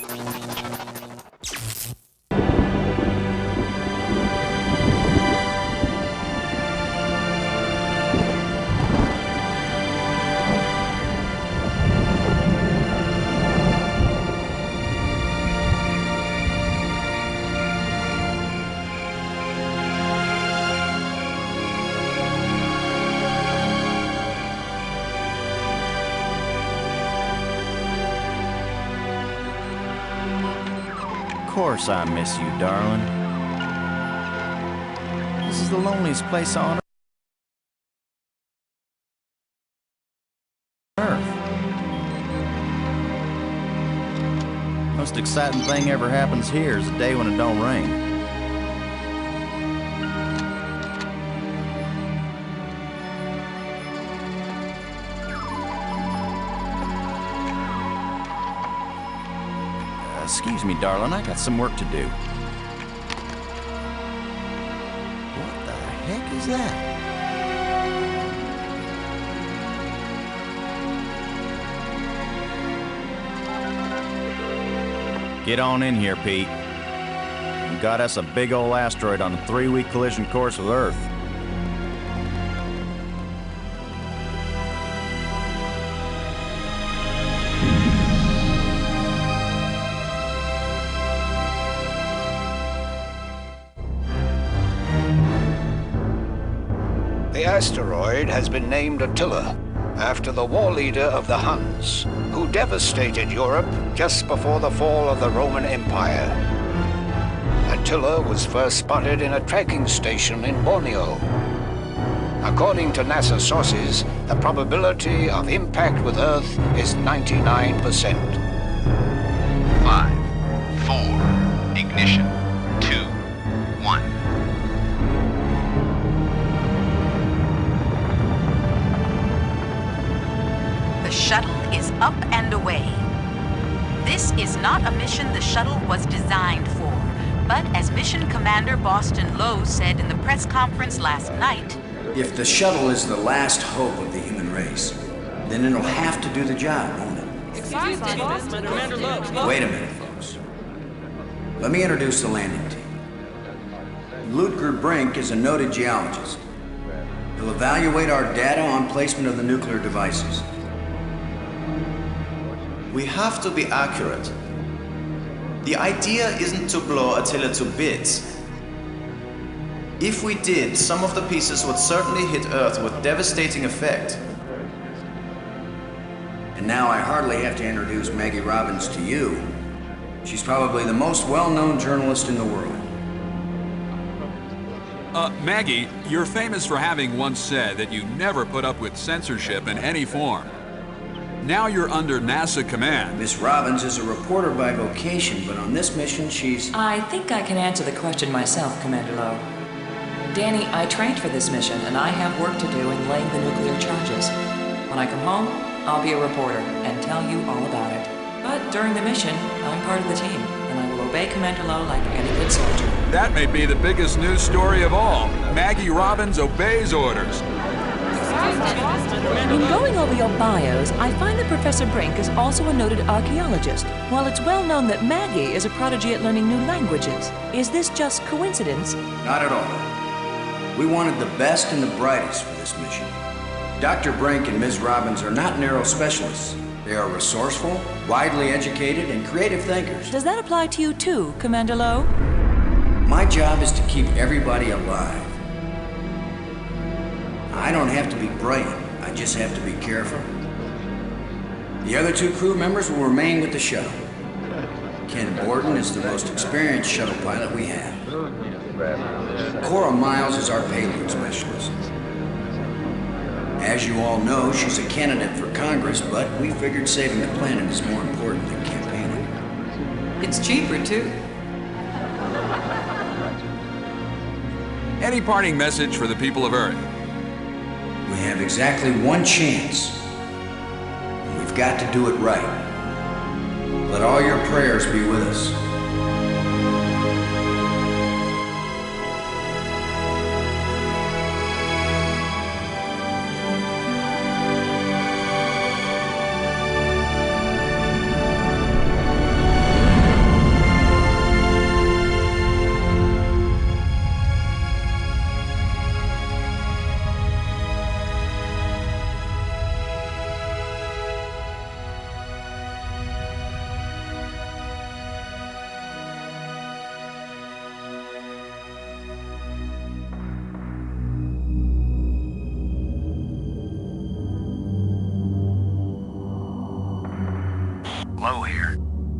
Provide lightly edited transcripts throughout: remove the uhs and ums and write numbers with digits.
Of course I miss you, darling. This is the loneliest place on Earth. Most exciting thing ever happens here is the day when it don't rain. Excuse me, darling, I got some work to do. What the heck is that? Get on in here, Pete. We got us a big old asteroid on a 3-week collision course with Earth. The asteroid has been named Attila, after the war leader of the Huns, who devastated Europe just before the fall of the Roman Empire. Attila was first spotted in a tracking station in Borneo. According to NASA sources, the probability of impact with Earth is 99%. 5, 4, ignition, 2, 1. The shuttle is up and away. This is not a mission the shuttle was designed for, but as Mission Commander Boston Lowe said in the press conference last night, if the shuttle is the last hope of the human race, then it'll have to do the job, won't it? Wait a minute, folks. Let me introduce the landing team. Ludger Brink is a noted geologist. He'll evaluate our data on placement of the nuclear devices. We have to be accurate. The idea isn't to blow Attila to bits. If we did, some of the pieces would certainly hit Earth with devastating effect. And now I hardly have to introduce Maggie Robbins to you. She's probably the most well-known journalist in the world. Maggie, you're famous for having once said that you never put up with censorship in any form. Now you're under NASA command. Miss Robbins is a reporter by vocation, but on this mission she's... I think I can answer the question myself, Commander Lowe. Danny, I trained for this mission, and I have work to do in laying the nuclear charges. When I come home, I'll be a reporter and tell you all about it. But during the mission, I'm part of the team, and I will obey Commander Lowe like any good soldier. That may be the biggest news story of all. Maggie Robbins obeys orders. In going over your bios, I find that Professor Brink is also a noted archaeologist, while it's well known that Maggie is a prodigy at learning new languages. Is this just coincidence? Not at all. We wanted the best and the brightest for this mission. Dr. Brink and Ms. Robbins are not narrow specialists. They are resourceful, widely educated, and creative thinkers. Does that apply to you too, Commander Lowe? My job is to keep everybody alive. I don't have to be brilliant, I just have to be careful. The other 2 crew members will remain with the shuttle. Ken Borden is the most experienced shuttle pilot we have. Cora Miles is our payload specialist. As you all know, she's a candidate for Congress, but we figured saving the planet is more important than campaigning. It's cheaper, too. Any parting message for the people of Earth? We have exactly one chance. And we've got to do it right. Let all your prayers be with us.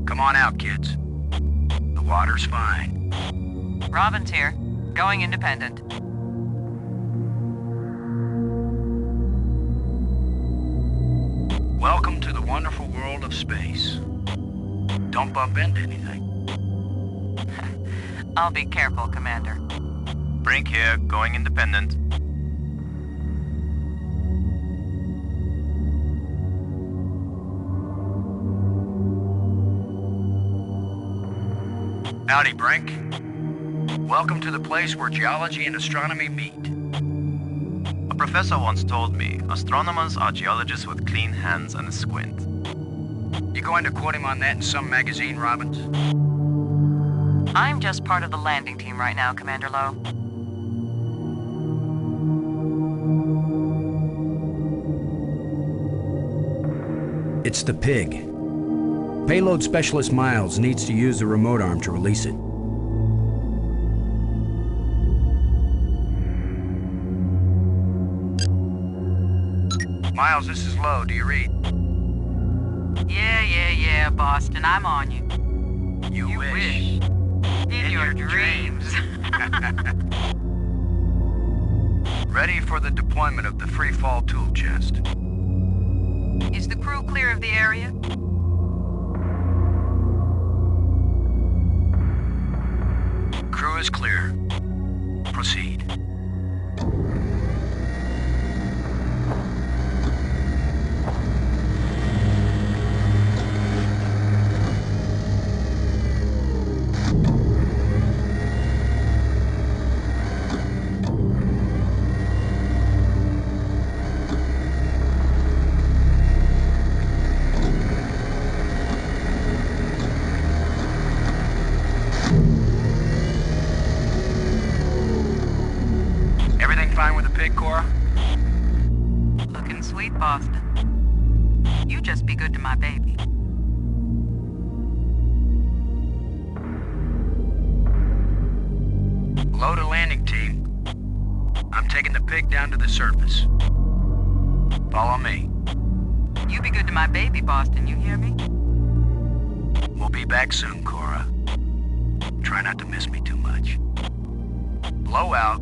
Come on out, kids. The water's fine. Robin's here. Going independent. Welcome to the wonderful world of space. Don't bump into anything. I'll be careful, Commander. Brink here, going independent. Howdy, Brink. Welcome to the place where geology and astronomy meet. A professor once told me, astronomers are geologists with clean hands and a squint. You going to quote him on that in some magazine, Robbins? I'm just part of the landing team right now, Commander Lowe. It's the pig. Payload Specialist Miles needs to use the remote arm to release it. Miles, this is Lowe. Do you read? Yeah, Boston, I'm on you. You wish. In your dreams. Ready for the deployment of the free fall tool chest. Is the crew clear of the area? Crew is clear. Proceed. Fine with the pig, Cora? Looking sweet, Boston. You just be good to my baby. Low to landing team. I'm taking the pig down to the surface. Follow me. You be good to my baby, Boston, you hear me? We'll be back soon, Cora. Try not to miss me too much. Blow out.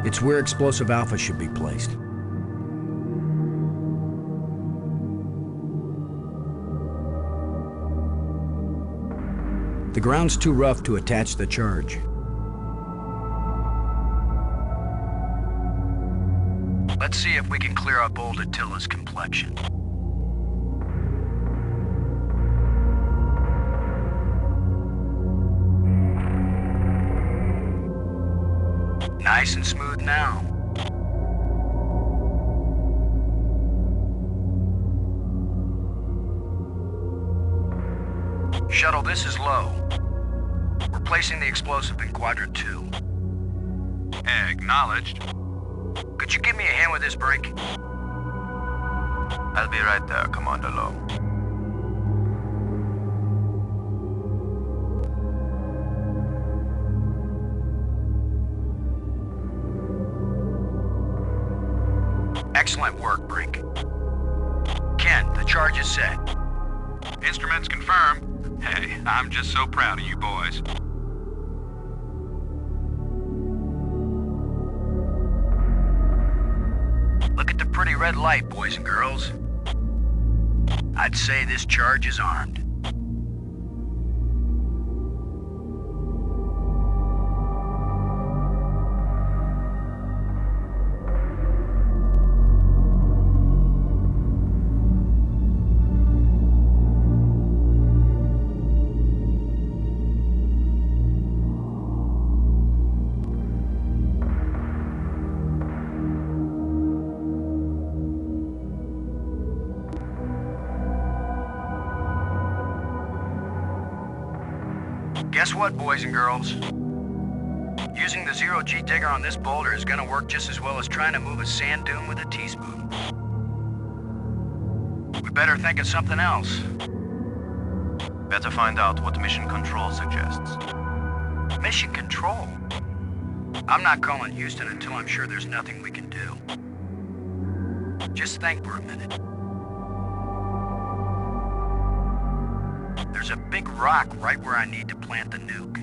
It's where Explosive Alpha should be placed. The ground's too rough to attach the charge. Let's see if we can clear up old Attila's complexion. Nice and smooth now. Shuttle, this is Low. We're placing the explosive in Quadrant 2. Acknowledged. Could you give me a hand with this, Brink? I'll be right there, Commander Lowe. Excellent work, Brink. Ken, the charge is set. Instruments confirmed. Hey, I'm just so proud of you boys. Look at the pretty red light, boys and girls. I'd say this charge is armed. Guess what, boys and girls? Using the zero-G digger on this boulder is gonna work just as well as trying to move a sand dune with a teaspoon. We better think of something else. Better find out what Mission Control suggests. Mission Control? I'm not calling Houston until I'm sure there's nothing we can do. Just think for a minute. There's a big rock right where I need to plant the nuke.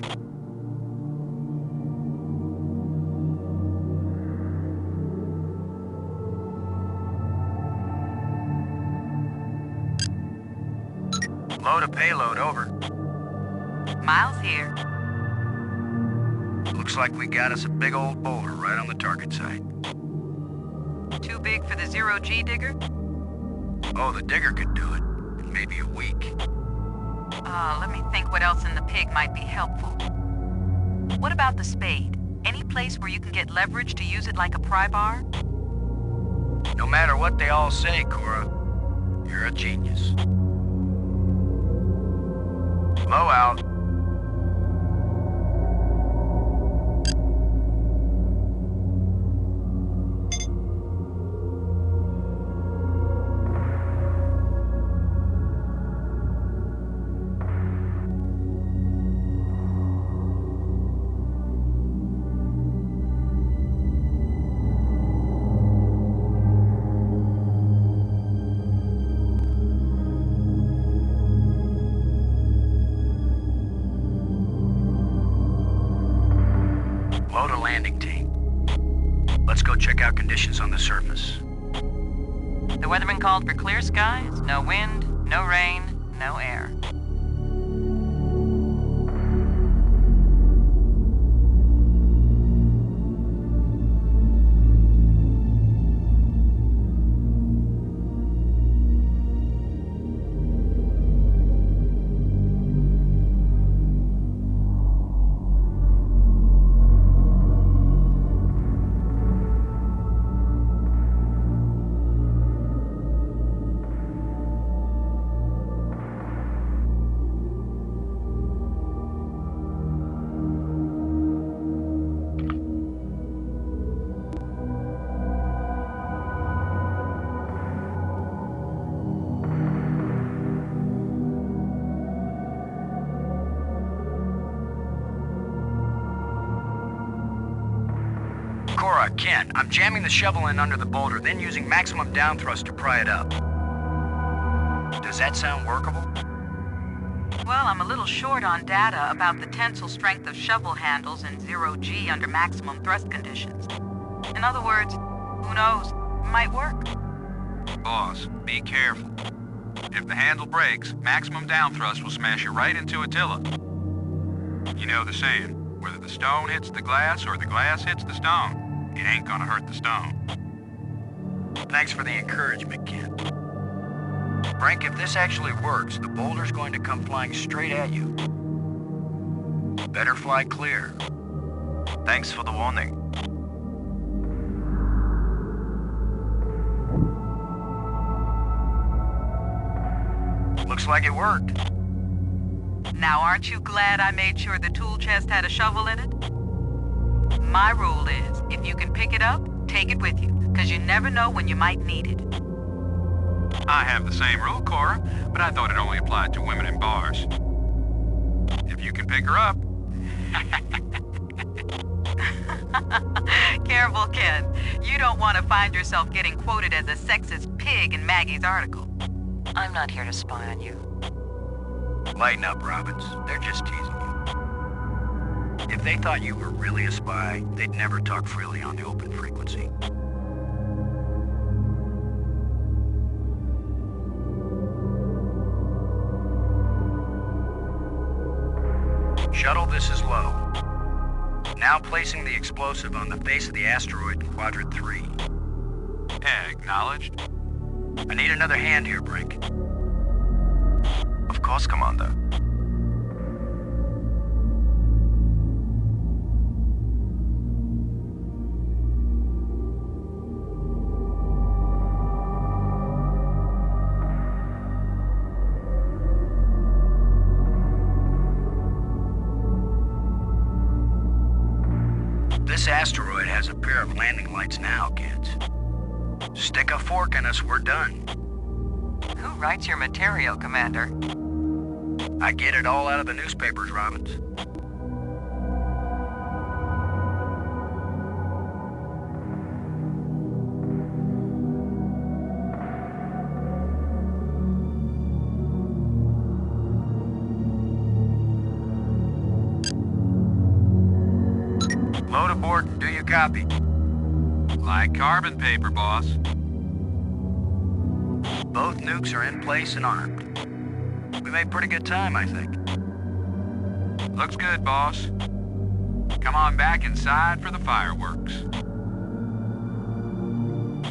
Load a payload, over. Miles here. Looks like we got us a big old boulder right on the target site. Too big for the zero-G digger? Oh, the digger could do it in maybe a week. Let me think what else in the pig might be helpful. What about the spade? Any place where you can get leverage to use it like a pry bar? No matter what they all say, Cora, you're a genius. Low out. Load a landing team. Let's go check out conditions on the surface. The weatherman called for clear skies, no wind, no rain, no air. Cora, Ken, I'm jamming the shovel in under the boulder, then using maximum down thrust to pry it up. Does that sound workable? Well, I'm a little short on data about the tensile strength of shovel handles in zero-G under maximum thrust conditions. In other words, who knows? Might work. Boss, be careful. If the handle breaks, maximum down thrust will smash you right into Attila. You know the saying, whether the stone hits the glass or the glass hits the stone, it ain't gonna hurt the stone. Thanks for the encouragement, Ken. Brink, if this actually works, the boulder's going to come flying straight at you. Better fly clear. Thanks for the warning. Looks like it worked. Now, aren't you glad I made sure the tool chest had a shovel in it? My rule is, if you can pick it up, take it with you, because you never know when you might need it. I have the same rule, Cora, but I thought it only applied to women in bars. If you can pick her up. Careful, Ken. You don't want to find yourself getting quoted as a sexist pig in Maggie's article. I'm not here to spy on you. Lighten up, Robbins. They're just teasing you. If they thought you were really a spy, they'd never talk freely on the open frequency. Shuttle, this is low. Now placing the explosive on the face of the asteroid in Quadrant 3. Acknowledged. I need another hand here, Brink. Of course, Commander. This asteroid has a pair of landing lights now, kids. Stick a fork in us, we're done. Who writes your material, Commander? I get it all out of the newspapers, Robbins. Load aboard and do you copy? Like carbon paper, boss. Both nukes are in place and armed. We made pretty good time, I think. Looks good, boss. Come on back inside for the fireworks.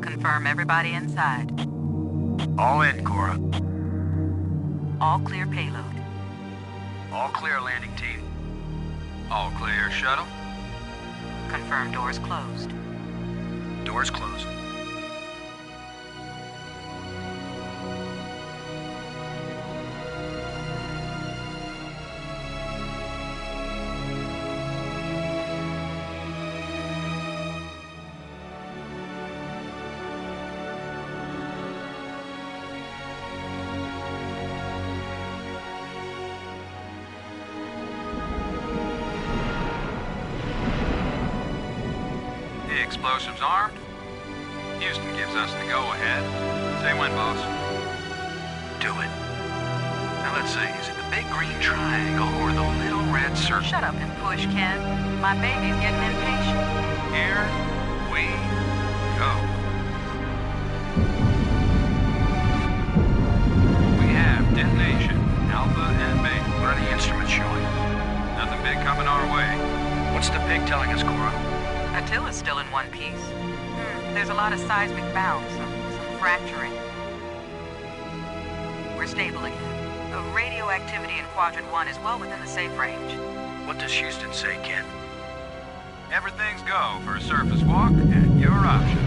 Confirm everybody inside. All in, Cora. All clear payload. All clear, landing team. All clear, shuttle. Confirm doors closed. Doors closed. Explosives armed. Houston gives us the go-ahead. Say when, boss. Do it. Now let's see, is it the big green triangle or the little red circle? Shut up and push, Ken. My baby's getting impatient. Here we go. We have detonation, Alpha and Beta. What are the instruments showing? Nothing big coming our way. What's the pig telling us, Cora? Attila's still in one piece. There's a lot of seismic bounce, some fracturing. We're stable again. Radioactivity in Quadrant 1 is well within the safe range. What does Houston say, Ken? Everything's go for a surface walk at your option.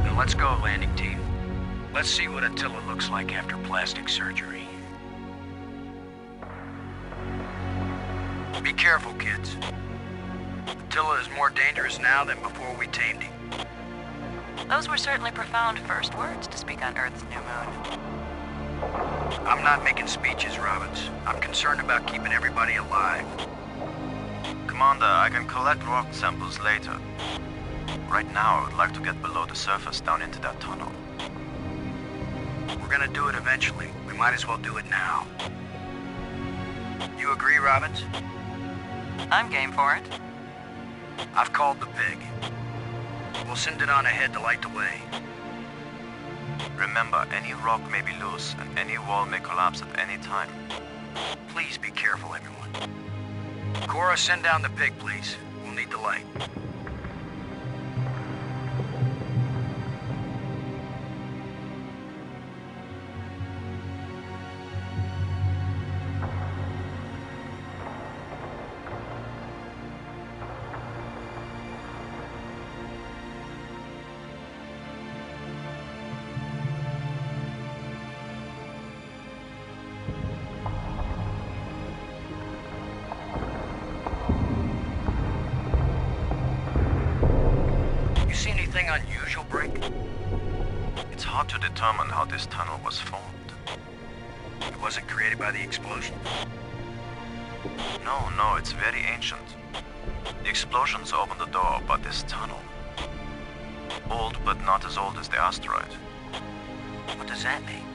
Then let's go, landing team. Let's see what Attila looks like after plastic surgery. Be careful, kids. Attila is more dangerous now than before we tamed him. Those were certainly profound first words to speak on Earth's new moon. I'm not making speeches, Robbins. I'm concerned about keeping everybody alive. Commander, I can collect rock samples later. Right now, I would like to get below the surface down into that tunnel. We're gonna do it eventually. We might as well do it now. You agree, Robbins? I'm game for it. I've called the pig. We'll send it on ahead to light the way. Remember, any rock may be loose, and any wall may collapse at any time. Please be careful, everyone. Cora, send down the pig, please. We'll need the light. Unusual, Brink? It's hard to determine how this tunnel was formed. It wasn't created by the explosion? No, it's very ancient. The explosions opened the door, but this tunnel... old, but not as old as the asteroid. What does that mean?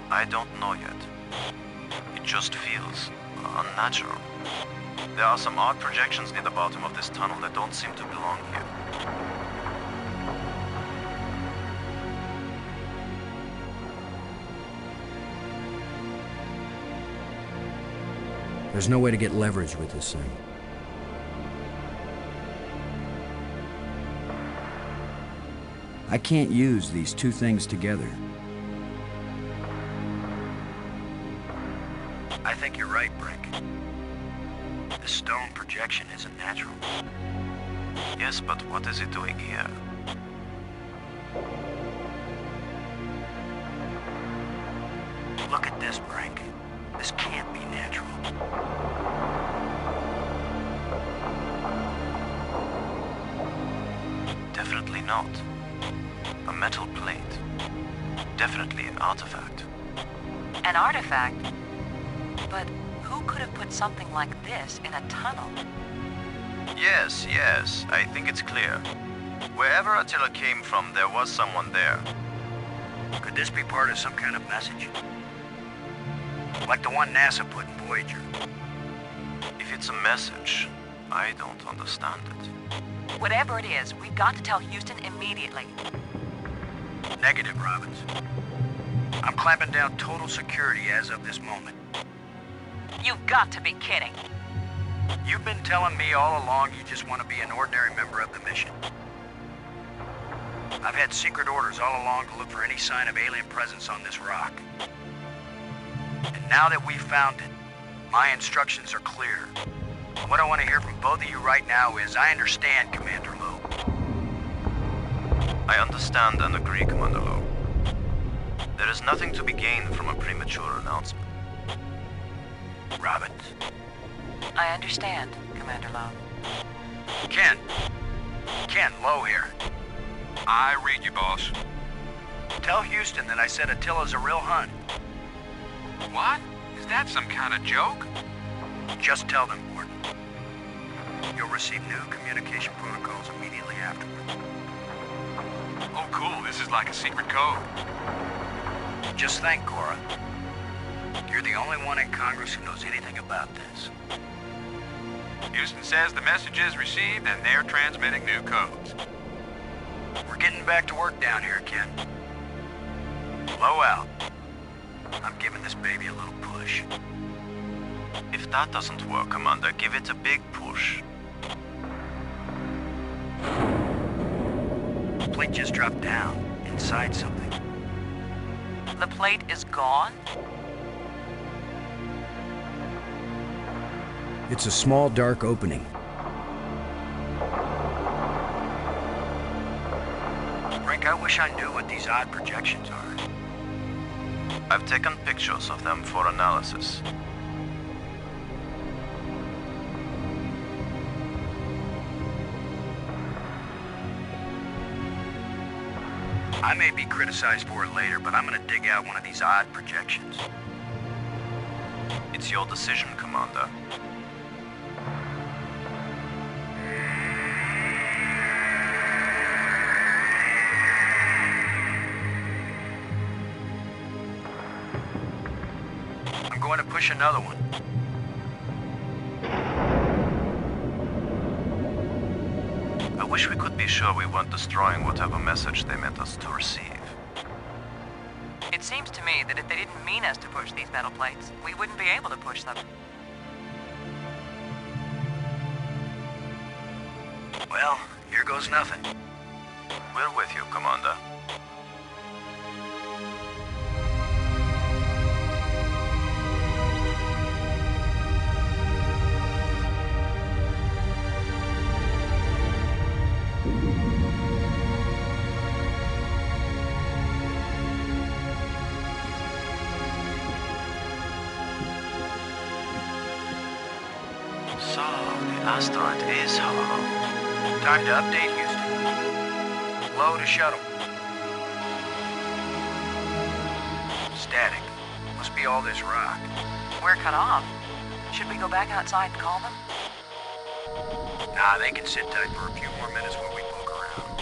I don't know yet. It just feels unnatural. There are some odd projections near the bottom of this tunnel that don't seem to belong here. There's no way to get leverage with this thing. I can't use these two things together. I think you're right, Brink. The stone projection isn't natural. Yes, but what is it doing here? Look at this, Brink. This can't be natural. not. A metal plate. Definitely an artifact. An artifact? But who could have put something like this in a tunnel? Yes, I think it's clear. Wherever Attila came from, there was someone there. Could this be part of some kind of message? Like the one NASA put in Voyager? If it's a message, I don't understand it. Whatever it is, we've got to tell Houston immediately. Negative, Robbins. I'm clamping down total security as of this moment. You've got to be kidding. You've been telling me all along you just want to be an ordinary member of the mission. I've had secret orders all along to look for any sign of alien presence on this rock. And now that we've found it, my instructions are clear. What I want to hear from both of you right now is, I understand, Commander Lowe. I understand and agree, Commander Lowe. There is nothing to be gained from a premature announcement. Robbins. I understand, Commander Lowe. Ken, Lowe here. I read you, boss. Tell Houston that I said Attila's a real Hun. What? Is that some kind of joke? Just tell them, Gordon. You'll receive new communication protocols immediately afterward. Oh, cool. This is like a secret code. Just think, Cora. You're the only one in Congress who knows anything about this. Houston says the message is received and they're transmitting new codes. We're getting back to work down here, Ken. Low out. I'm giving this baby a little push. If that doesn't work, Commander, give it a big push. The plate just dropped down, inside something. The plate is gone? It's a small, dark opening. Brink, I wish I knew what these odd projections are. I've taken pictures of them for analysis. I may be criticized for it later, but I'm gonna dig out one of these odd projections. It's your decision, Commander. I'm going to push another one. I wish we could be sure we weren't destroying whatever message they meant us to receive. It seems to me that if they didn't mean us to push these metal plates, we wouldn't be able to push them. Well, here goes nothing. We're with you, Commander. So, the asteroid is hollow. Time to update Houston. Low to shuttle. Static. Must be all this rock. We're cut off. Should we go back outside and call them? Nah, they can sit tight for a few more minutes while we poke around.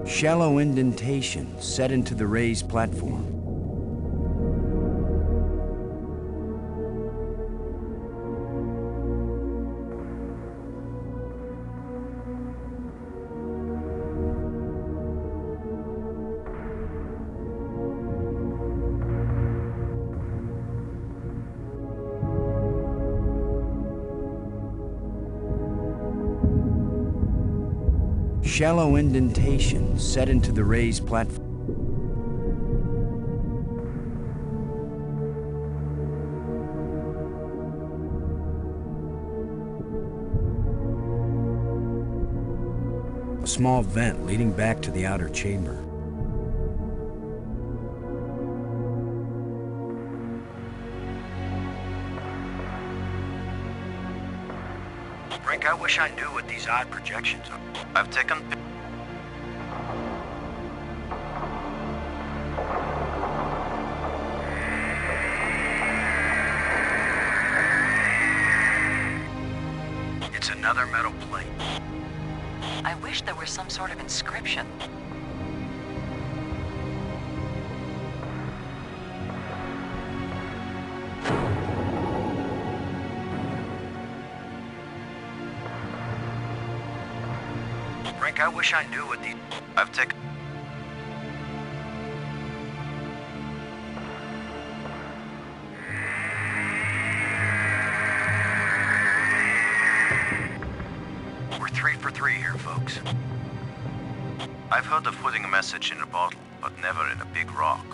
Shallow indentation set into the raised platform. shallow indentation set into the raised platform. A small vent leading back to the outer chamber. Brink, I wish I knew what these odd projections are. I've taken... It's another metal plate. I wish there was some sort of inscription. Brink, I wish I knew what these... I've taken... We're 3 for 3 here, folks. I've heard of putting a message in a bottle, but never in a big rock.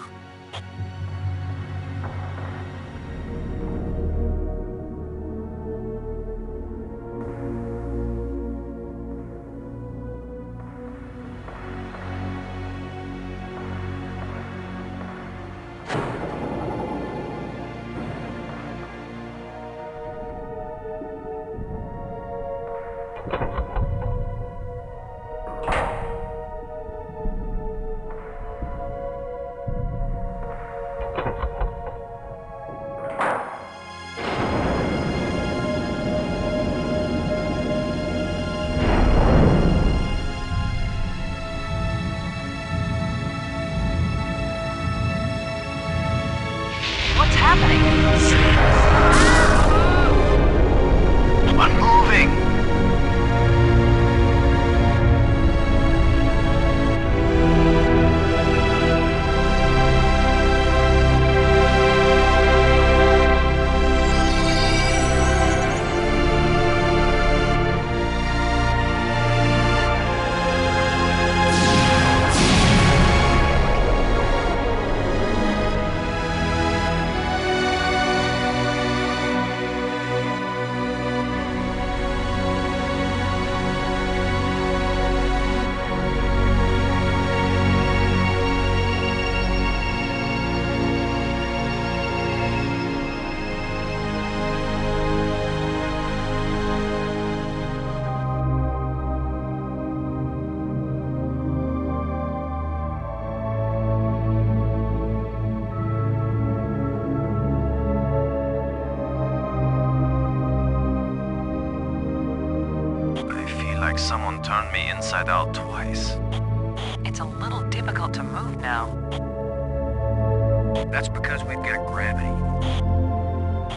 What's happening? Unmoving! Like someone turned me inside out twice. It's a little difficult to move now. That's because we've got gravity.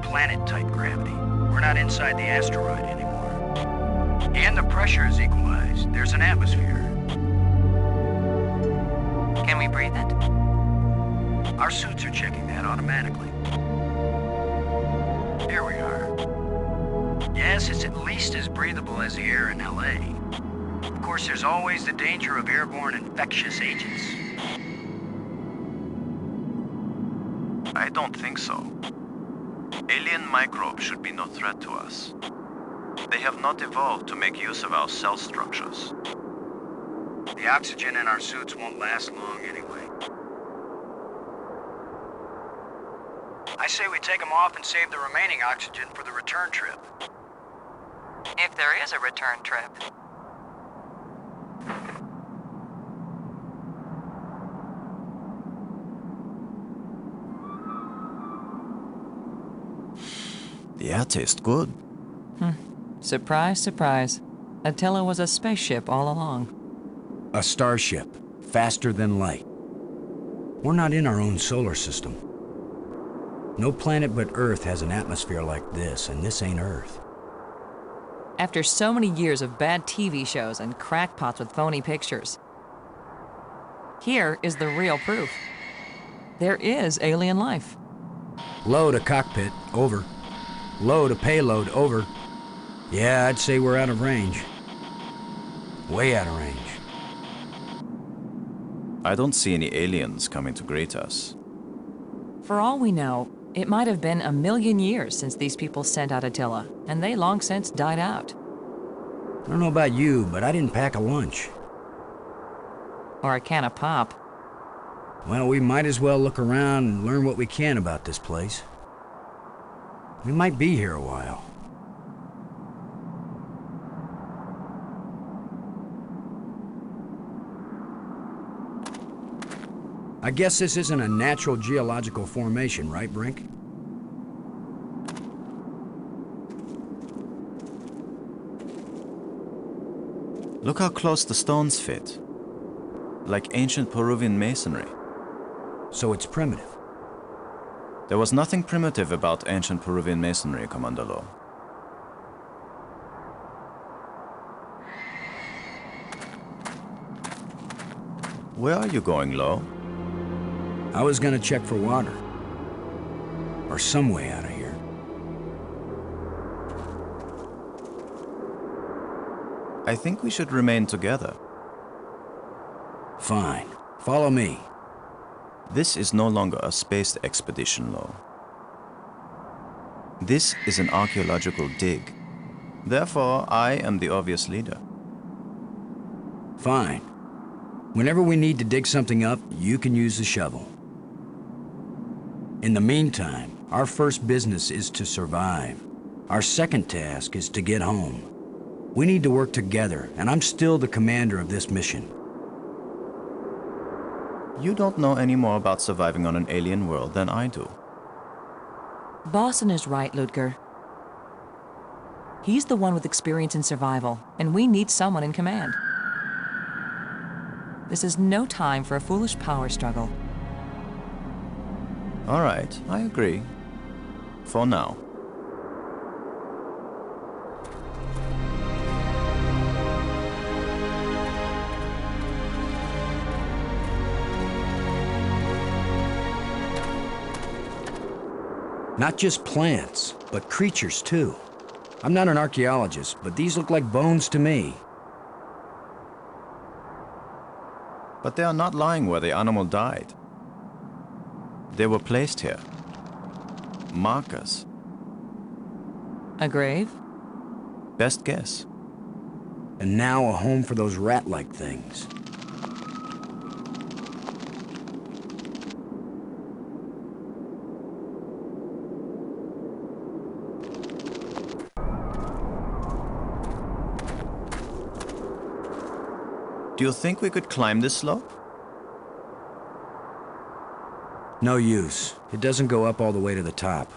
Planet-type gravity. We're not inside the asteroid anymore. And the pressure is equalized. There's an atmosphere. Can we breathe it? Our suits are checking that automatically. Here we are. Yes, it's at least as breathable as the air in LA. Of course, there's always the danger of airborne infectious agents. I don't think so. Alien microbes should be no threat to us. They have not evolved to make use of our cell structures. The oxygen in our suits won't last long anyway. I say we take them off and save the remaining oxygen for the return trip. If there is a return trip. The air tastes good. Surprise, surprise. Attila was a spaceship all along. A starship, faster than light. We're not in our own solar system. No planet but Earth has an atmosphere like this, and this ain't Earth. After so many years of bad TV shows and crackpots with phony pictures, here is the real proof. There is alien life. Low to cockpit, over. Low to payload, over. Yeah, I'd say we're out of range. Way out of range. I don't see any aliens coming to greet us. For all we know, it might have been 1,000,000 years since these people sent out Attila, and they long since died out. I don't know about you, but I didn't pack a lunch. Or a can of pop. Well, we might as well look around and learn what we can about this place. We might be here a while. I guess this isn't a natural geological formation, right, Brink? Look how close the stones fit. Like ancient Peruvian masonry. So it's primitive. There was nothing primitive about ancient Peruvian masonry, Commander Lowe. Where are you going, Lowe? I was gonna check for water. Or some way out of here. I think we should remain together. Fine. Follow me. This is no longer a space expedition, Lowe. This is an archaeological dig. Therefore, I am the obvious leader. Fine. Whenever we need to dig something up, you can use the shovel. In the meantime, our first business is to survive. Our second task is to get home. We need to work together, and I'm still the commander of this mission. You don't know any more about surviving on an alien world than I do. Boston is right, Ludger. He's the one with experience in survival, and we need someone in command. This is no time for a foolish power struggle. All right, I agree. For now. Not just plants, but creatures too. I'm not an archaeologist, but these look like bones to me. But they are not lying where the animal died. They were placed here. Markers. A grave? Best guess. And now a home for those rat-like things. Do you think we could climb this slope? No use. It doesn't go up all the way to the top.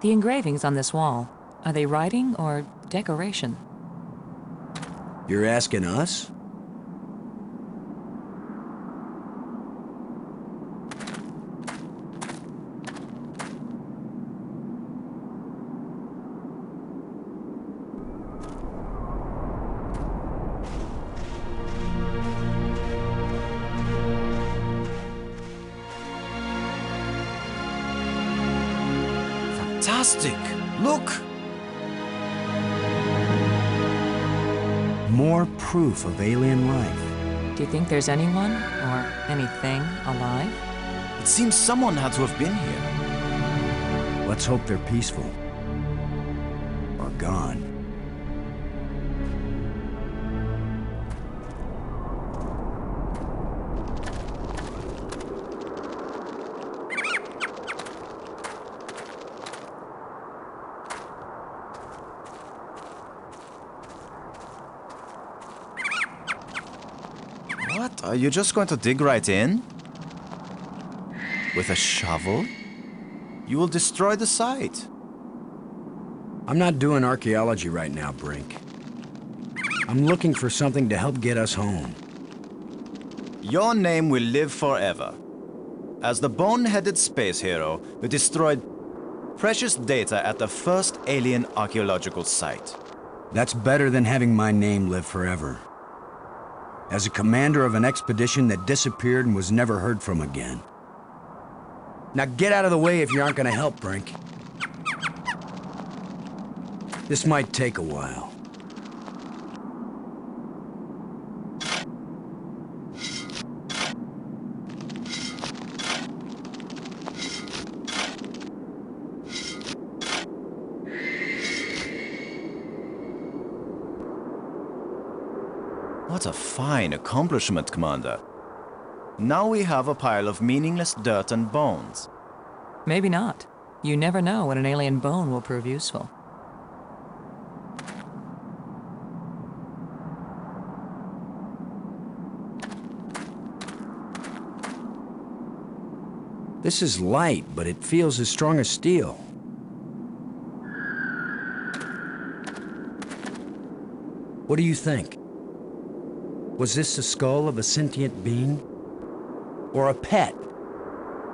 The engravings on this wall, are they writing or decoration? You're asking us? Fantastic! Look! More proof of alien life. Do you think there's anyone or anything alive? It seems someone had to have been here. Let's hope they're peaceful. Or gone. What? Are you just going to dig right in? With a shovel? You will destroy the site. I'm not doing archaeology right now, Brink. I'm looking for something to help get us home. Your name will live forever. As the bone-headed space hero who destroyed precious data at the first alien archaeological site. That's better than having my name live forever. As a commander of an expedition that disappeared and was never heard from again. Now get out of the way if you aren't gonna help, Brink. This might take a while. What a fine accomplishment, Commander. Now we have a pile of meaningless dirt and bones. Maybe not. You never know when an alien bone will prove useful. This is light, but it feels as strong as steel. What do you think? Was this the skull of a sentient being? Or a pet?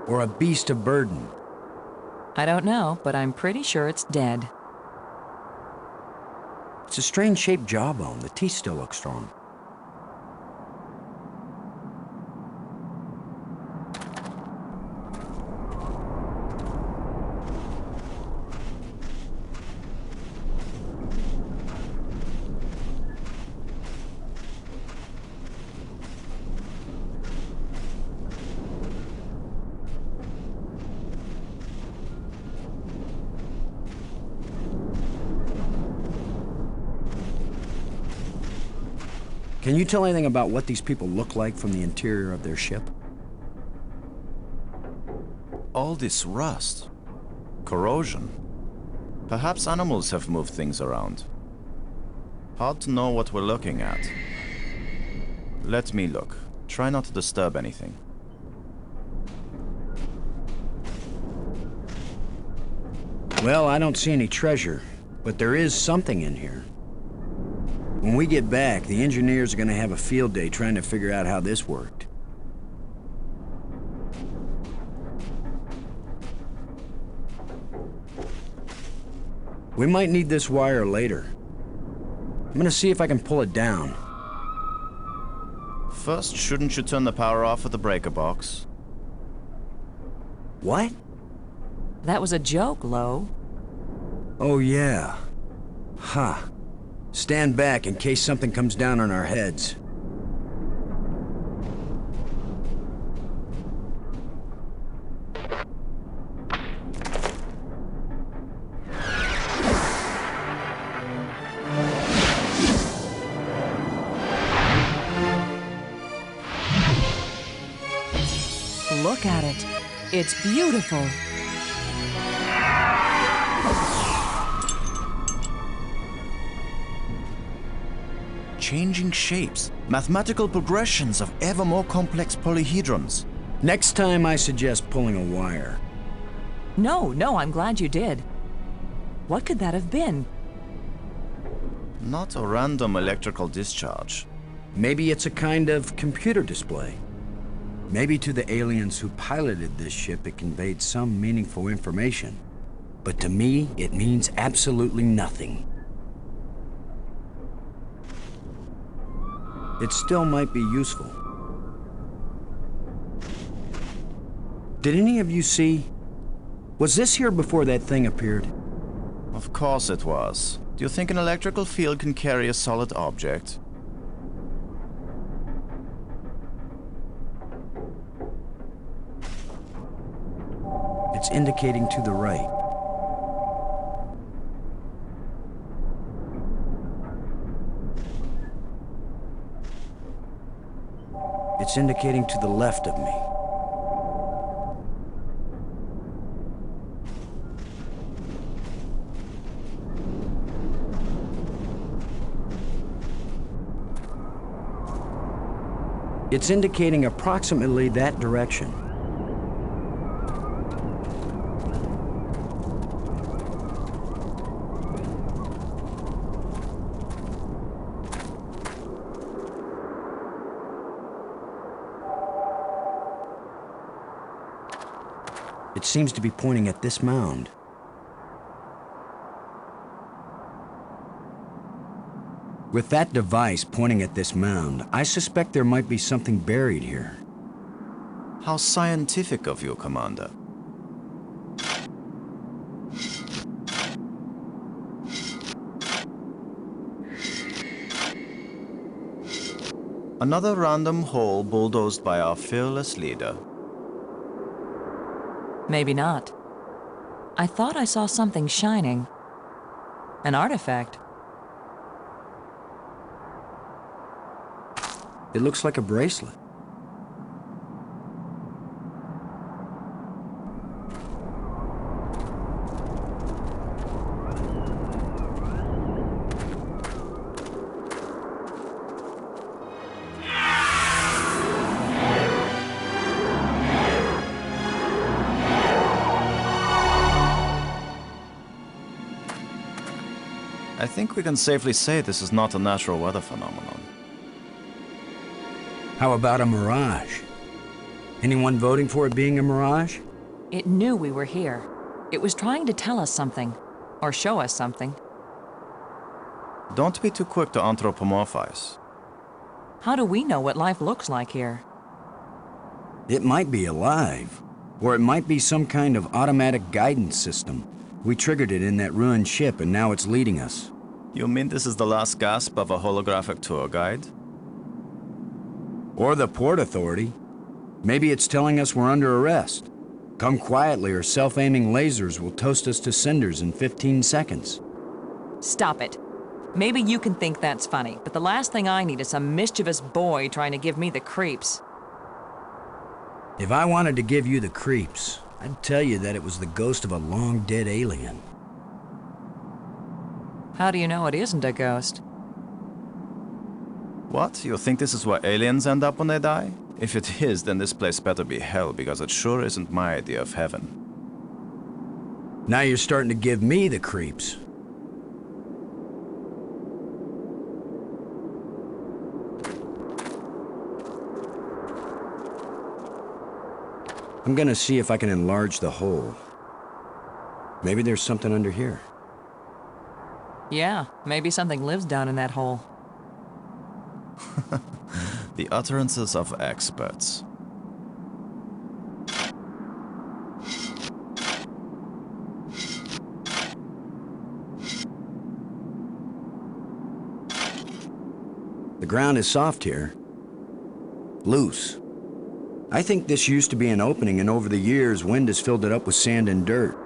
Or a beast of burden? I don't know, but I'm pretty sure it's dead. It's a strange-shaped jawbone. The teeth still look strong. Can you tell anything about what these people look like from the interior of their ship? All this rust. Corrosion. Perhaps animals have moved things around. Hard to know what we're looking at. Let me look. Try not to disturb anything. Well, I don't see any treasure, but there is something in here. When we get back, the engineers are going to have a field day trying to figure out how this worked. We might need this wire later. I'm going to see if I can pull it down. First, shouldn't you turn the power off at the breaker box? What? That was a joke, Lo. Oh, yeah. Huh. Stand back in case something comes down on our heads. Look at it. It's beautiful. Changing shapes, mathematical progressions of ever more complex polyhedrons. Next time I suggest pulling a wire. No, I'm glad you did. What could that have been? Not a random electrical discharge. Maybe it's a kind of computer display. Maybe to the aliens who piloted this ship it conveyed some meaningful information. But to me, it means absolutely nothing. It still might be useful. Did any of you see? Was this here before that thing appeared? Of course it was. Do you think an electrical field can carry a solid object? It's indicating to the right. It's indicating to the left of me. It's indicating approximately that direction. It seems to be pointing at this mound. With that device pointing at this mound, I suspect there might be something buried here. How scientific of you, Commander. Another random hole bulldozed by our fearless leader. Maybe not. I thought I saw something shining. An artifact. It looks like a bracelet. I think we can safely say this is not a natural weather phenomenon. How about a mirage? Anyone voting for it being a mirage? It knew we were here. It was trying to tell us something. Or show us something. Don't be too quick to anthropomorphize. How do we know what life looks like here? It might be alive. Or it might be some kind of automatic guidance system. We triggered it in that ruined ship and now it's leading us. You mean this is the last gasp of a holographic tour guide? Or the Port Authority. Maybe it's telling us we're under arrest. Come quietly or self-aiming lasers will toast us to cinders in 15 seconds. Stop it. Maybe you can think that's funny, but the last thing I need is some mischievous boy trying to give me the creeps. If I wanted to give you the creeps, I'd tell you that it was the ghost of a long-dead alien. How do you know it isn't a ghost? What? You think this is where aliens end up when they die? If it is, then this place better be hell, because it sure isn't my idea of heaven. Now you're starting to give me the creeps. I'm gonna see if I can enlarge the hole. Maybe there's something under here. Yeah, maybe something lives down in that hole. The utterances of experts. The ground is soft here. Loose. I think this used to be an opening, and over the years, wind has filled it up with sand and dirt.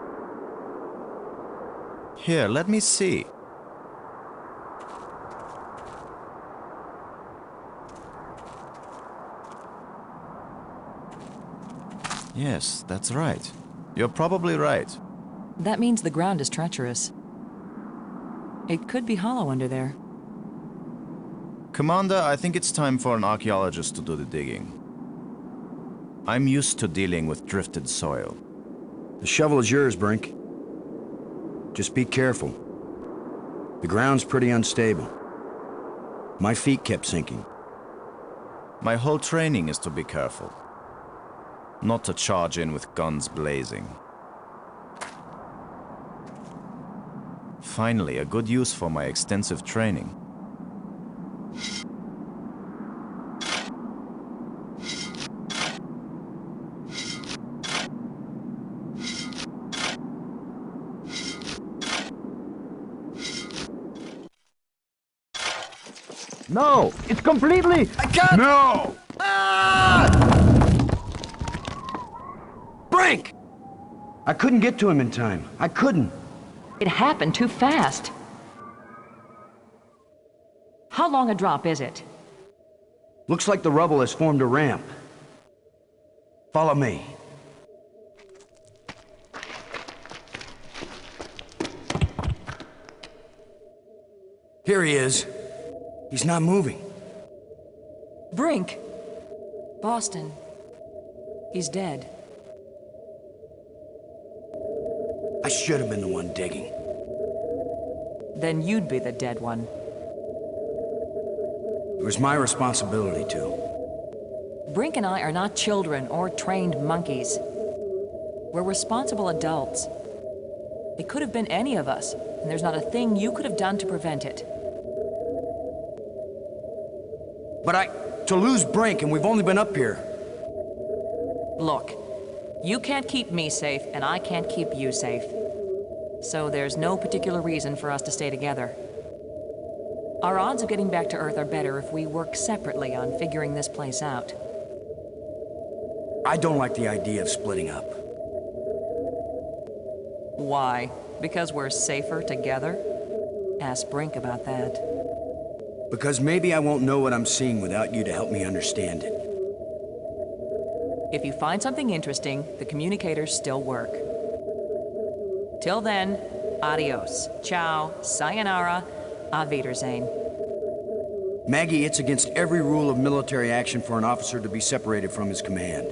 Here, let me see. Yes, that's right. You're probably right. That means the ground is treacherous. It could be hollow under there. Commander, I think it's time for an archaeologist to do the digging. I'm used to dealing with drifted soil. The shovel is yours, Brink. Just be careful. The ground's pretty unstable. My feet kept sinking. My whole training is to be careful. Not to charge in with guns blazing. Finally, a good use for my extensive training. No! It's completely... I can't... No! Brink! I couldn't get to him in time. I couldn't. It happened too fast. How long a drop is it? Looks like the rubble has formed a ramp. Follow me. Here he is. He's not moving. Brink! Boston. He's dead. I should have been the one digging. Then you'd be the dead one. It was my responsibility to. Brink and I are not children or trained monkeys. We're responsible adults. It could have been any of us, and there's not a thing you could have done to prevent it. But to lose Brink, and we've only been up here. Look, you can't keep me safe, and I can't keep you safe. So there's no particular reason for us to stay together. Our odds of getting back to Earth are better if we work separately on figuring this place out. I don't like the idea of splitting up. Why? Because we're safer together? Ask Brink about that. Because maybe I won't know what I'm seeing without you to help me understand it. If you find something interesting, the communicators still work. Till then, adios, ciao, sayonara, auf Wiedersehen. Maggie, it's against every rule of military action for an officer to be separated from his command.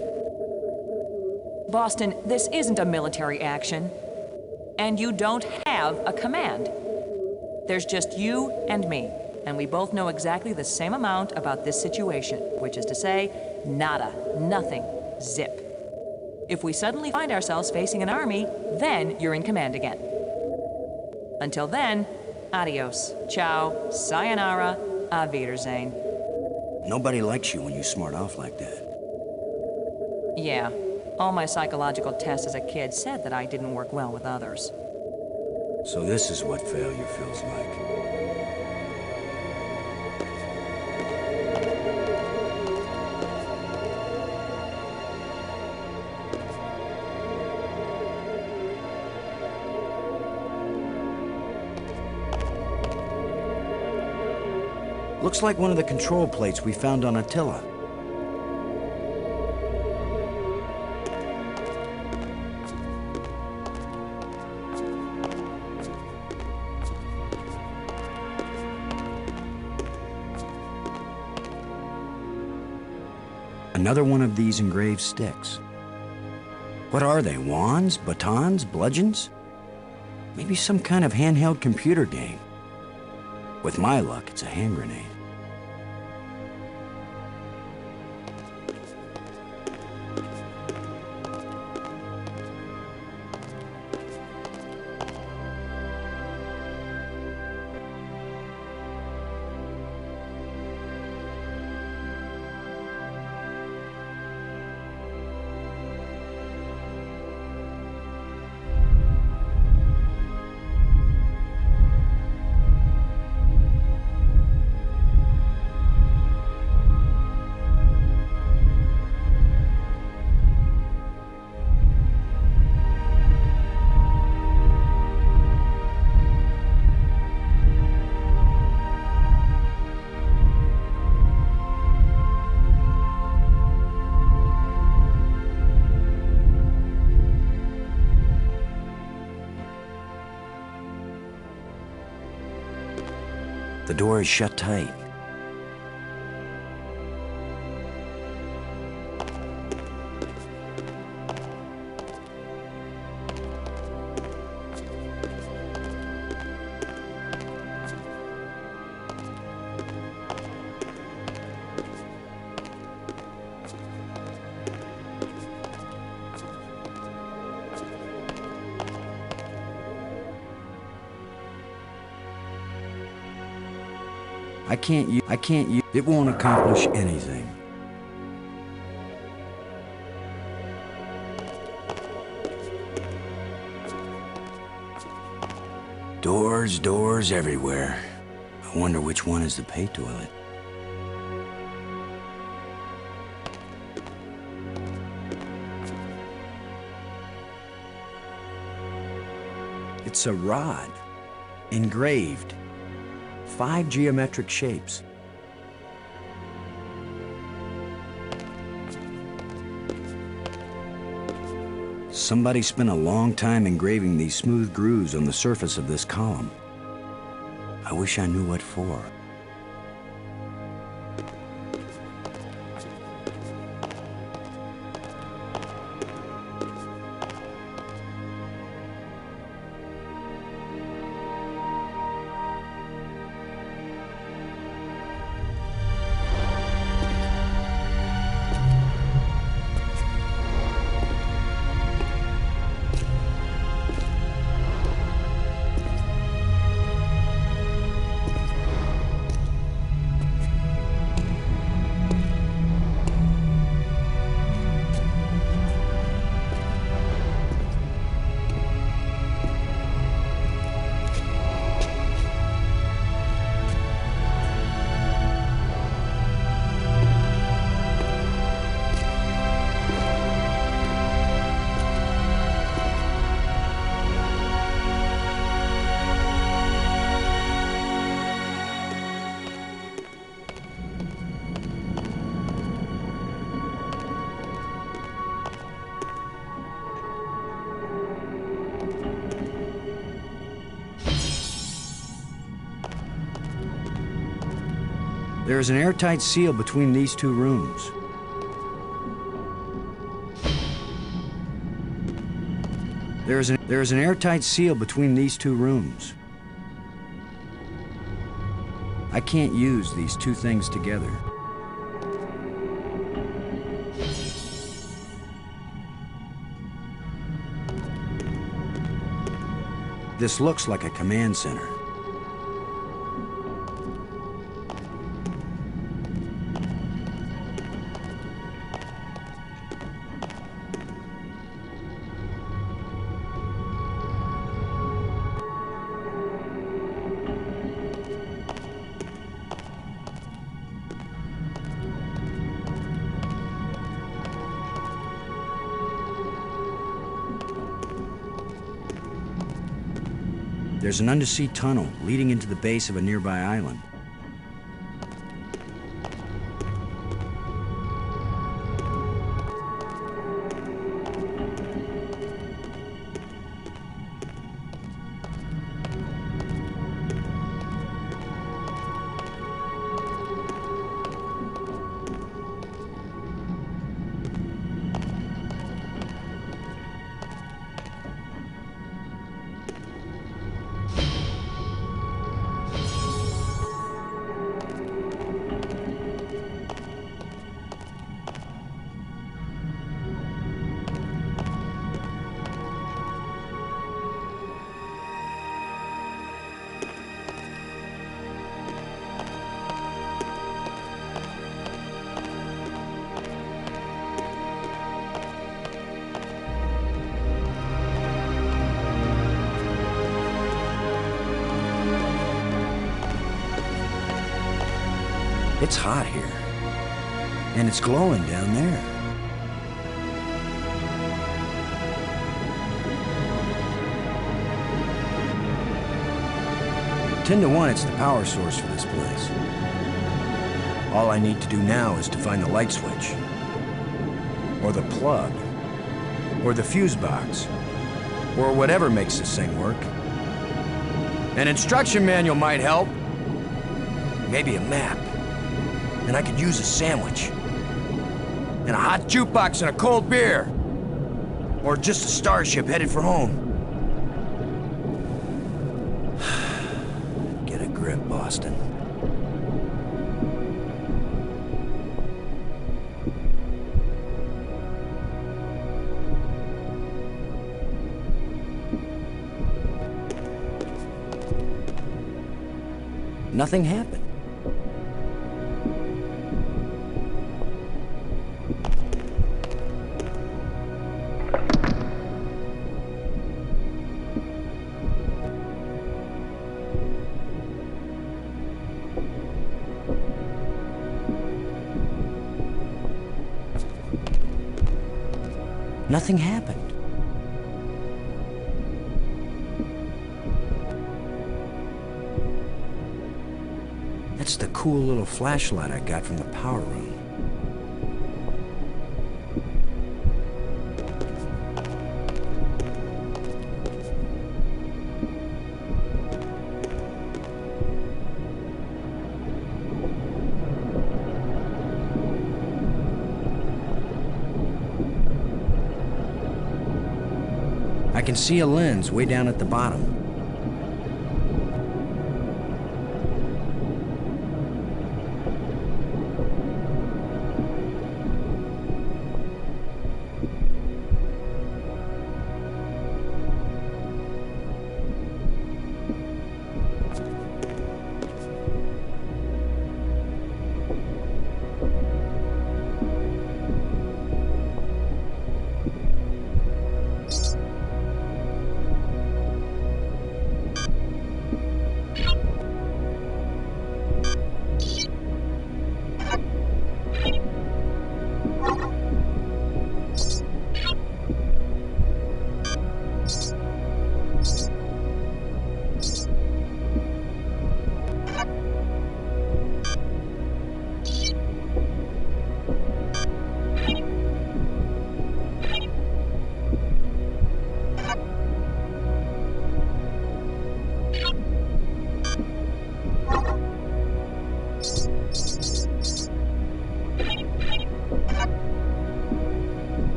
Boston, this isn't a military action. And you don't have a command. There's just you and me. And we both know exactly the same amount about this situation, which is to say, nada, nothing, zip. If we suddenly find ourselves facing an army, then you're in command again. Until then, adios, ciao, sayonara, auf Wiedersehen. Nobody likes you when you smart off like that. Yeah, all my psychological tests as a kid said that I didn't work well with others. So this is what failure feels like. Looks like one of the control plates we found on Attila. Another one of these engraved sticks. What are they? Wands? Batons? Bludgeons? Maybe some kind of handheld computer game. With my luck, it's a hand grenade. The door is shut tight. I can't use, it won't accomplish anything. Doors everywhere. I wonder which one is the pay toilet. It's a rod, engraved. 5 geometric shapes. Somebody spent a long time engraving these smooth grooves on the surface of this column. I wish I knew what for. There is an airtight seal between these two rooms. There is an airtight seal between these two rooms. I can't use these two things together. This looks like a command center. There's an undersea tunnel leading into the base of a nearby island. It's hot here, and it's glowing down there. Ten to 1, it's the power source for this place. All I need to do now is to find the light switch, or the plug, or the fuse box, or whatever makes this thing work. An instruction manual might help. Maybe a map. And I could use a sandwich. And a hot jukebox and a cold beer. Or just a starship headed for home. Get a grip, Boston. Nothing happened. Nothing happened. That's the cool little flashlight I got from the power room. I can see a lens way down at the bottom.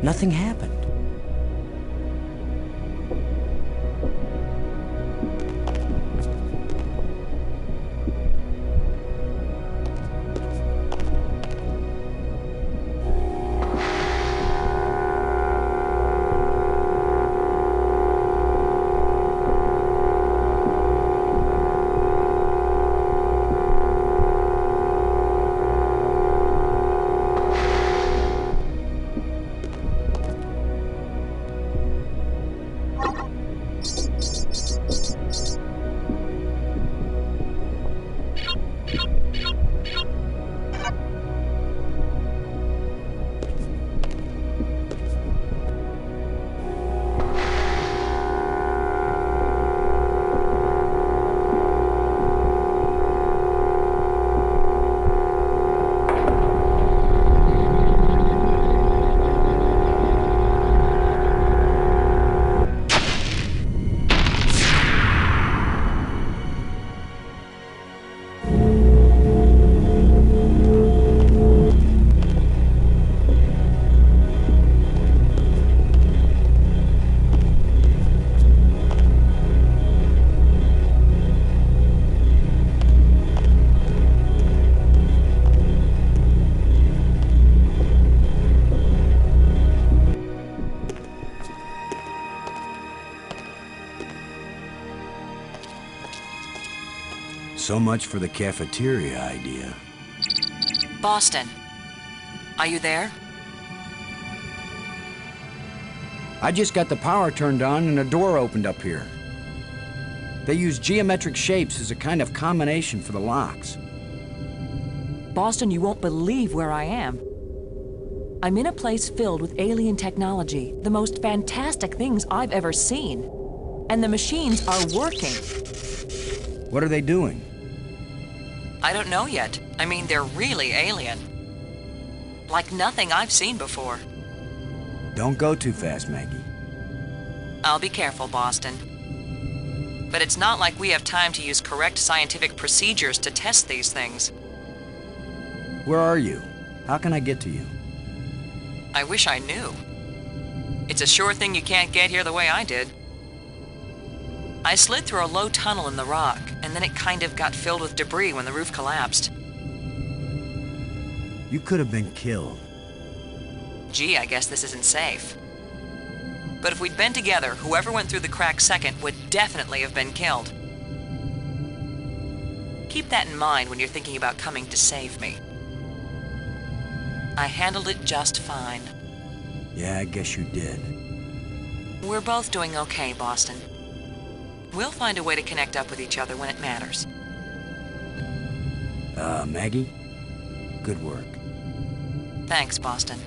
Nothing happened. So much for the cafeteria idea. Boston, are you there? I just got the power turned on and a door opened up here. They use geometric shapes as a kind of combination for the locks. Boston, you won't believe where I am. I'm in a place filled with alien technology, the most fantastic things I've ever seen. And the machines are working. What are they doing? I don't know yet. I mean, they're really alien. Like nothing I've seen before. Don't go too fast, Maggie. I'll be careful, Boston. But it's not like we have time to use correct scientific procedures to test these things. Where are you? How can I get to you? I wish I knew. It's a sure thing you can't get here the way I did. I slid through a low tunnel in the rock, and then it kind of got filled with debris when the roof collapsed. You could have been killed. Gee, I guess this isn't safe. But if we'd been together, whoever went through the crack second would definitely have been killed. Keep that in mind when you're thinking about coming to save me. I handled it just fine. Yeah, I guess you did. We're both doing okay, Boston. We'll find a way to connect up with each other when it matters. Maggie? Good work. Thanks, Boston.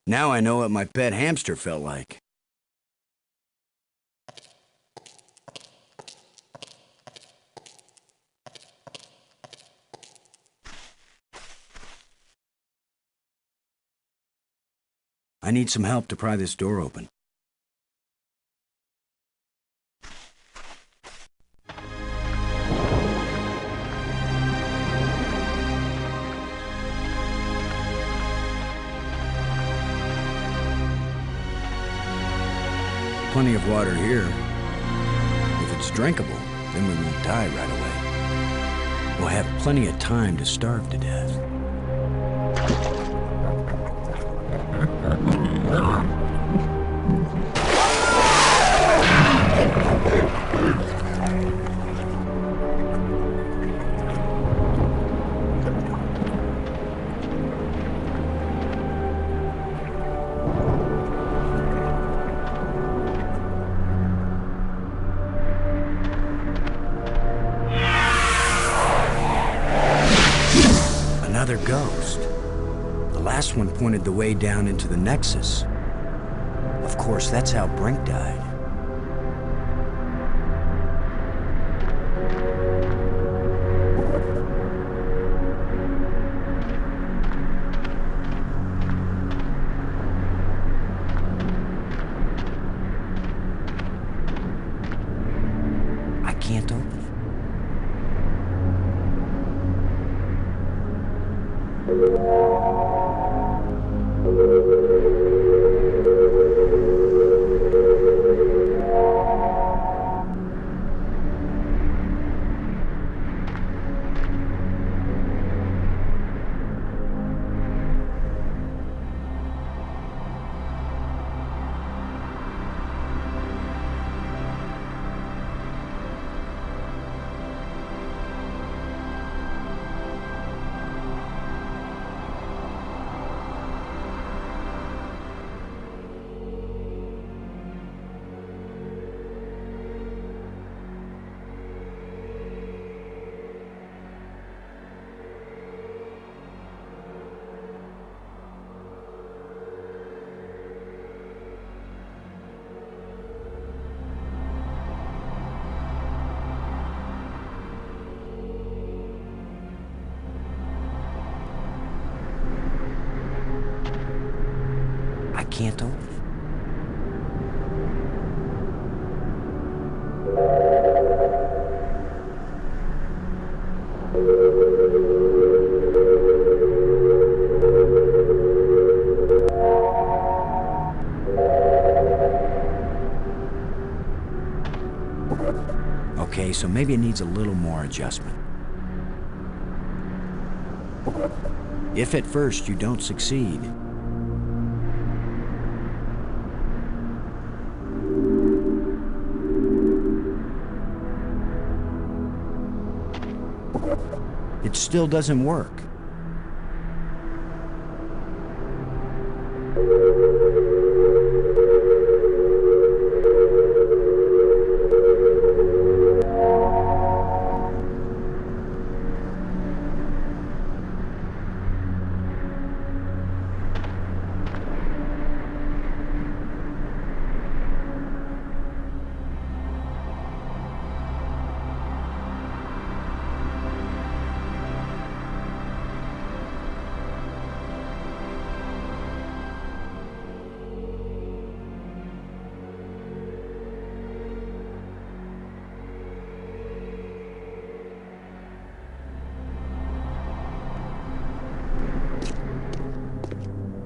Now I know what my pet hamster felt like. I need some help to pry this door open. Plenty of water here. If it's drinkable, then we won't die right away. We'll have plenty of time to starve to death. ghost. The last one pointed the way down into the Nexus. Of course, that's how Brink died. I can't open it. I can't open it. Okay, so maybe it needs a little more adjustment. If at first you don't succeed, it still doesn't work.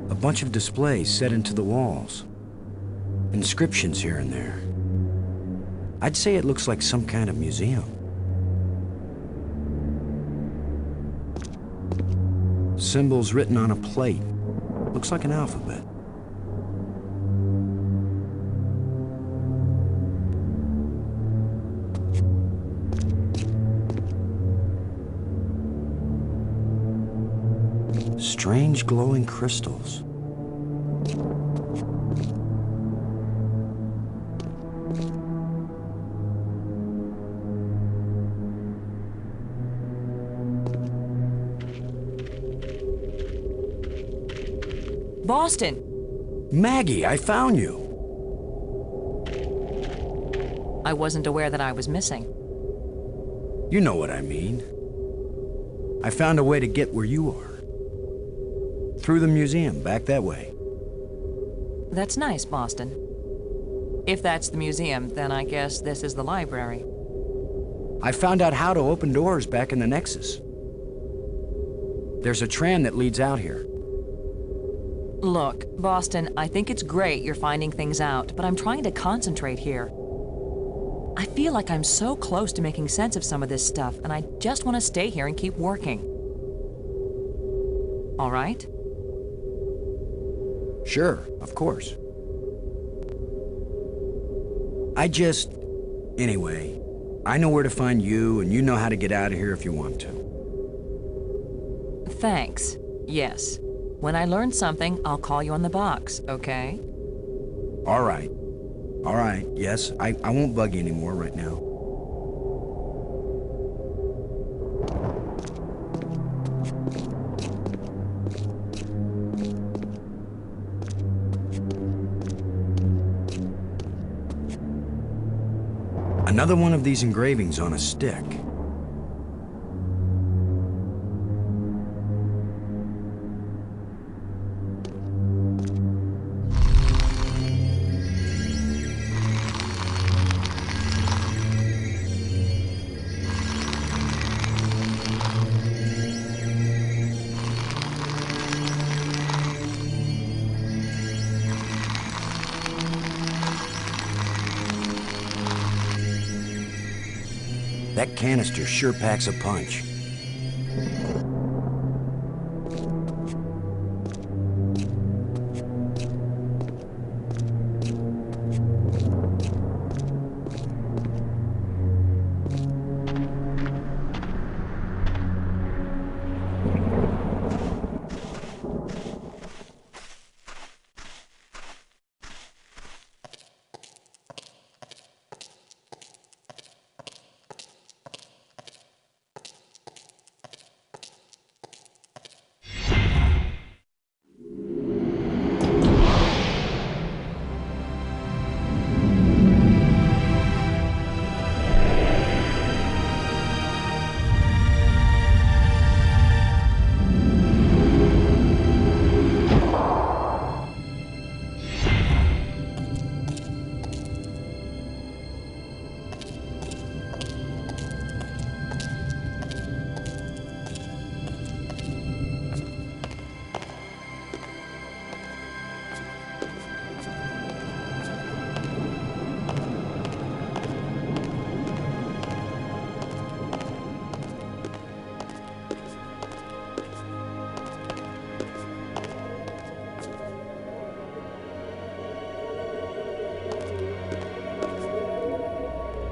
A bunch of displays set into the walls. Inscriptions here and there. I'd say it looks like some kind of museum. Symbols written on a plate. Looks like an alphabet. Strange glowing crystals. Boston! Maggie, I found you! I wasn't aware that I was missing. You know what I mean. I found a way to get where you are. Through the museum, back that way. That's nice, Boston. If that's the museum, then I guess this is the library. I found out how to open doors back in the Nexus. There's a tram that leads out here. Look, Boston, I think it's great you're finding things out, but I'm trying to concentrate here. I feel like I'm so close to making sense of some of this stuff, and I just want to stay here and keep working. All right? Sure, of course. Anyway, I know where to find you, and you know how to get out of here if you want to. Thanks. Yes. When I learn something, I'll call you on the box, okay? All right. All right, yes, I won't bug you anymore right now. Another one of these engravings on a stick. That canister sure packs a punch.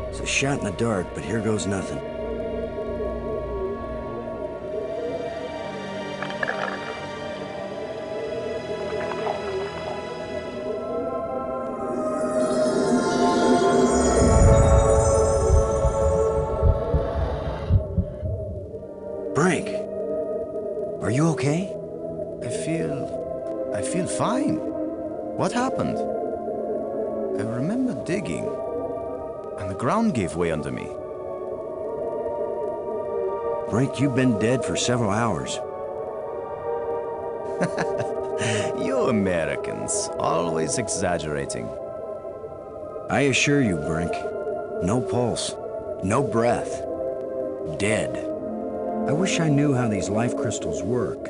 It's a shot in the dark, but here goes nothing. Brink, are you okay? I feel fine. What happened? I remember digging, and the ground gave way under me. Brink, you've been dead for several hours. You Americans, always exaggerating. I assure you, Brink, no pulse, no breath, dead. I wish I knew how these life crystals work.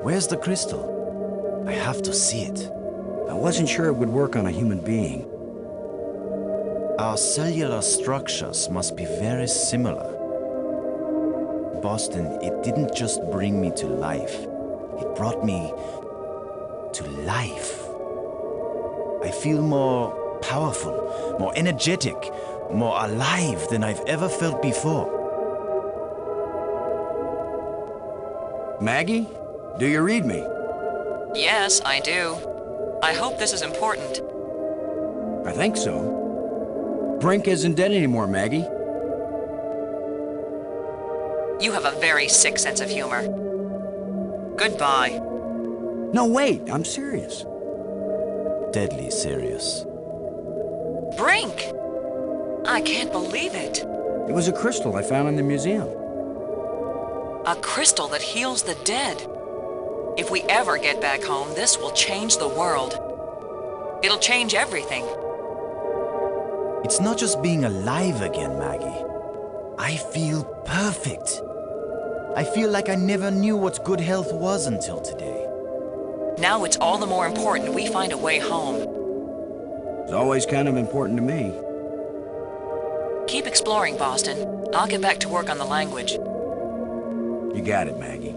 Where's the crystal? I have to see it. I wasn't sure it would work on a human being. Our cellular structures must be very similar. Boston, it didn't just bring me to life. It brought me to life. I feel more powerful, more energetic, more alive than I've ever felt before. Maggie, do you read me? Yes, I do. I hope this is important. I think so. Brink isn't dead anymore, Maggie. You have a very sick sense of humor. Goodbye. No, wait, I'm serious. Deadly serious. Brink! I can't believe it. It was a crystal I found in the museum. A crystal that heals the dead. If we ever get back home, this will change the world. It'll change everything. It's not just being alive again, Maggie. I feel perfect. I feel like I never knew what good health was until today. Now it's all the more important we find a way home. It's always kind of important to me. Keep exploring, Boston. I'll get back to work on the language. You got it, Maggie.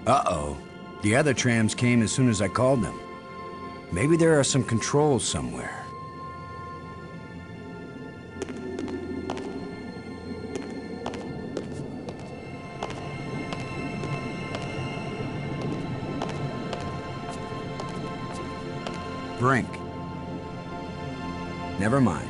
Uh-oh. The other trams came as soon as I called them. Maybe there are some controls somewhere. Brink. Never mind.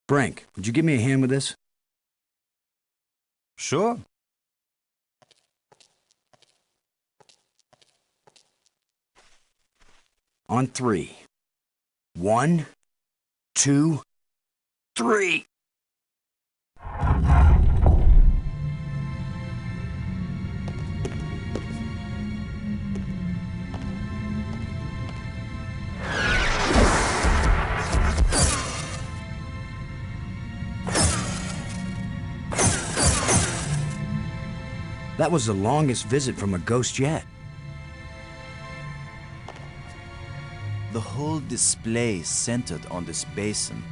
Brink, would you give me a hand with this? Sure. On 3. 1, 2, 3. That was the longest visit from a ghost yet. The whole display centered on this basin.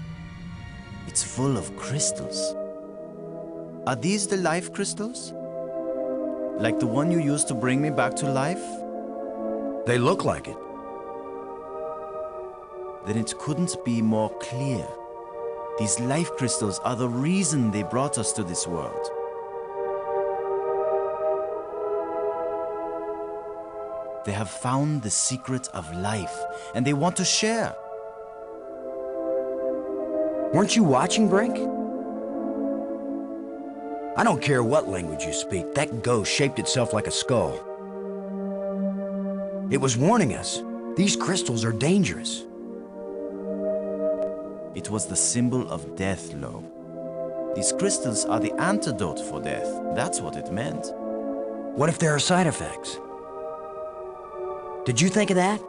It's full of crystals. Are these the life crystals? Like the one you used to bring me back to life? They look like it. Then it couldn't be more clear. These life crystals are the reason they brought us to this world. They have found the secret of life, and they want to share. Weren't you watching, Brink? I don't care what language you speak, that ghost shaped itself like a skull. It was warning us. These crystals are dangerous. It was the symbol of death, Lo. These crystals are the antidote for death. That's what it meant. What if there are side effects? Did you think of that?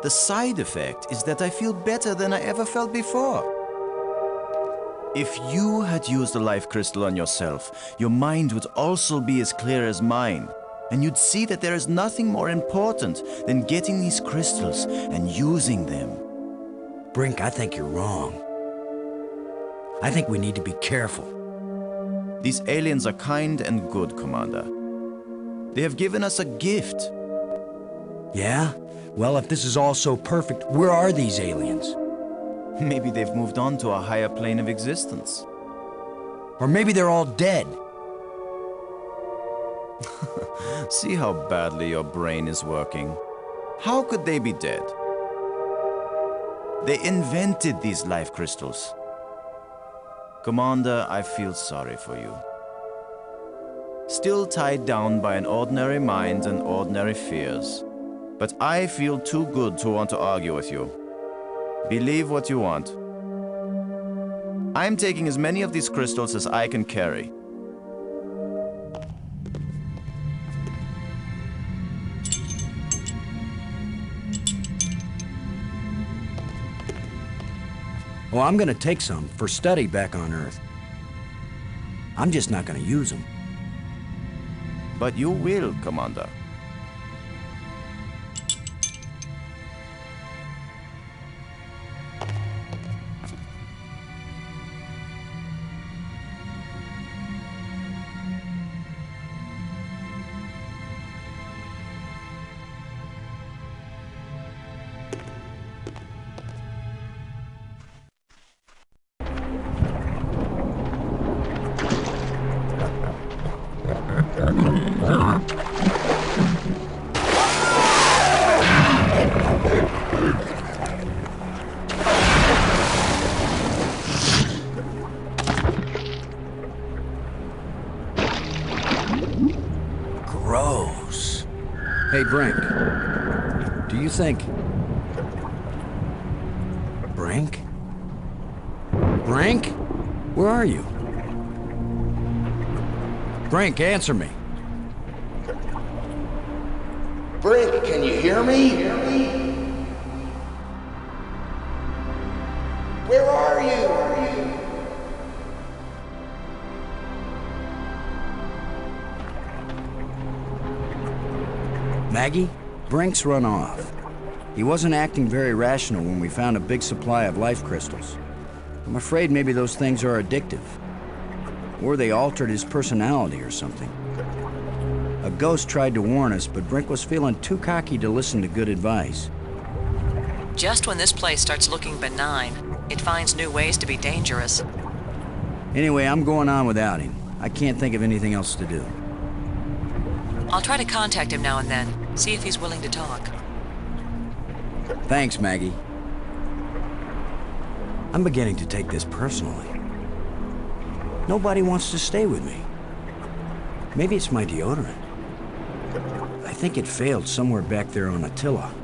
The side effect is that I feel better than I ever felt before. If you had used a life crystal on yourself, your mind would also be as clear as mine. And you'd see that there is nothing more important than getting these crystals and using them. Brink, I think you're wrong. I think we need to be careful. These aliens are kind and good, Commander. They have given us a gift. Yeah? Well, if this is all so perfect, where are these aliens? Maybe they've moved on to a higher plane of existence. Or maybe they're all dead. See how badly your brain is working. How could they be dead? They invented these life crystals. Commander, I feel sorry for you. Still tied down by an ordinary mind and ordinary fears. But I feel too good to want to argue with you. Believe what you want. I'm taking as many of these crystals as I can carry. Well, I'm gonna take some for study back on Earth. I'm just not gonna use them. But you will, Commander. Brink, do you think... Brink? Brink? Where are you? Brink, answer me. Brink, can you hear me? Where are you? Maggie? Brink's run off. He wasn't acting very rational when we found a big supply of life crystals. I'm afraid maybe those things are addictive. Or they altered his personality or something. A ghost tried to warn us, but Brink was feeling too cocky to listen to good advice. Just when this place starts looking benign, it finds new ways to be dangerous. Anyway, I'm going on without him. I can't think of anything else to do. I'll try to contact him now and then, see if he's willing to talk. Thanks, Maggie. I'm beginning to take this personally. Nobody wants to stay with me. Maybe it's my deodorant. I think it failed somewhere back there on Attila.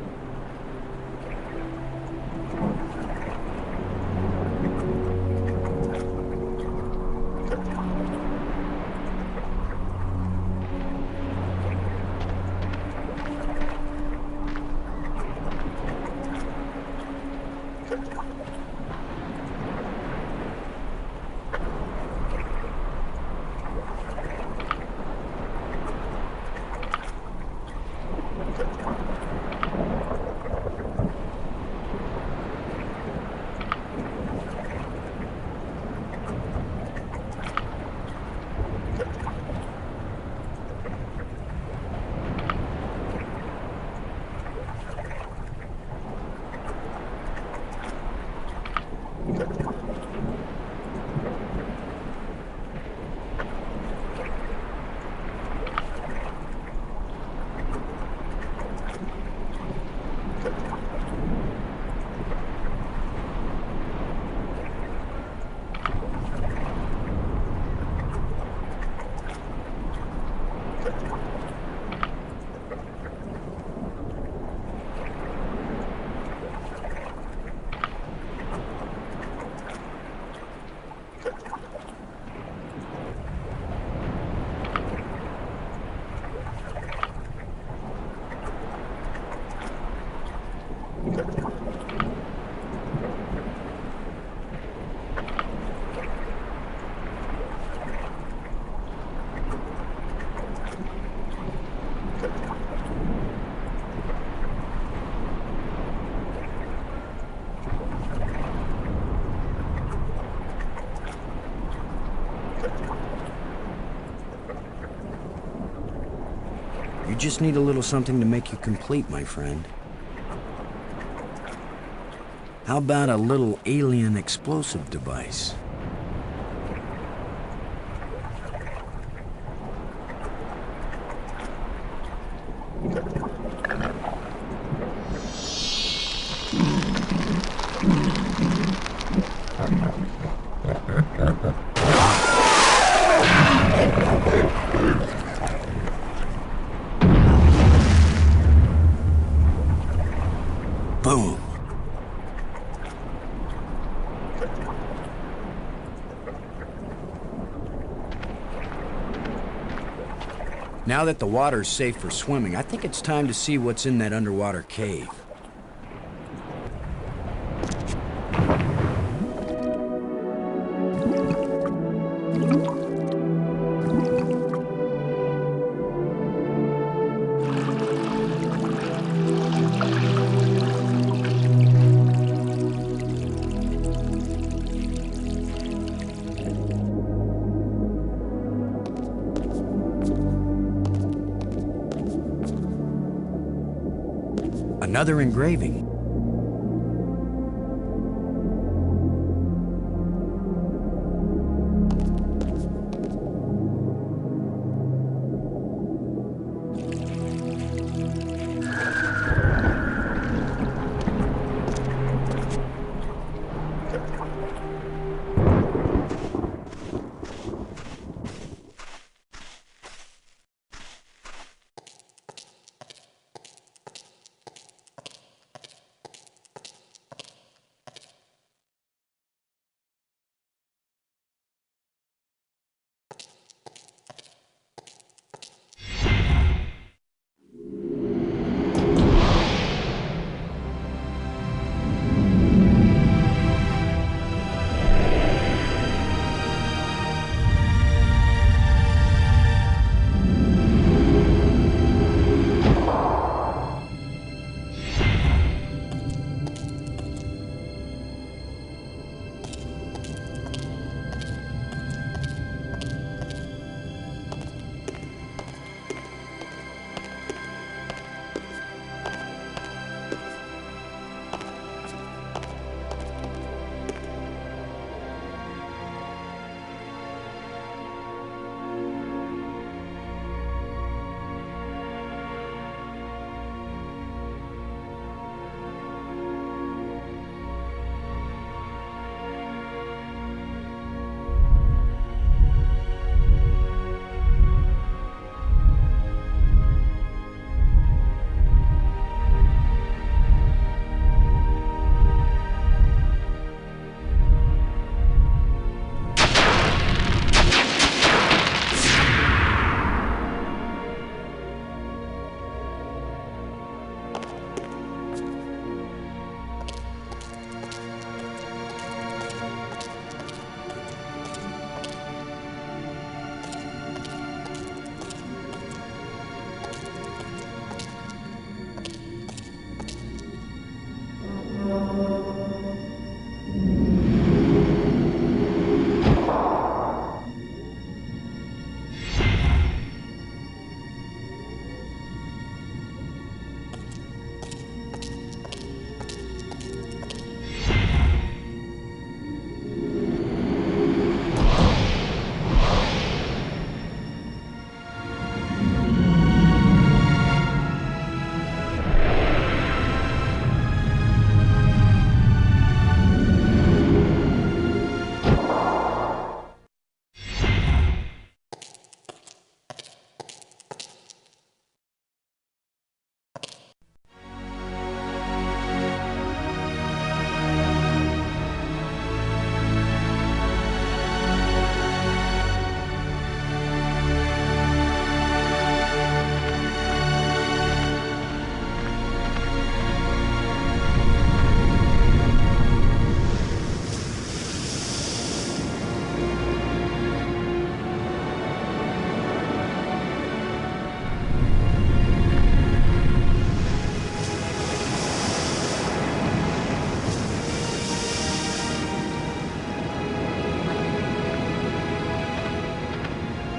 You just need a little something to make you complete, my friend. How about a little alien explosive device? Boom. Now that the water's safe for swimming, I think it's time to see what's in that underwater cave. Another engraving.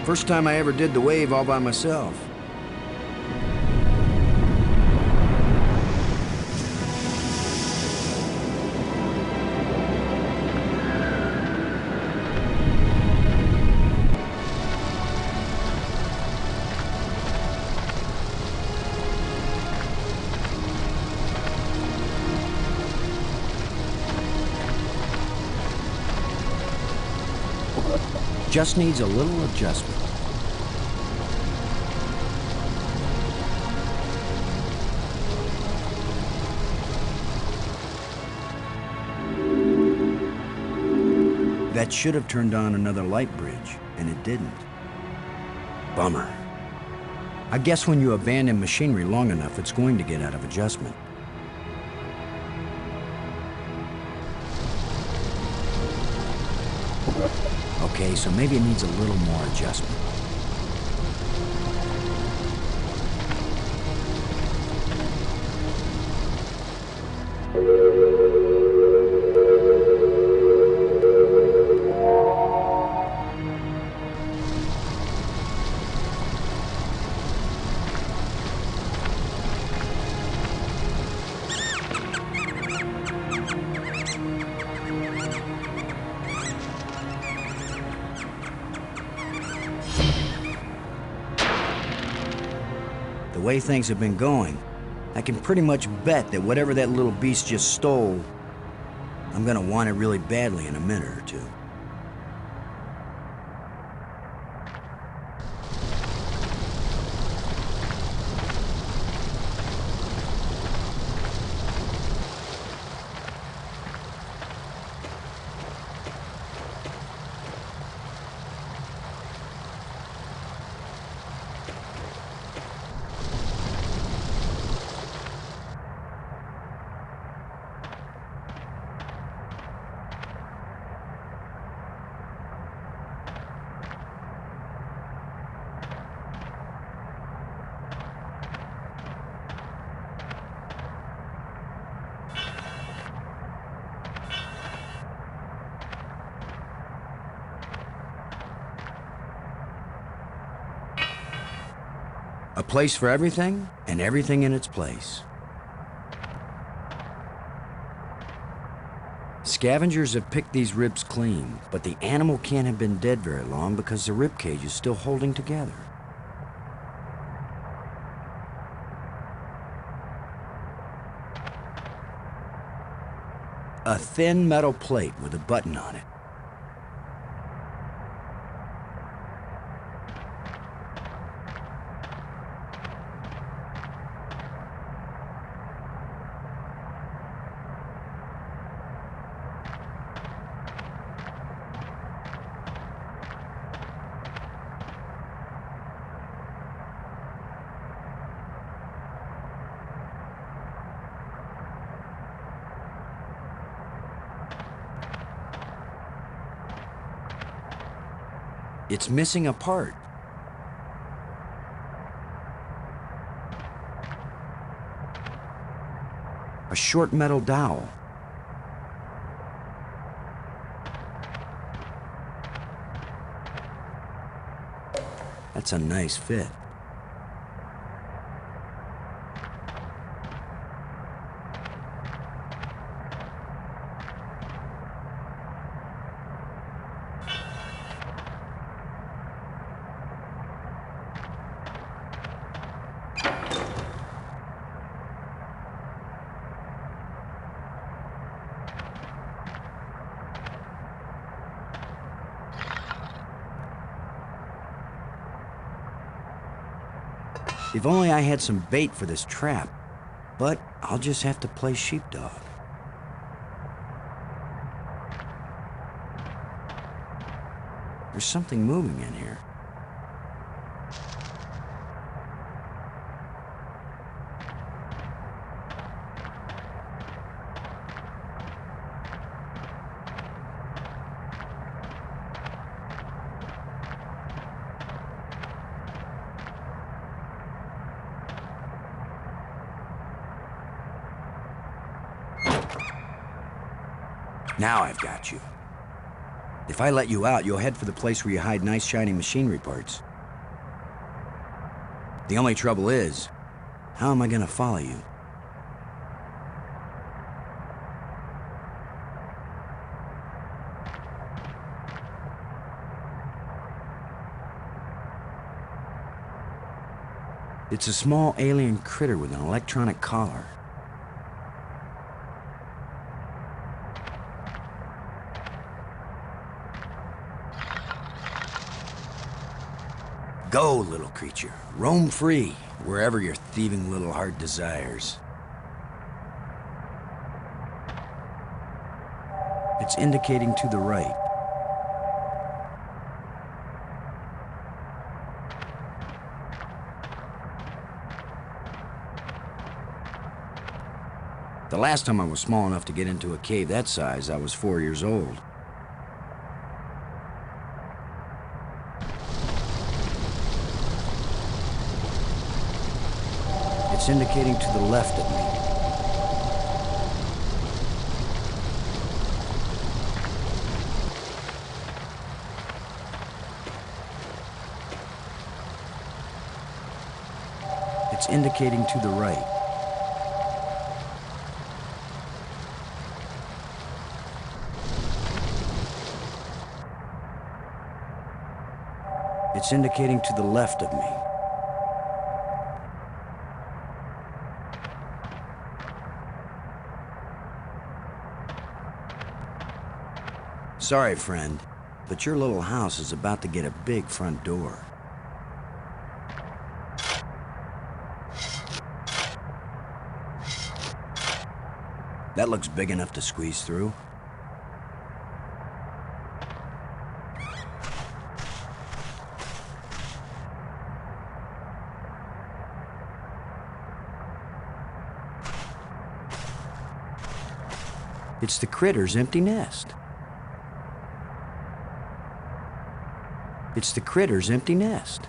First time I ever did the wave all by myself. Just needs a little adjustment. That should have turned on another light bridge, and it didn't. Bummer. I guess when you abandon machinery long enough, it's going to get out of adjustment. Okay, so maybe it needs a little more adjustment. The way things have been going, I can pretty much bet that whatever that little beast just stole, I'm gonna want it really badly in a minute or two. A place for everything, and everything in its place. Scavengers have picked these ribs clean, but the animal can't have been dead very long because the rib cage is still holding together. A thin metal plate with a button on it. It's missing a part. A short metal dowel. That's a nice fit. If only I had some bait for this trap, but I'll just have to play sheepdog. There's something moving in here. Now I've got you. If I let you out, you'll head for the place where you hide nice shiny machinery parts. The only trouble is, how am I gonna follow you? It's a small alien critter with an electronic collar. Go, little creature. Roam free, wherever your thieving little heart desires. It's indicating to the right. The last time I was small enough to get into a cave that size, I was 4 years old. It's indicating to the left of me. It's indicating to the right. It's indicating to the left of me. Sorry, friend, but your little house is about to get a big front door. That looks big enough to squeeze through. It's the critter's empty nest. It's the critter's empty nest.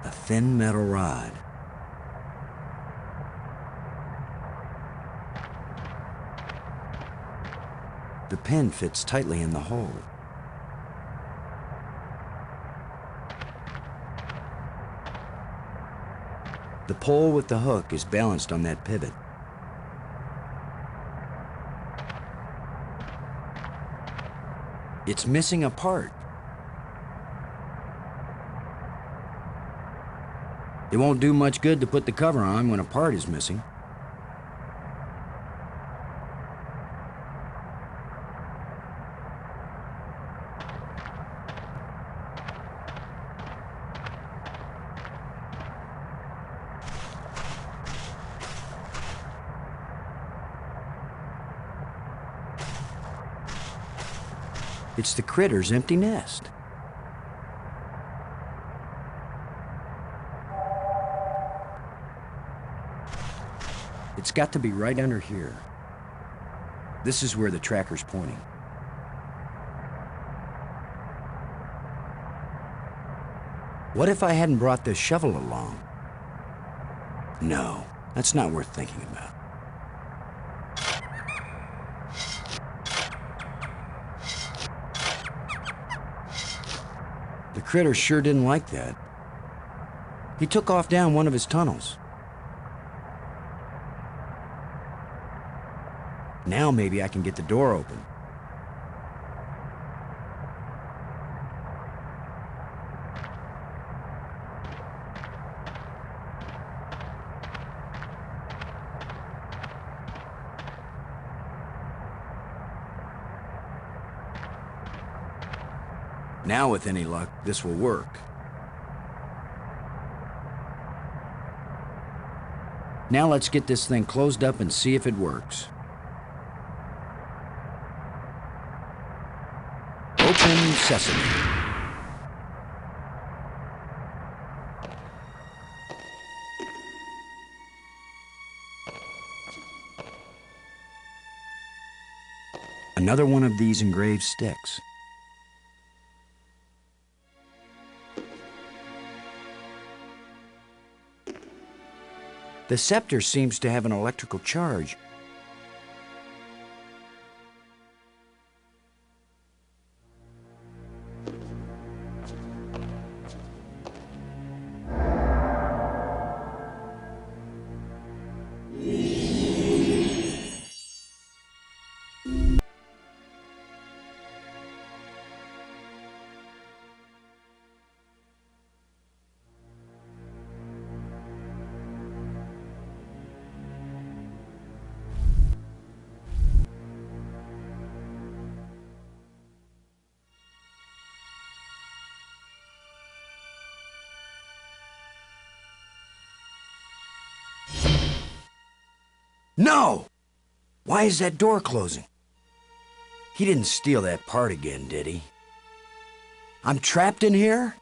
A thin metal rod. The pin fits tightly in the hole. The pole with the hook is balanced on that pivot. It's missing a part. It won't do much good to put the cover on when a part is missing. It's the critter's empty nest. It's got to be right under here. This is where the tracker's pointing. What if I hadn't brought this shovel along? No, that's not worth thinking about. The critter sure didn't like that. He took off down one of his tunnels. Now maybe I can get the door open. Now, with any luck, this will work. Now let's get this thing closed up and see if it works. Open sesame. Another one of these engraved sticks. The scepter seems to have an electrical charge. No! Why is that door closing? He didn't steal that part again, did he? I'm trapped in here?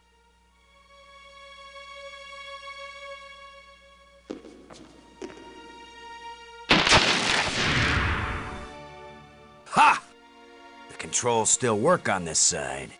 Ha! The controls still work on this side.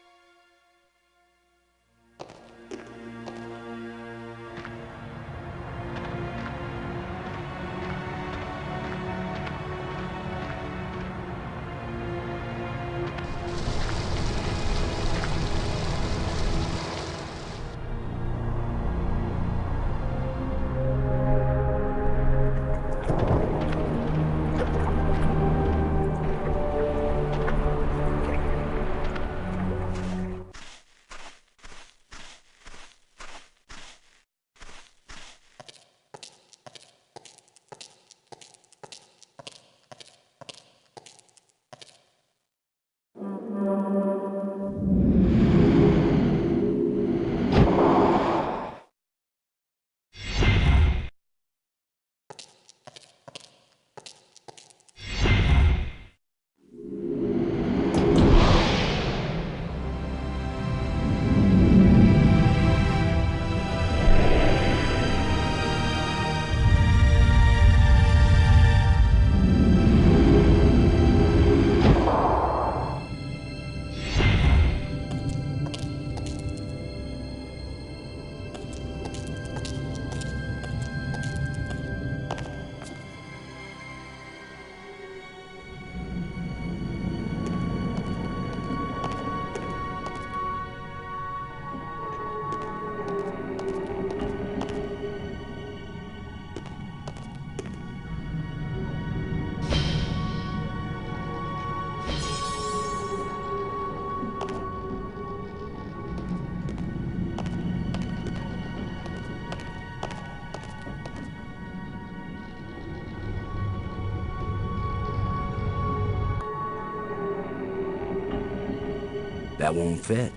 That won't fit.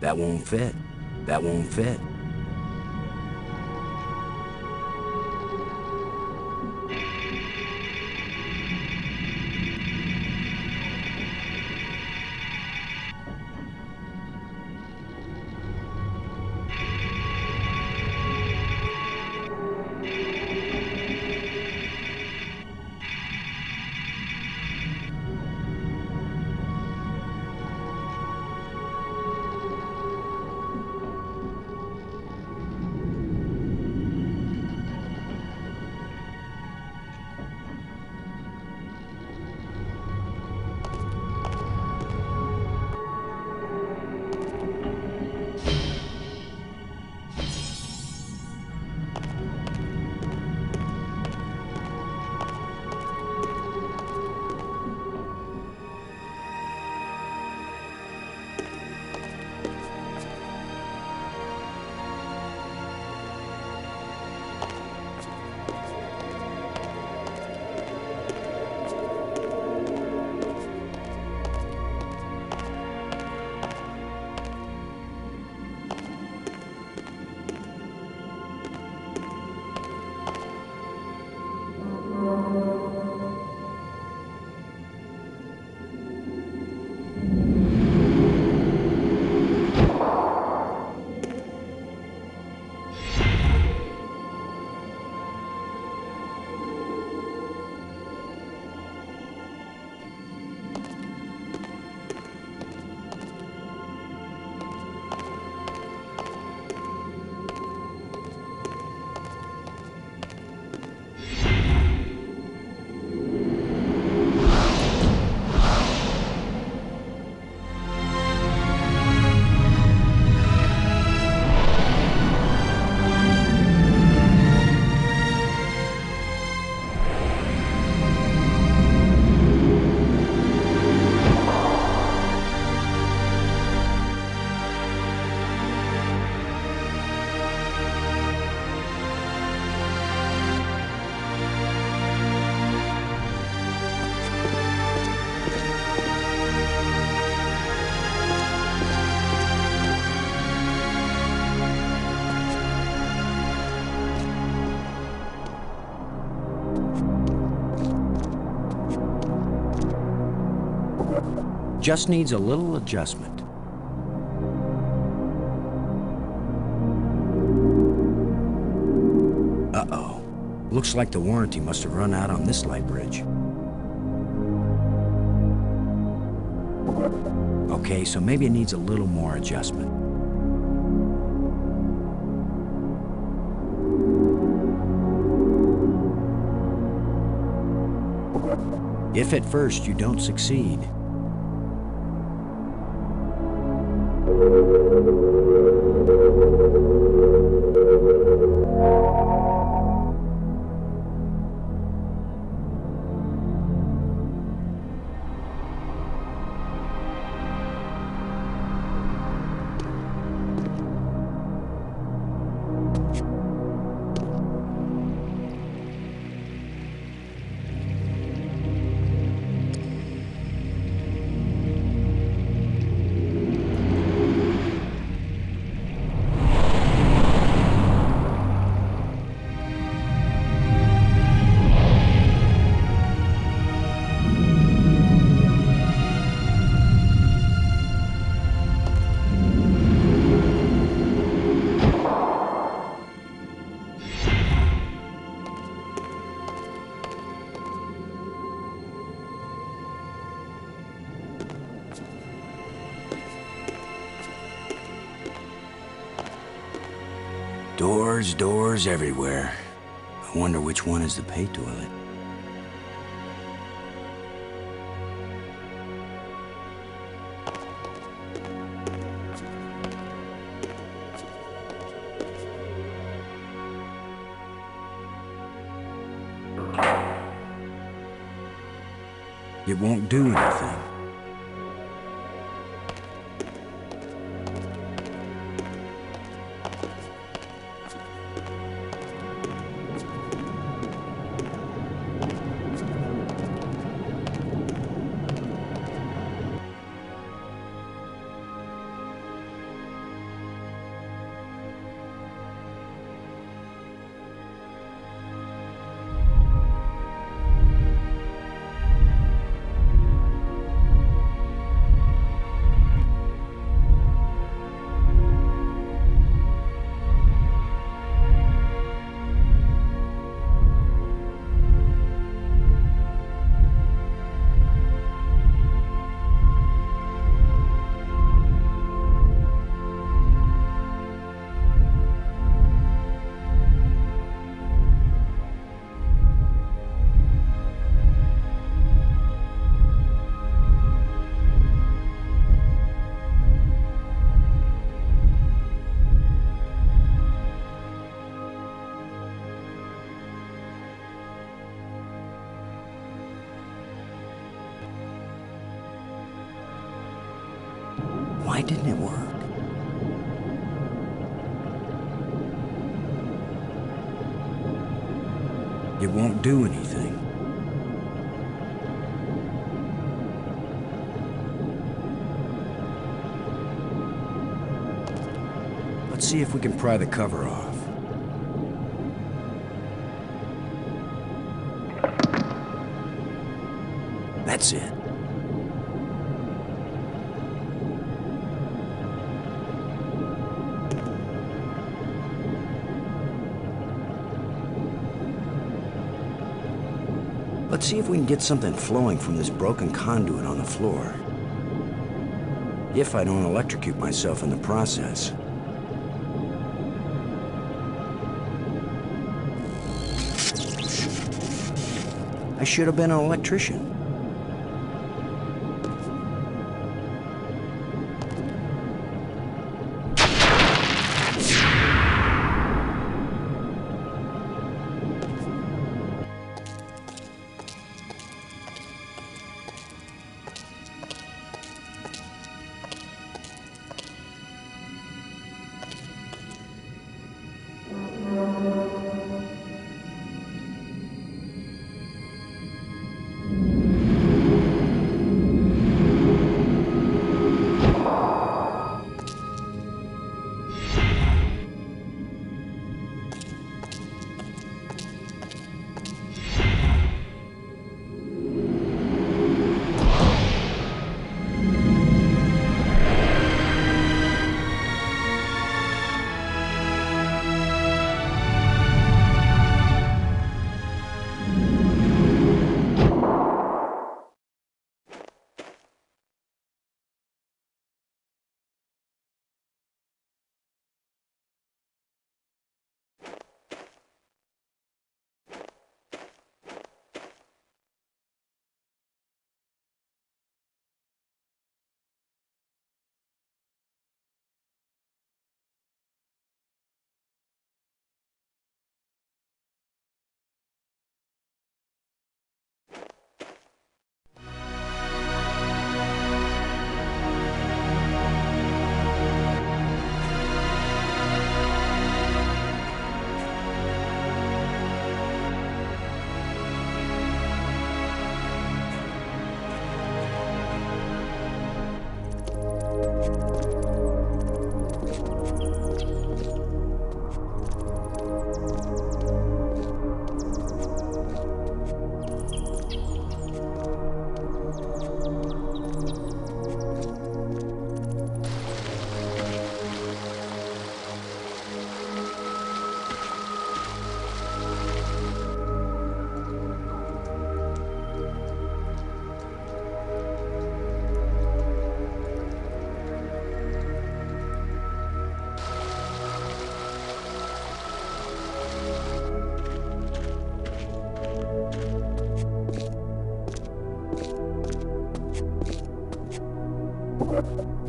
That won't fit. That won't fit. Just needs a little adjustment. Uh-oh. Looks like the warranty must have run out on this light bridge. Okay, so maybe it needs a little more adjustment. If at first you don't succeed, doors everywhere. I wonder which one is the pay toilet. It won't do anything. Why didn't it work? It won't do anything. Let's see if we can pry the cover off. That's it. Let's see if we can get something flowing from this broken conduit on the floor. If I don't electrocute myself in the process. I should have been an electrician.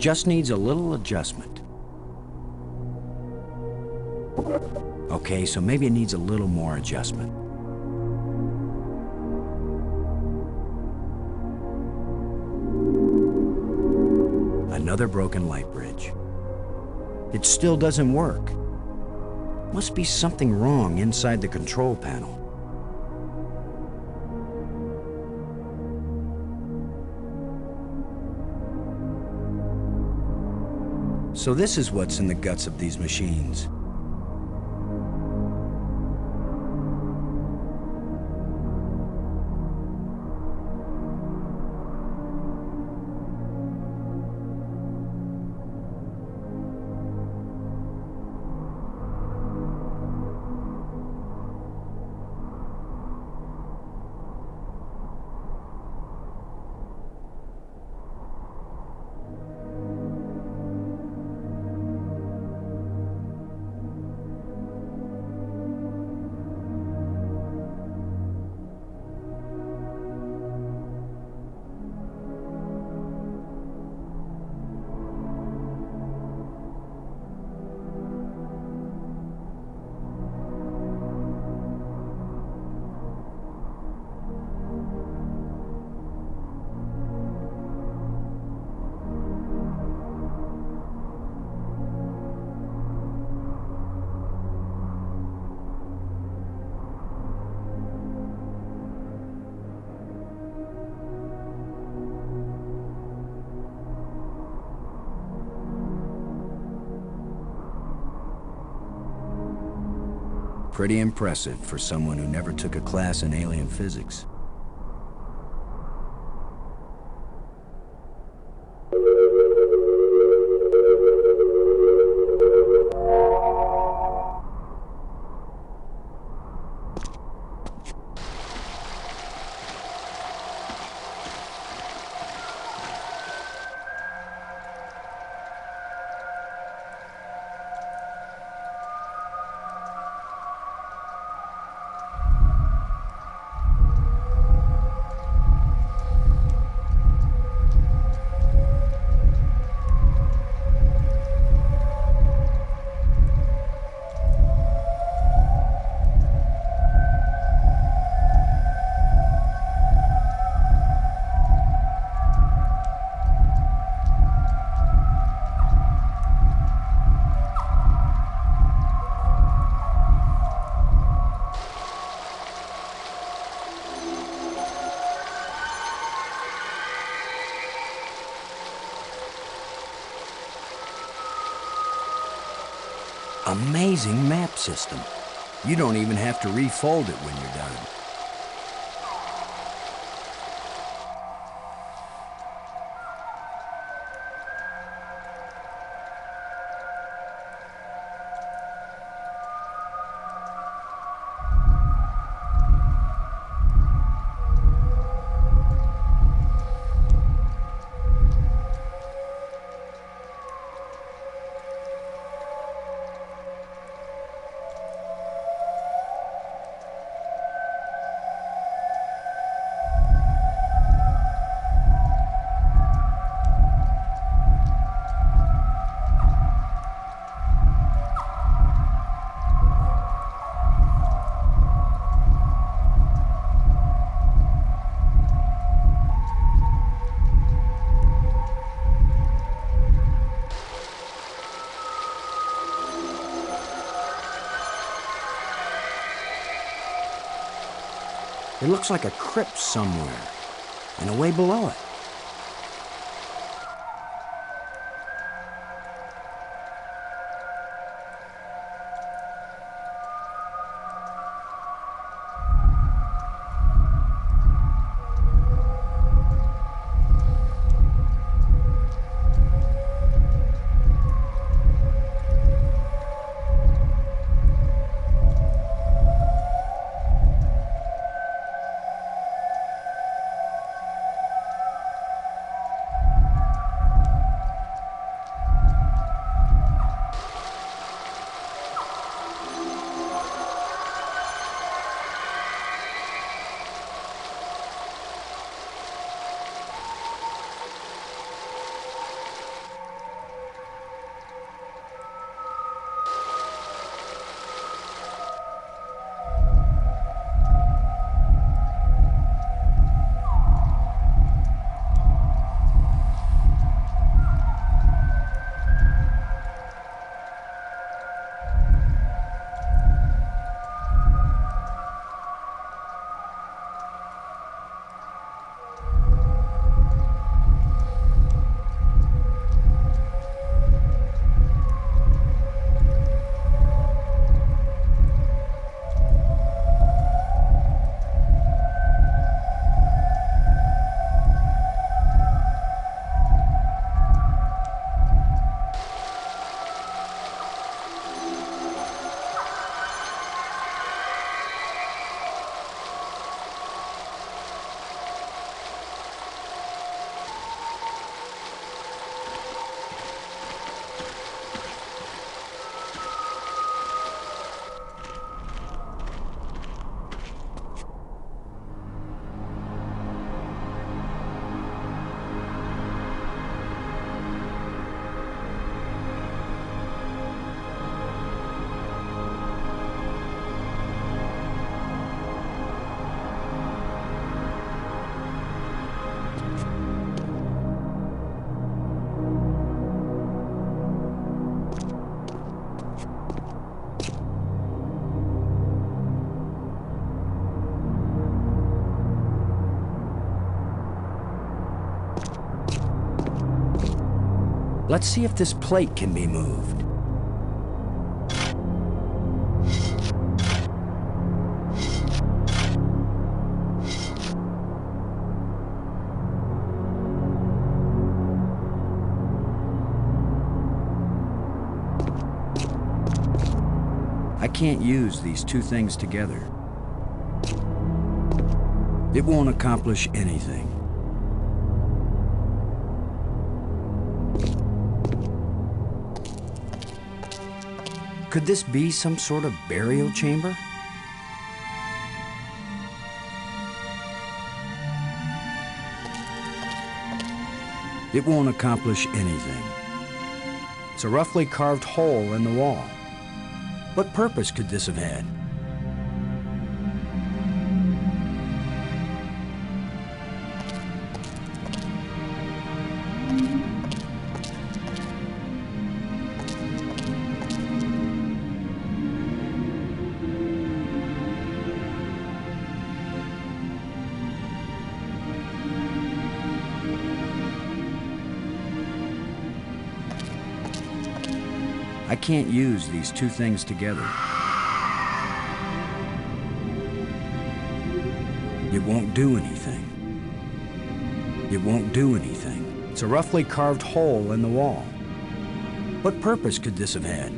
just needs a little adjustment. Okay, so maybe it needs a little more adjustment. Another broken light bridge. It still doesn't work. Must be something wrong inside the control panel. So this is what's in the guts of these machines. Pretty impressive for someone who never took a class in alien physics. Amazing map system. You don't even have to refold it when you're done. It looks like a crypt somewhere, and away below it. Let's see if this plate can be moved. I can't use these two things together. It won't accomplish anything. Could this be some sort of burial chamber? It won't accomplish anything. It's a roughly carved hole in the wall. What purpose could this have had? I can't use these two things together. It won't do anything. It won't do anything. It's a roughly carved hole in the wall. What purpose could this have had?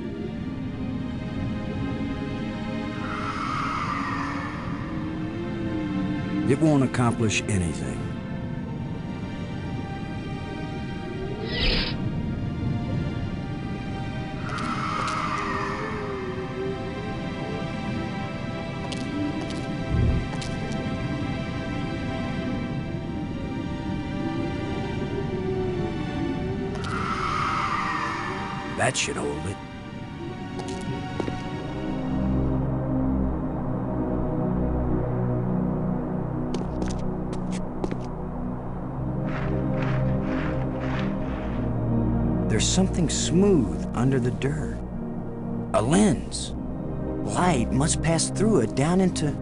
It won't accomplish anything. That should hold it. There's something smooth under the dirt. A lens. Light must pass through it down into...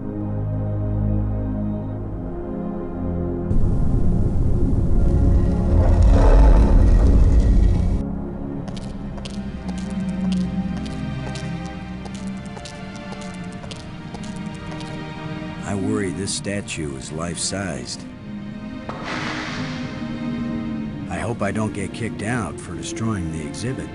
I worry this statue is life-sized. I hope I don't get kicked out for destroying the exhibit.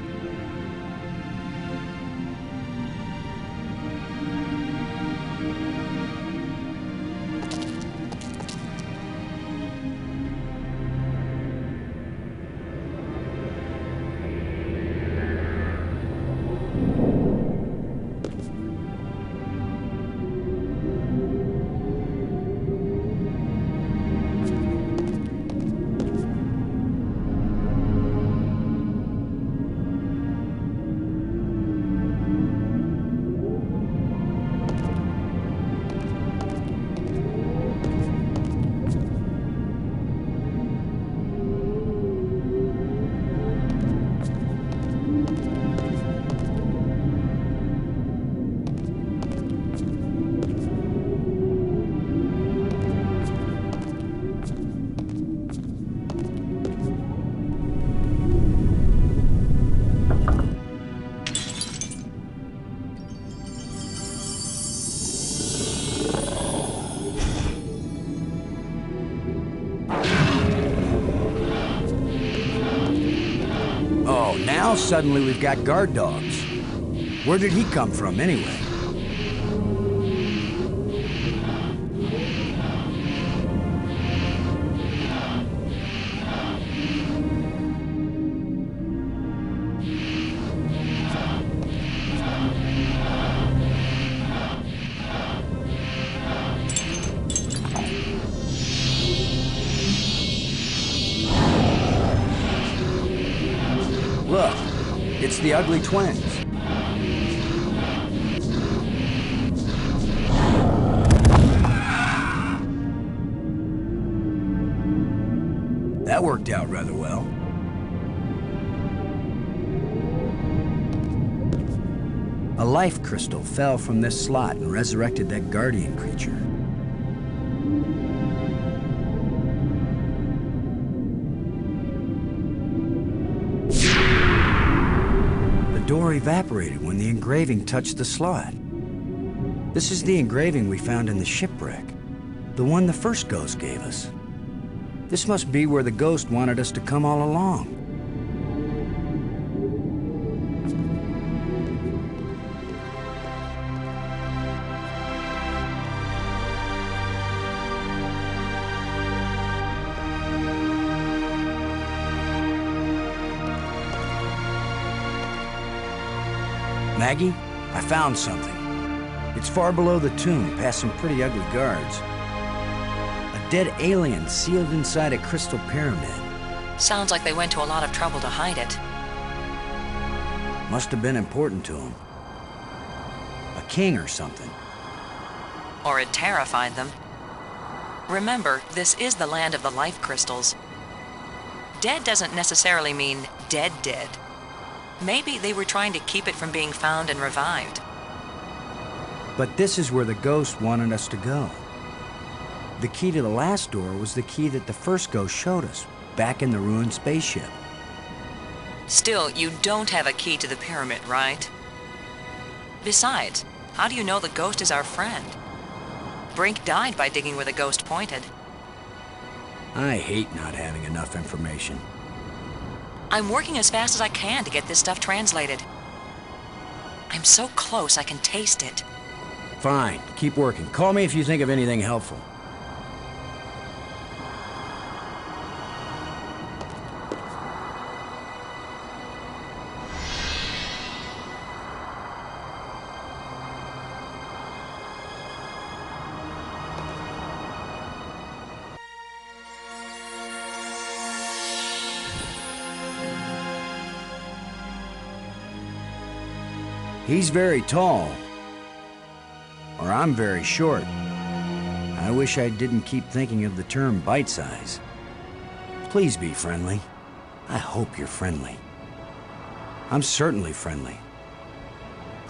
Now suddenly we've got guard dogs. Where did he come from anyway? Look, it's the ugly twins. That worked out rather well. A life crystal fell from this slot and resurrected that guardian creature. power evaporated when the engraving touched the slot. This is the engraving we found in the shipwreck. The one the first ghost gave us. This must be where the ghost wanted us to come all along. Maggie, I found something. It's far below the tomb, past some pretty ugly guards. A dead alien sealed inside a crystal pyramid. Sounds like they went to a lot of trouble to hide it. Must have been important to him. A king or something. Or it terrified them. Remember, this is the land of the life crystals. Dead doesn't necessarily mean dead. Maybe they were trying to keep it from being found and revived. But this is where the ghost wanted us to go. The key to the last door was the key that the first ghost showed us, back in the ruined spaceship. Still, you don't have a key to the pyramid, right? Besides, how do you know the ghost is our friend? Brink died by digging where the ghost pointed. I hate not having enough information. I'm working as fast as I can to get this stuff translated. I'm so close I can taste it. Fine, keep working. Call me if you think of anything helpful. He's very tall. Or I'm very short. I wish I didn't keep thinking of the term bite size. Please be friendly. I hope you're friendly. I'm certainly friendly.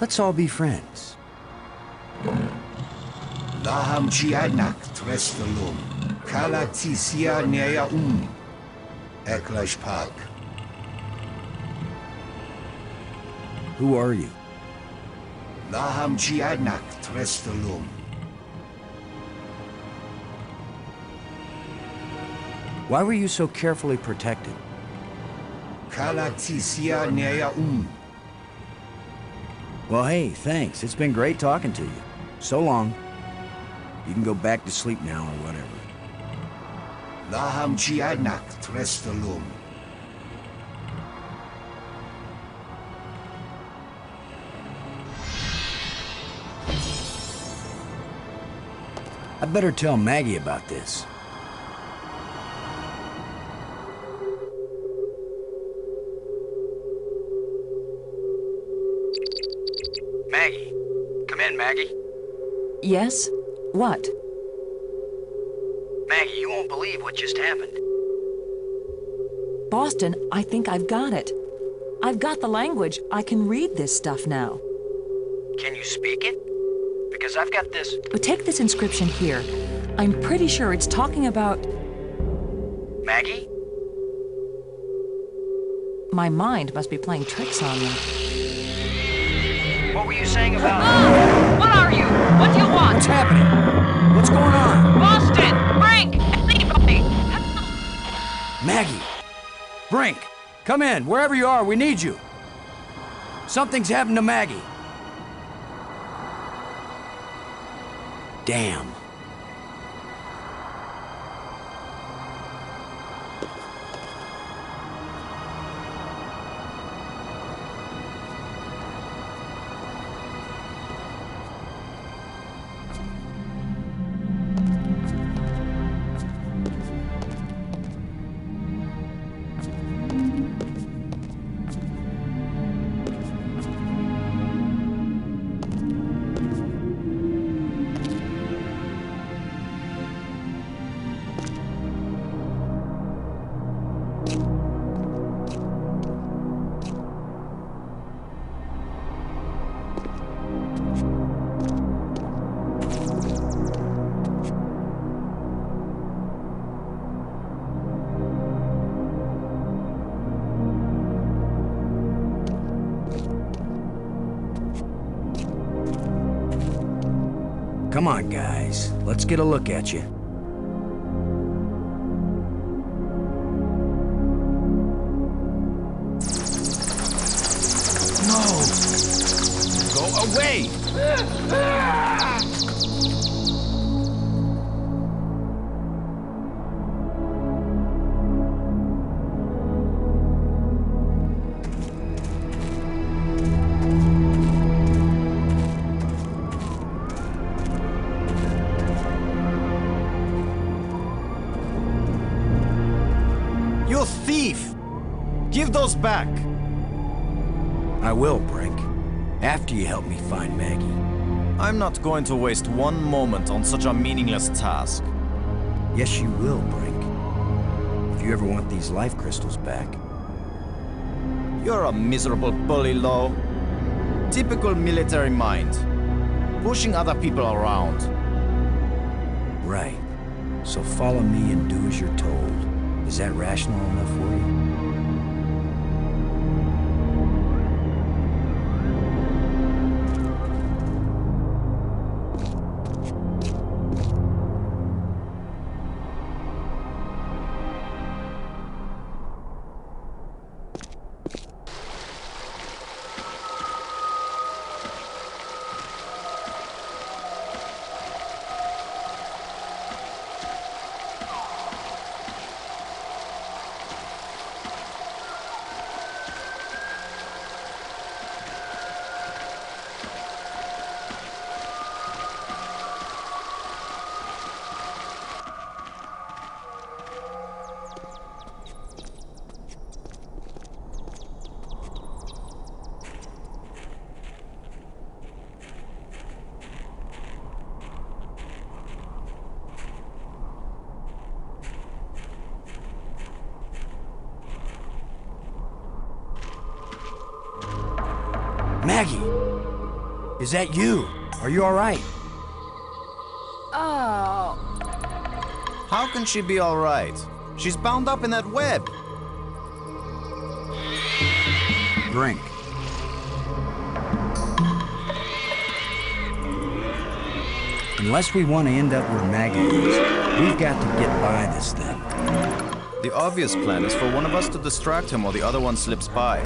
Let's all be friends. Laham Chianak Trestalum, Kalatisia Nea Eklash Park. Who are you? Laham Chianak Trestalum. Why were you so carefully protected? Kalatisia Nea Well, hey, thanks. It's been great talking to you. So long. You can go back to sleep now or whatever. Laham Chianak Trestalum. I better tell Maggie about this. Maggie. Come in, Maggie. Yes? What? Maggie, you won't believe what just happened. Boston, I think I've got it. I've got the language. I can read this stuff now. Can you speak it? Because I've got this... But take this inscription here. I'm pretty sure it's talking about... Maggie? My mind must be playing tricks on me. What were you saying about... What are you? What do you want? What's happening? What's going on? Boston! Brink! Anybody! Maggie! Brink! Come in, wherever you are, we need you. Something's happened to Maggie. Damn. Come on, guys. Let's get a look at you. No! Go away! You thief! Give those back! I will, Brink. After you help me find Maggie. I'm not going to waste one moment on such a meaningless task. Yes, you will, Brink. If you ever want these life crystals back. You're a miserable bully, Lo. Typical military mind. Pushing other people around. Right. So follow me and do as you're told. Is that rational enough for you? Maggie! Is that you? Are you all right? Oh. How can she be all right? She's bound up in that web. Brink. Unless we want to end up where Maggie is, we've got to get by this thing. The obvious plan is for one of us to distract him while the other one slips by.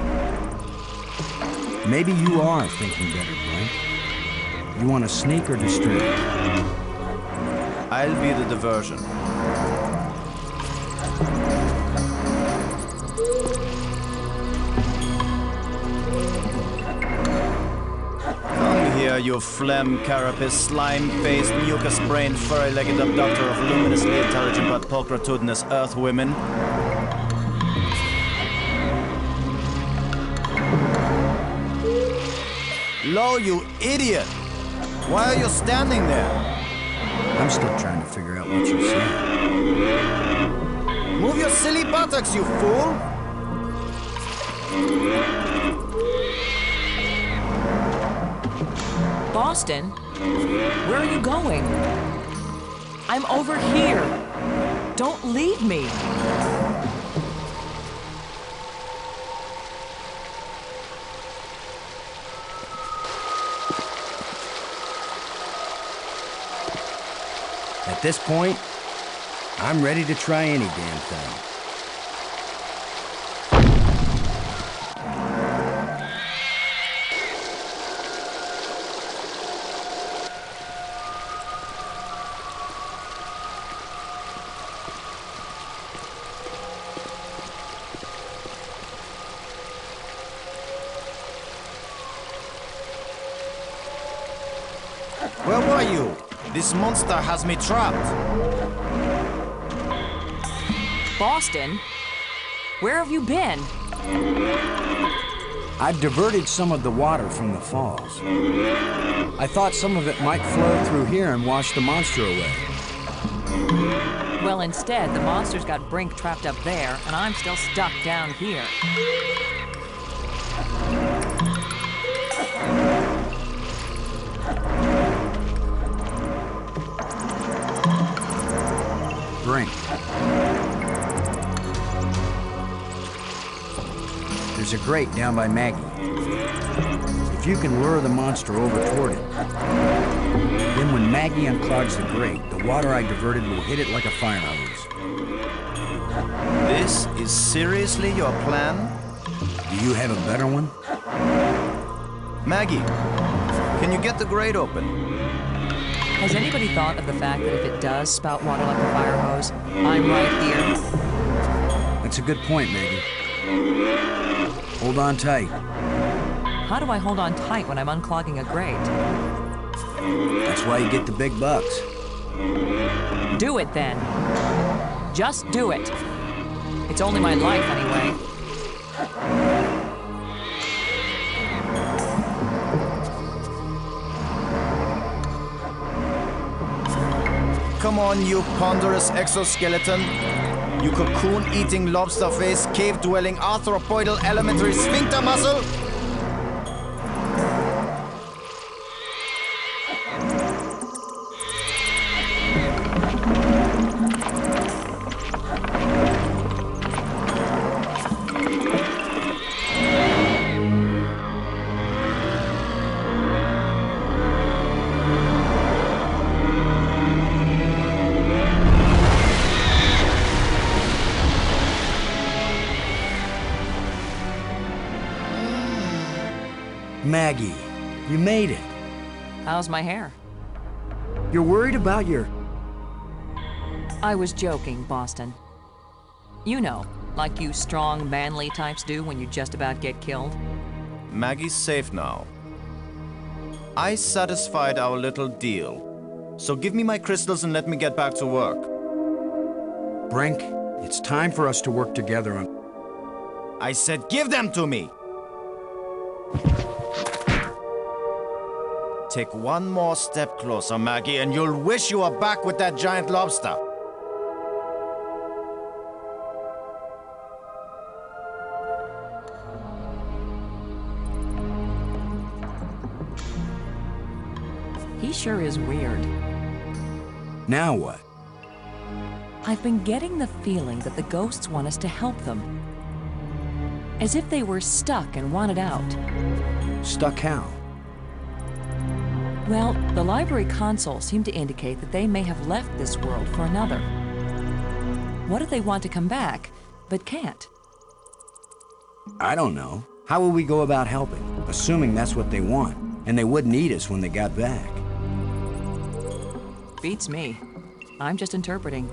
Maybe you are thinking better, Brink. You want to sneak or distract? I'll be the diversion. Come here, you phlegm, carapace, slime-faced, mucus-brained, furry-legged abductor of luminously intelligent but pulchritudinous earth women. Lo, you idiot! Why are you standing there? I'm still trying to figure out what you're saying. Move your silly buttocks, you fool! Boston? Where are you going? I'm over here. Don't leave me. At this point, I'm ready to try any damn thing. Where were you? This monster has me trapped. Boston? Where have you been? I've diverted some of the water from the falls. I thought some of it might flow through here and wash the monster away. Well, instead, the monster's got Brink trapped up there, and I'm still stuck down here. Brink. There's a grate down by Maggie. If you can lure the monster over toward it, Then when Maggie unclogs the grate, the water I diverted will hit it like a fire hose. This is seriously your plan? Do you have a better one? Maggie, can you get the grate open? Has anybody thought of the fact that if it does spout water like a fire hose, I'm right here? That's a good point, Maggie. Hold on tight. How do I hold on tight when I'm unclogging a grate? That's why you get the big bucks. Do it then. Just do it. It's only my life anyway. Come on, you ponderous exoskeleton. You cocoon-eating, lobster-faced, cave-dwelling, arthropoidal elementary sphincter muscle. Maggie, you made it. How's my hair? You're worried about your... I was joking, Boston. You know, like you strong, manly types do when you just about get killed. Maggie's safe now. I satisfied our little deal. So give me my crystals and let me get back to work. Brink, it's time for us to work together on... I said give them to me! Take one more step closer, Maggie, and you'll wish you were back with that giant lobster. He sure is weird. Now what? I've been getting the feeling that the ghosts want us to help them. As if they were stuck and wanted out. Stuck how? Well, the library console seemed to indicate that they may have left this world for another. What if they want to come back, but can't? I don't know. How will we go about helping, assuming that's what they want, and they wouldn't eat us when they got back? Beats me. I'm just interpreting.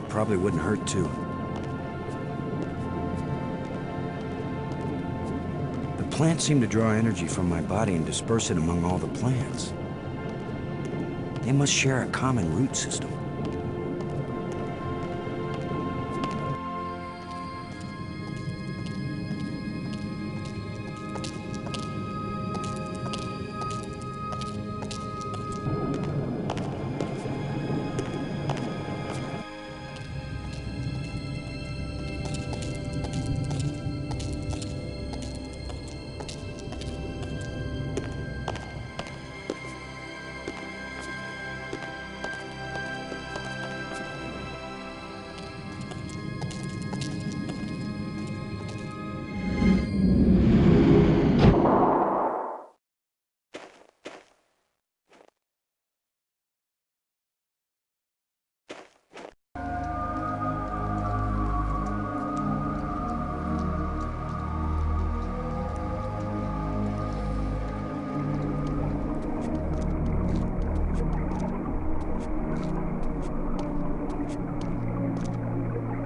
Probably wouldn't hurt too. The plants seem to draw energy from my body and disperse it among all the plants. They must share a common root system.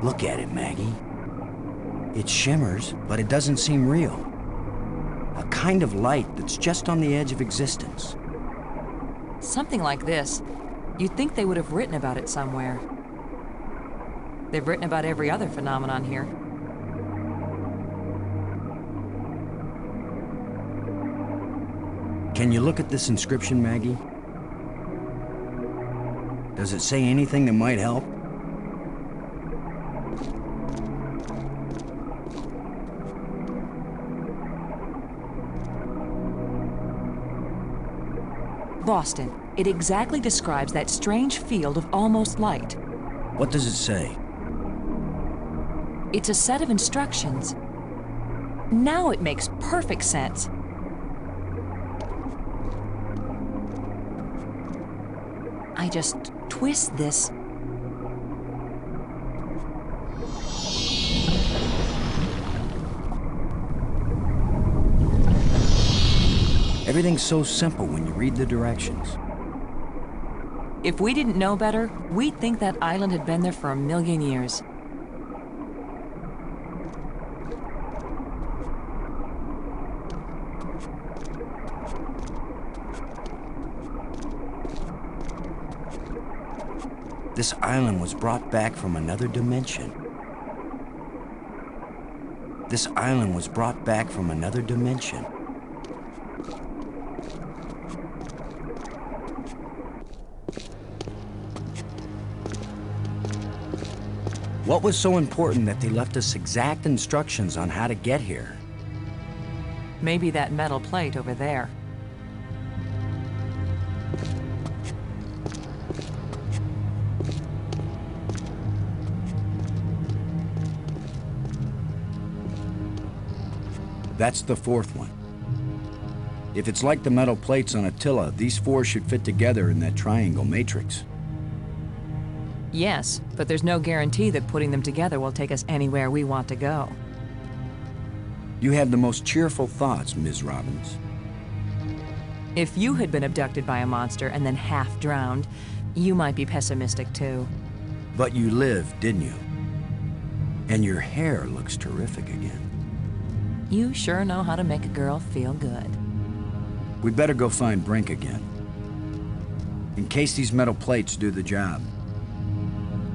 Look at it, Maggie. It shimmers, but it doesn't seem real. A kind of light that's just on the edge of existence. Something like this. You'd think they would have written about it somewhere. They've written about every other phenomenon here. Can you look at this inscription, Maggie? Does it say anything that might help? Boston. It exactly describes that strange field of almost light. What does it say? It's a set of instructions. Now it makes perfect sense. I just twist this. Everything's so simple when you read the directions. If we didn't know better, we'd think that island had been there for 1,000,000 years. This island was brought back from another dimension. This island was brought back from another dimension. What was so important that they left us exact instructions on how to get here? Maybe that metal plate over there. That's the fourth one. If it's like the metal plates on Attila, these four should fit together in that triangle matrix. Yes, but there's no guarantee that putting them together will take us anywhere we want to go. You have the most cheerful thoughts, Ms. Robbins. If you had been abducted by a monster and then half drowned, you might be pessimistic too. But you lived, didn't you? And your hair looks terrific again. You sure know how to make a girl feel good. We'd better go find Brink again. In case these metal plates do the job.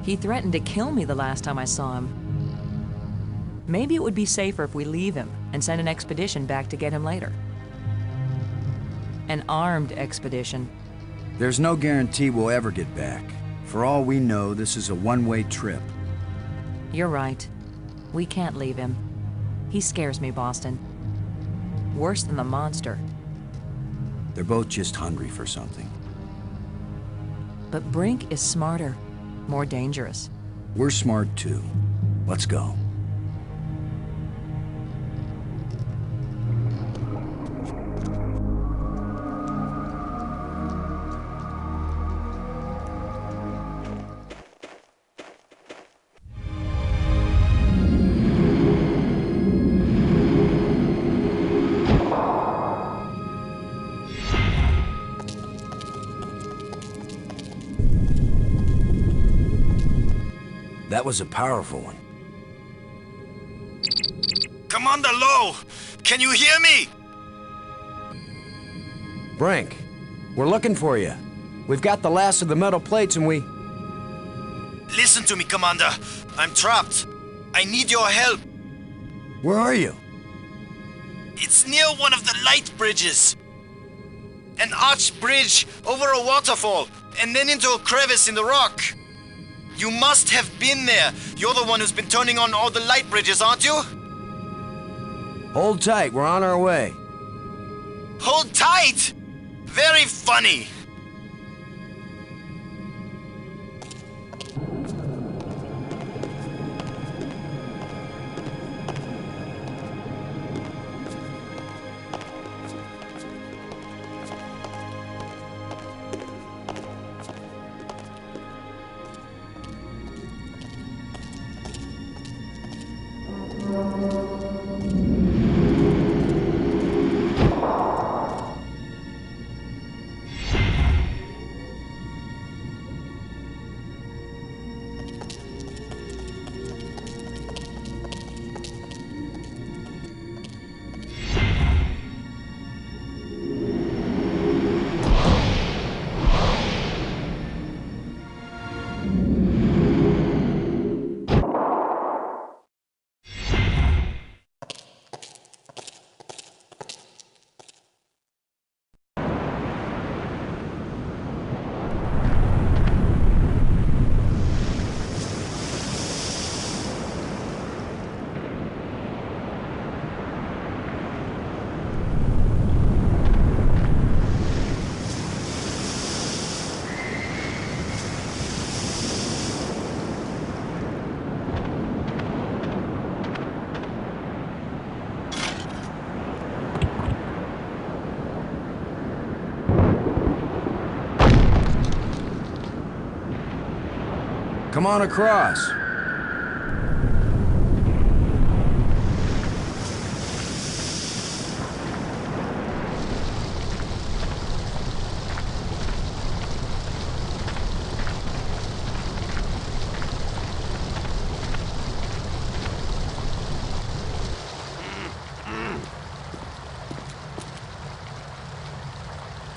He threatened to kill me the last time I saw him. Maybe it would be safer if we leave him and send an expedition back to get him later. An armed expedition. There's no guarantee we'll ever get back. For all we know, this is a one-way trip. You're right. We can't leave him. He scares me, Boston. Worse than the monster. They're both just hungry for something. But Brink is smarter, more dangerous. We're smart too. Let's go. That was a powerful one. Commander Lowe! Can you hear me? Brink, we're looking for you. We've got the last of the metal plates and we... Listen to me, Commander. I'm trapped. I need your help. Where are you? It's near one of the light bridges. An arched bridge over a waterfall, and then into a crevice in the rock. You must have been there. You're the one who's been turning on all the light bridges, aren't you? Hold tight, we're on our way. Hold tight! Very funny. Come on across.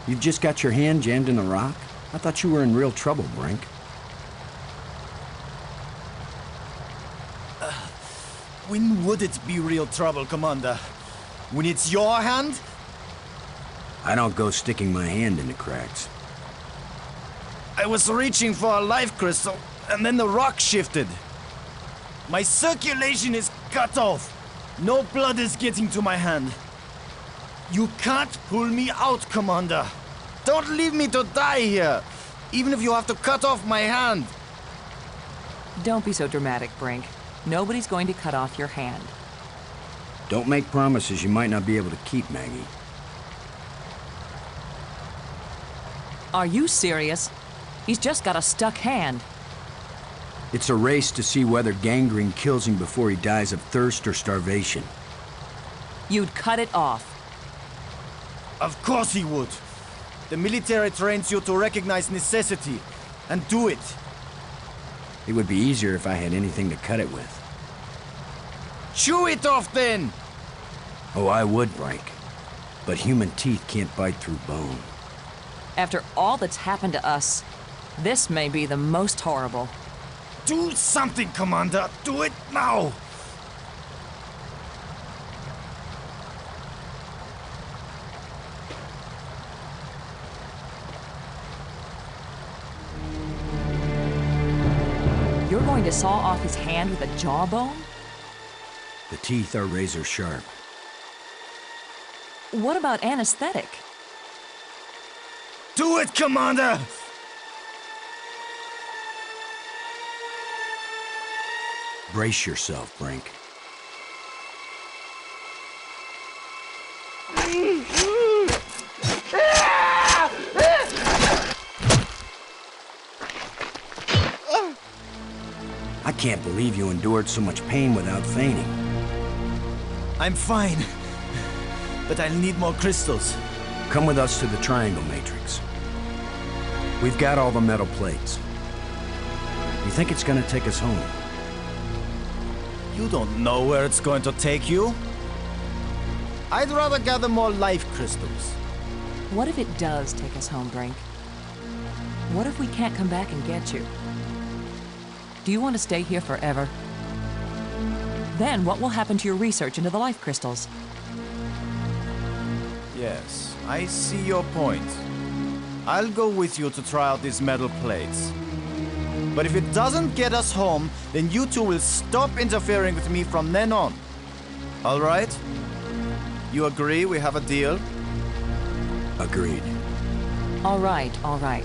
You've just got your hand jammed in the rock? I thought you were in real trouble, Brink. When would it be real trouble, Commander? When it's your hand? I don't go sticking my hand in the cracks. I was reaching for a life crystal, and then the rock shifted. My circulation is cut off. No blood is getting to my hand. You can't pull me out, Commander. Don't leave me to die here, even if you have to cut off my hand. Don't be so dramatic, Brink. Nobody's going to cut off your hand. Don't make promises you might not be able to keep, Maggie. Are you serious? He's just got a stuck hand. It's a race to see whether gangrene kills him before he dies of thirst or starvation. You'd cut it off. Of course he would. The military trains you to recognize necessity and do it. It would be easier if I had anything to cut it with. Chew it off then! Oh, I would, Brink. But human teeth can't bite through bone. After all that's happened to us, this may be the most horrible. Do something, Commander! Do it now! You're going to saw off his hand with a jawbone? The teeth are razor sharp. What about anesthetic? Do it, Commander! Brace yourself, Brink. I can't believe you endured so much pain without fainting. I'm fine. But I'll need more crystals. Come with us to the Triangle Matrix. We've got all the metal plates. You think it's gonna take us home? You don't know where it's going to take you. I'd rather gather more life crystals. What if it does take us home, Brink? What if we can't come back and get you? Do you want to stay here forever? Then what will happen to your research into the life crystals? Yes, I see your point. I'll go with you to try out these metal plates. But if it doesn't get us home, then you two will stop interfering with me from then on. All right? You agree we have a deal? Agreed. All right, all right.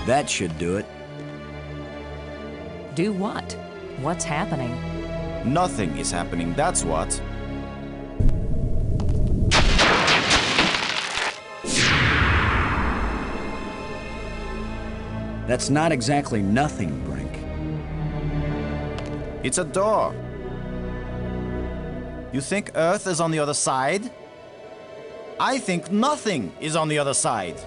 That should do it. Do what? What's happening? Nothing is happening, that's what. That's not exactly nothing, Brink. It's a door. You think Earth is on the other side? I think nothing is on the other side.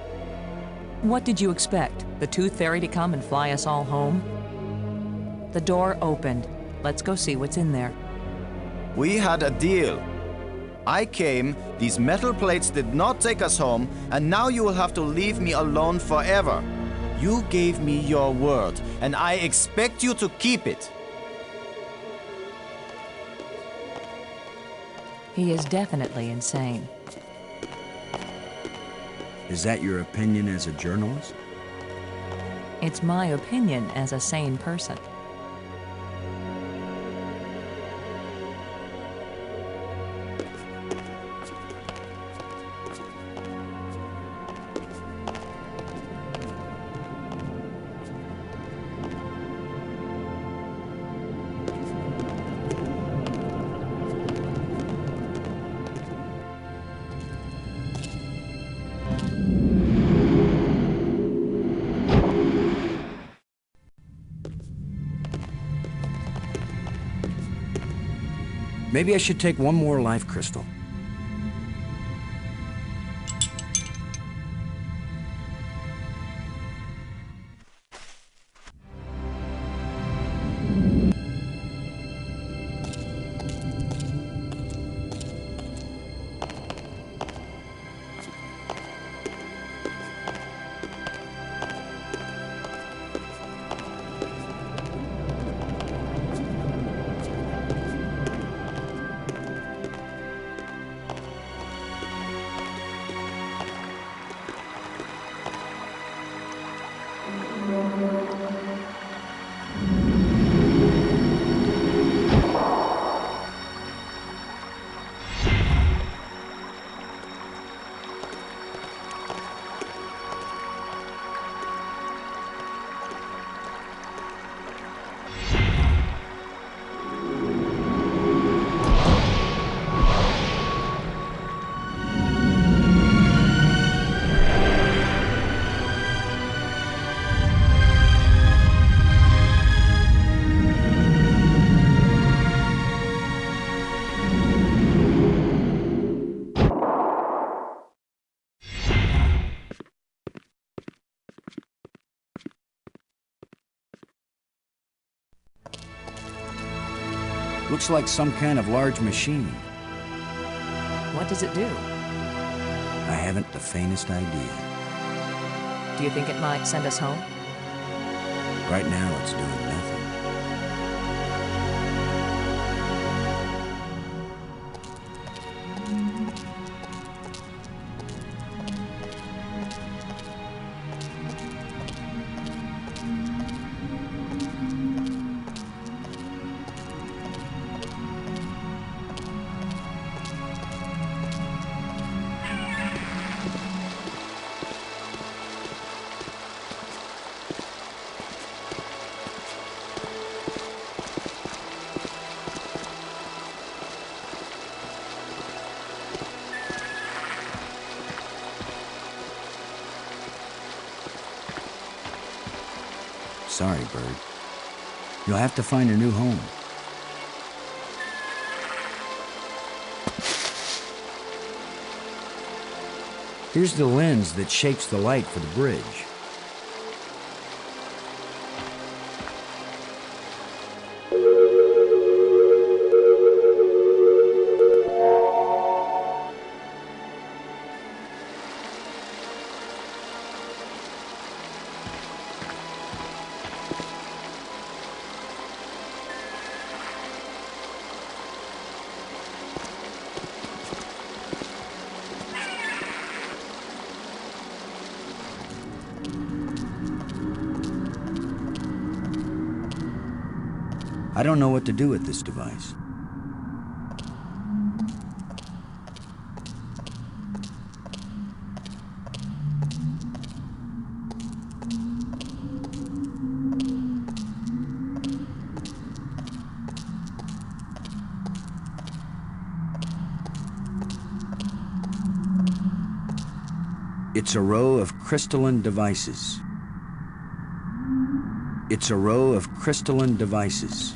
What did you expect? The Tooth Fairy to come and fly us all home? The door opened. Let's go see what's in there. We had a deal. I came, these metal plates did not take us home, and now you will have to leave me alone forever. You gave me your word, and I expect you to keep it. He is definitely insane. Is that your opinion as a journalist? It's my opinion as a sane person. Maybe I should take one more life crystal. Looks like some kind of large machine. What does it do? I haven't the faintest idea. Do you think it might send us home? Right now, it's doing nothing. Sorry, Bird. You'll have to find a new home. Here's the lens that shapes the light for the bridge. I don't know what to do with this device. It's a row of crystalline devices. It's a row of crystalline devices.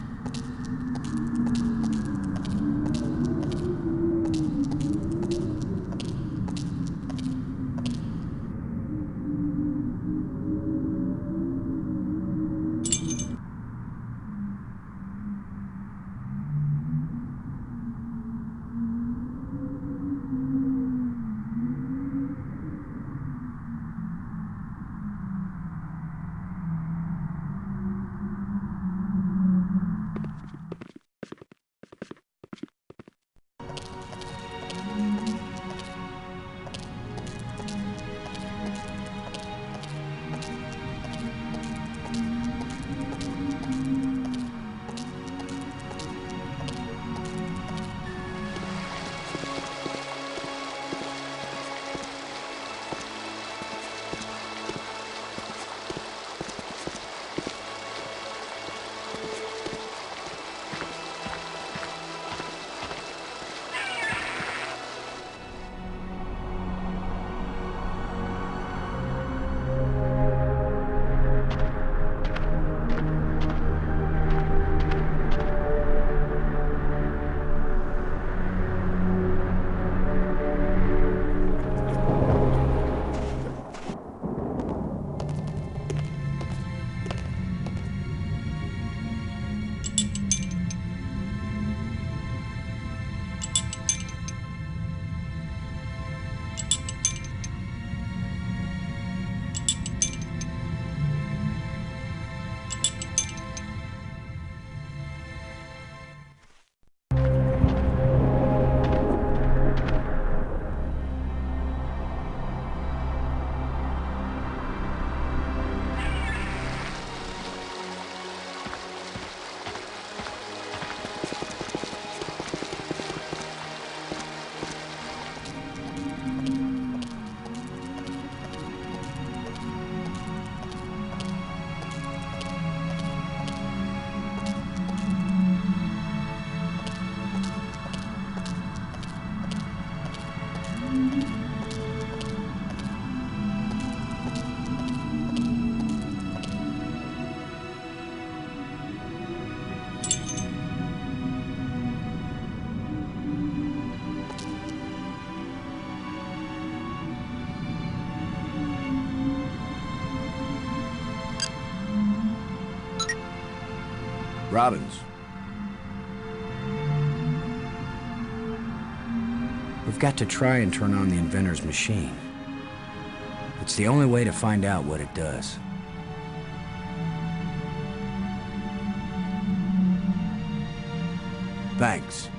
Robbins. We've got to try and turn on the inventor's machine. It's the only way to find out what it does. Thanks.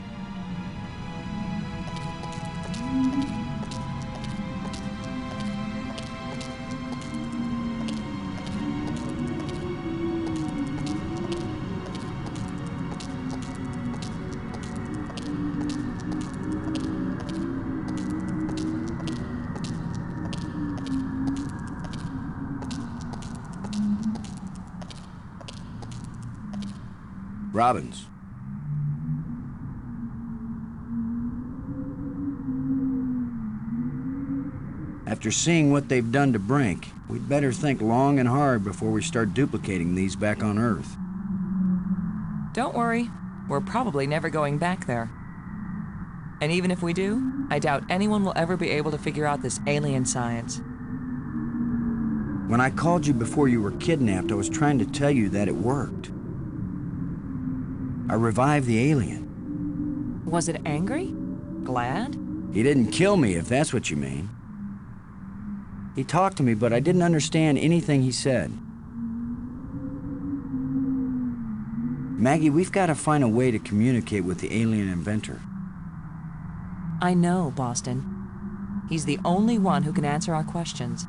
Robbins. After seeing what they've done to Brink, we'd better think long and hard before we start duplicating these back on Earth. Don't worry, we're probably never going back there. And even if we do, I doubt anyone will ever be able to figure out this alien science. When I called you before you were kidnapped, I was trying to tell you that it worked. I revived the alien. Was it angry? Glad? He didn't kill me, if that's what you mean. He talked to me, but I didn't understand anything he said. Maggie, we've got to find a way to communicate with the alien inventor. I know, Boston. He's the only one who can answer our questions.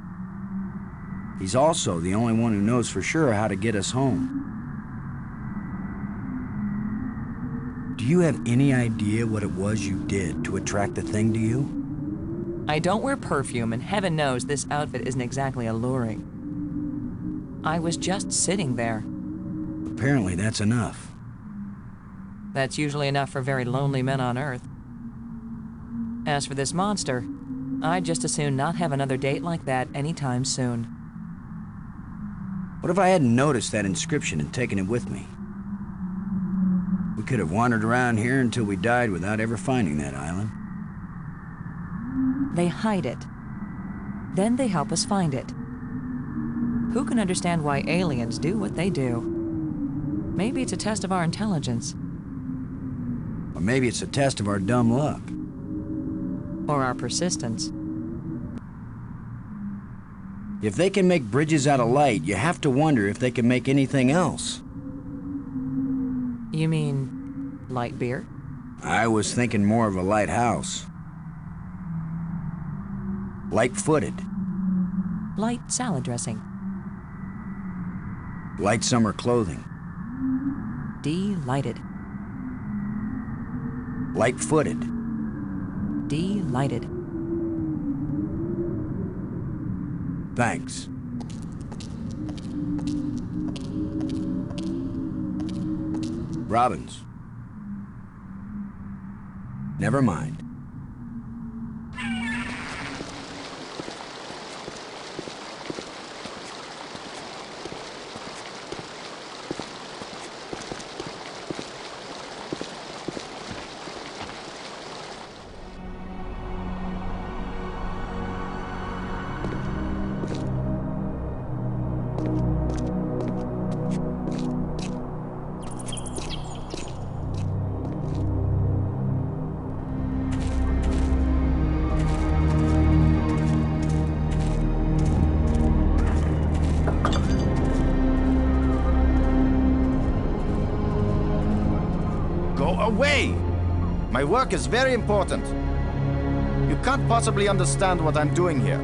He's also the only one who knows for sure how to get us home. Do you have any idea what it was you did to attract the thing to you? I don't wear perfume, and heaven knows this outfit isn't exactly alluring. I was just sitting there. Apparently that's enough. That's usually enough for very lonely men on Earth. As for this monster, I'd just as soon not have another date like that anytime soon. What if I hadn't noticed that inscription and taken it with me? We could have wandered around here until we died without ever finding that island. They hide it. Then they help us find it. Who can understand why aliens do what they do? Maybe it's a test of our intelligence. Or maybe it's a test of our dumb luck. Or our persistence. If they can make bridges out of light, you have to wonder if they can make anything else. You mean light beer? I was thinking more of a lighthouse. Light-footed. Light salad dressing. Light summer clothing. Delighted. Light-footed. Delighted. Thanks. Robbins. Never mind. Away! My work is very important. You can't possibly understand what I'm doing here.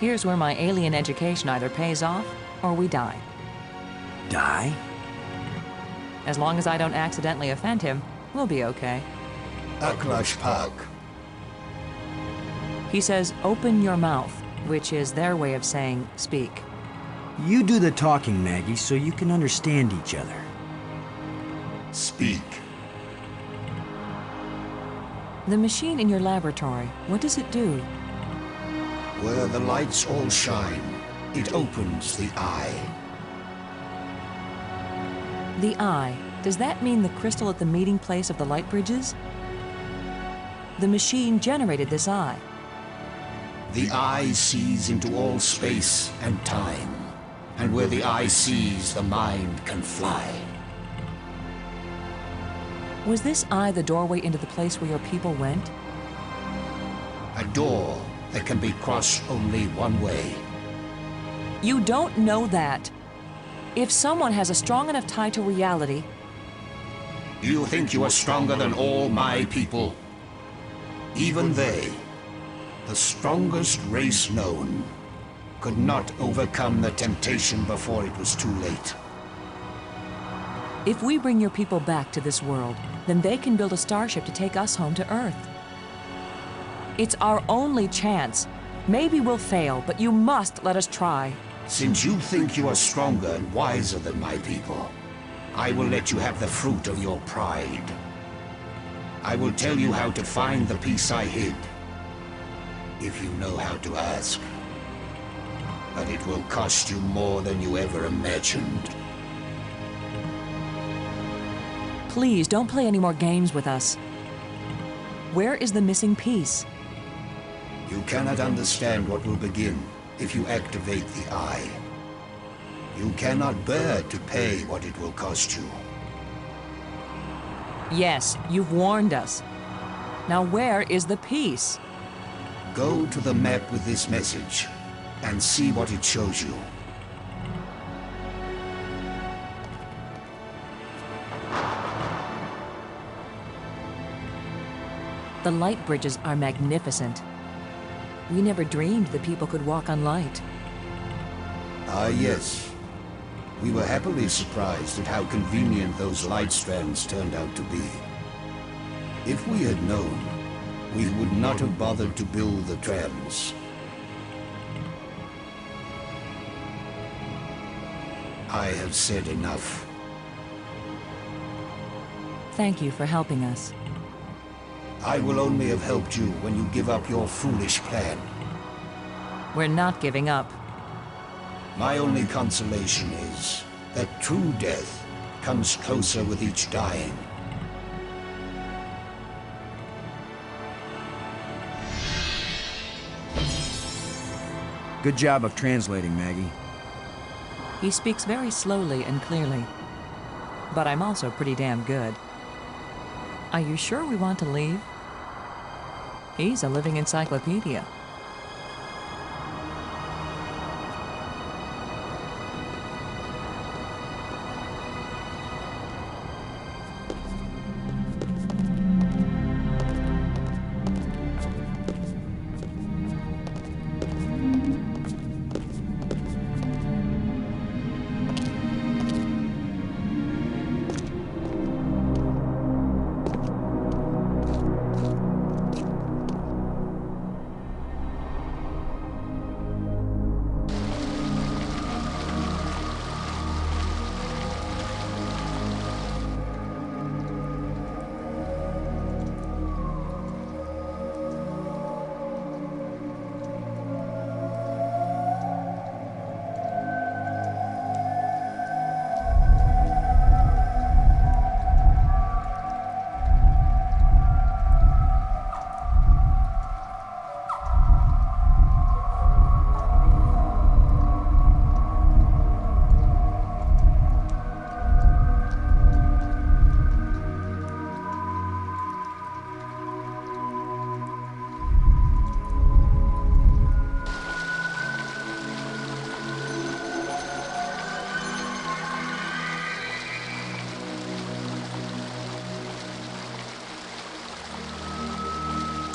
Here's where my alien education either pays off or we die. Die? As long as I don't accidentally offend him, we'll be okay. Aklash Park. He says, open your mouth, which is their way of saying speak. You do the talking, Maggie, so you can understand each other. Speak. The machine in your laboratory, what does it do? Where the lights all shine, it opens the eye. The eye, does that mean the crystal at the meeting place of the light bridges? The machine generated this eye. The eye sees into all space and time. And where the eye sees, the mind can fly. Was this eye the doorway into the place where your people went? A door that can be crossed only one way. You don't know that. If someone has a strong enough tie to reality... You think you are stronger than all my people? Even they, the strongest race known, could not overcome the temptation before it was too late. If we bring your people back to this world, then they can build a starship to take us home to Earth. It's our only chance. Maybe we'll fail, but you must let us try. Since you think you are stronger and wiser than my people, I will let you have the fruit of your pride. I will tell you how to find the piece I hid, if you know how to ask. But it will cost you more than you ever imagined. Please, don't play any more games with us. Where is the missing piece? You cannot understand what will begin if you activate the eye. You cannot bear to pay what it will cost you. Yes, you've warned us. Now where is the piece? Go to the map with this message and see what it shows you. The light bridges are magnificent. We never dreamed that people could walk on light. Ah, yes. We were happily surprised at how convenient those light strands turned out to be. If we had known, we would not have bothered to build the trams. I have said enough. Thank you for helping us. I will only have helped you when you give up your foolish plan. We're not giving up. My only consolation is that true death comes closer with each dying. Good job of translating, Maggie. He speaks very slowly and clearly. But I'm also pretty damn good. Are you sure we want to leave? He's a living encyclopedia.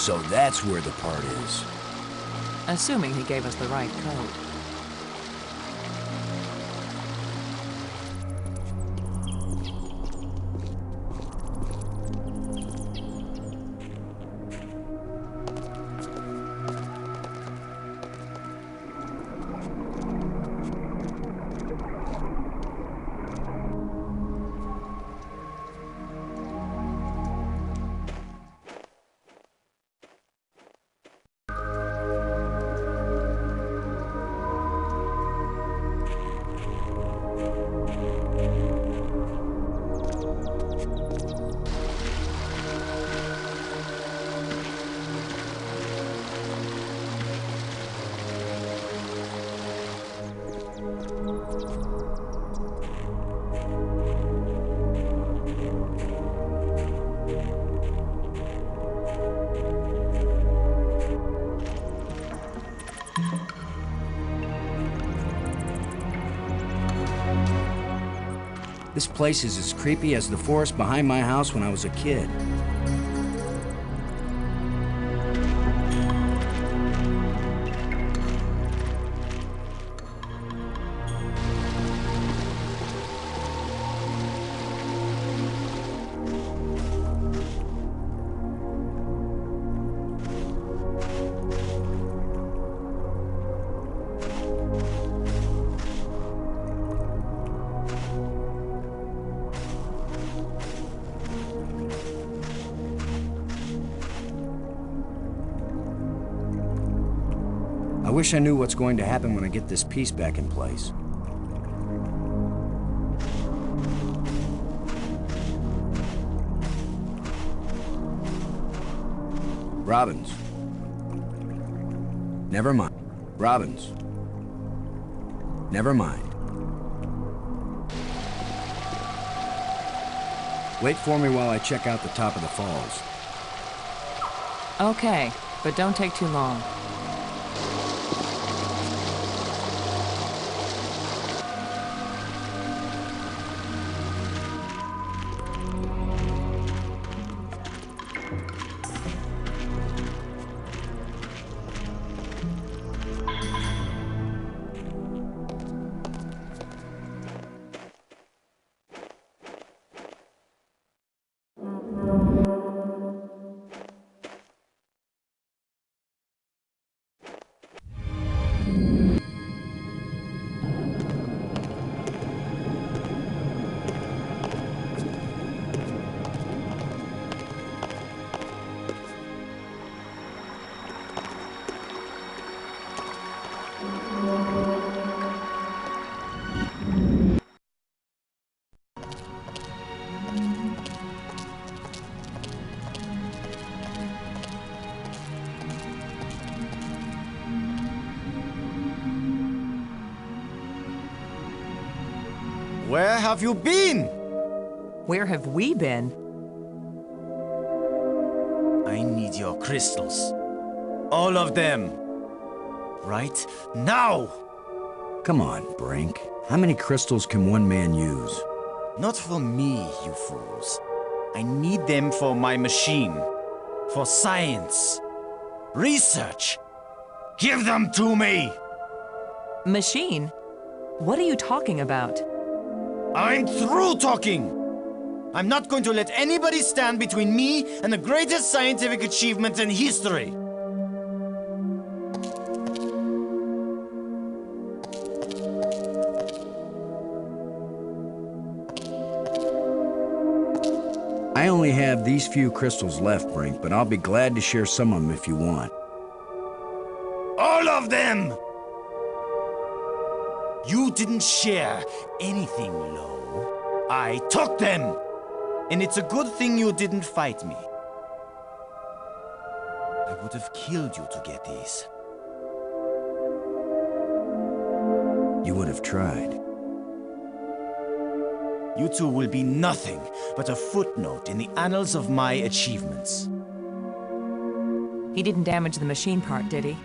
So that's where the part is. Assuming he gave us the right code. This place is as creepy as the forest behind my house when I was a kid. I wish I knew what's going to happen when I get this piece back in place. Robbins. Never mind. Robbins. Never mind. Wait for me while I check out the top of the falls. Okay, but don't take too long. Where have you been? Where have we been? I need your crystals. All of them. Right now! Come on, Brink. How many crystals can one man use? Not for me, you fools. I need them for my machine. For science. Research. Give them to me! Machine? What are you talking about? I'm through talking! I'm not going to let anybody stand between me and the greatest scientific achievement in history! I only have these few crystals left, Brink, but I'll be glad to share some of them if you want. All of them! You didn't share anything, Lo. I took them! And it's a good thing you didn't fight me. I would have killed you to get these. You would have tried. You two will be nothing but a footnote in the annals of my achievements. He didn't damage the machine part, did he?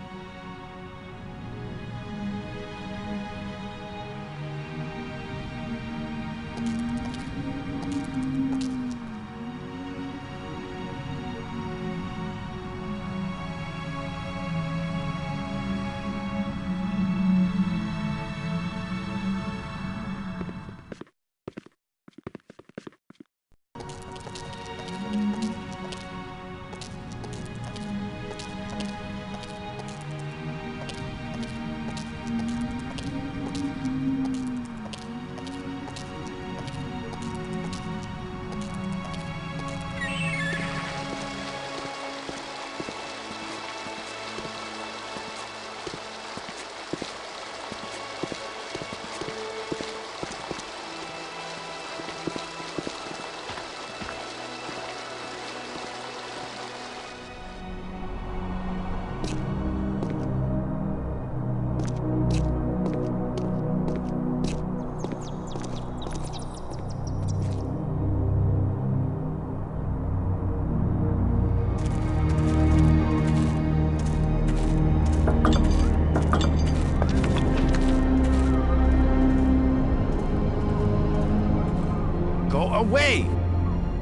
Go away!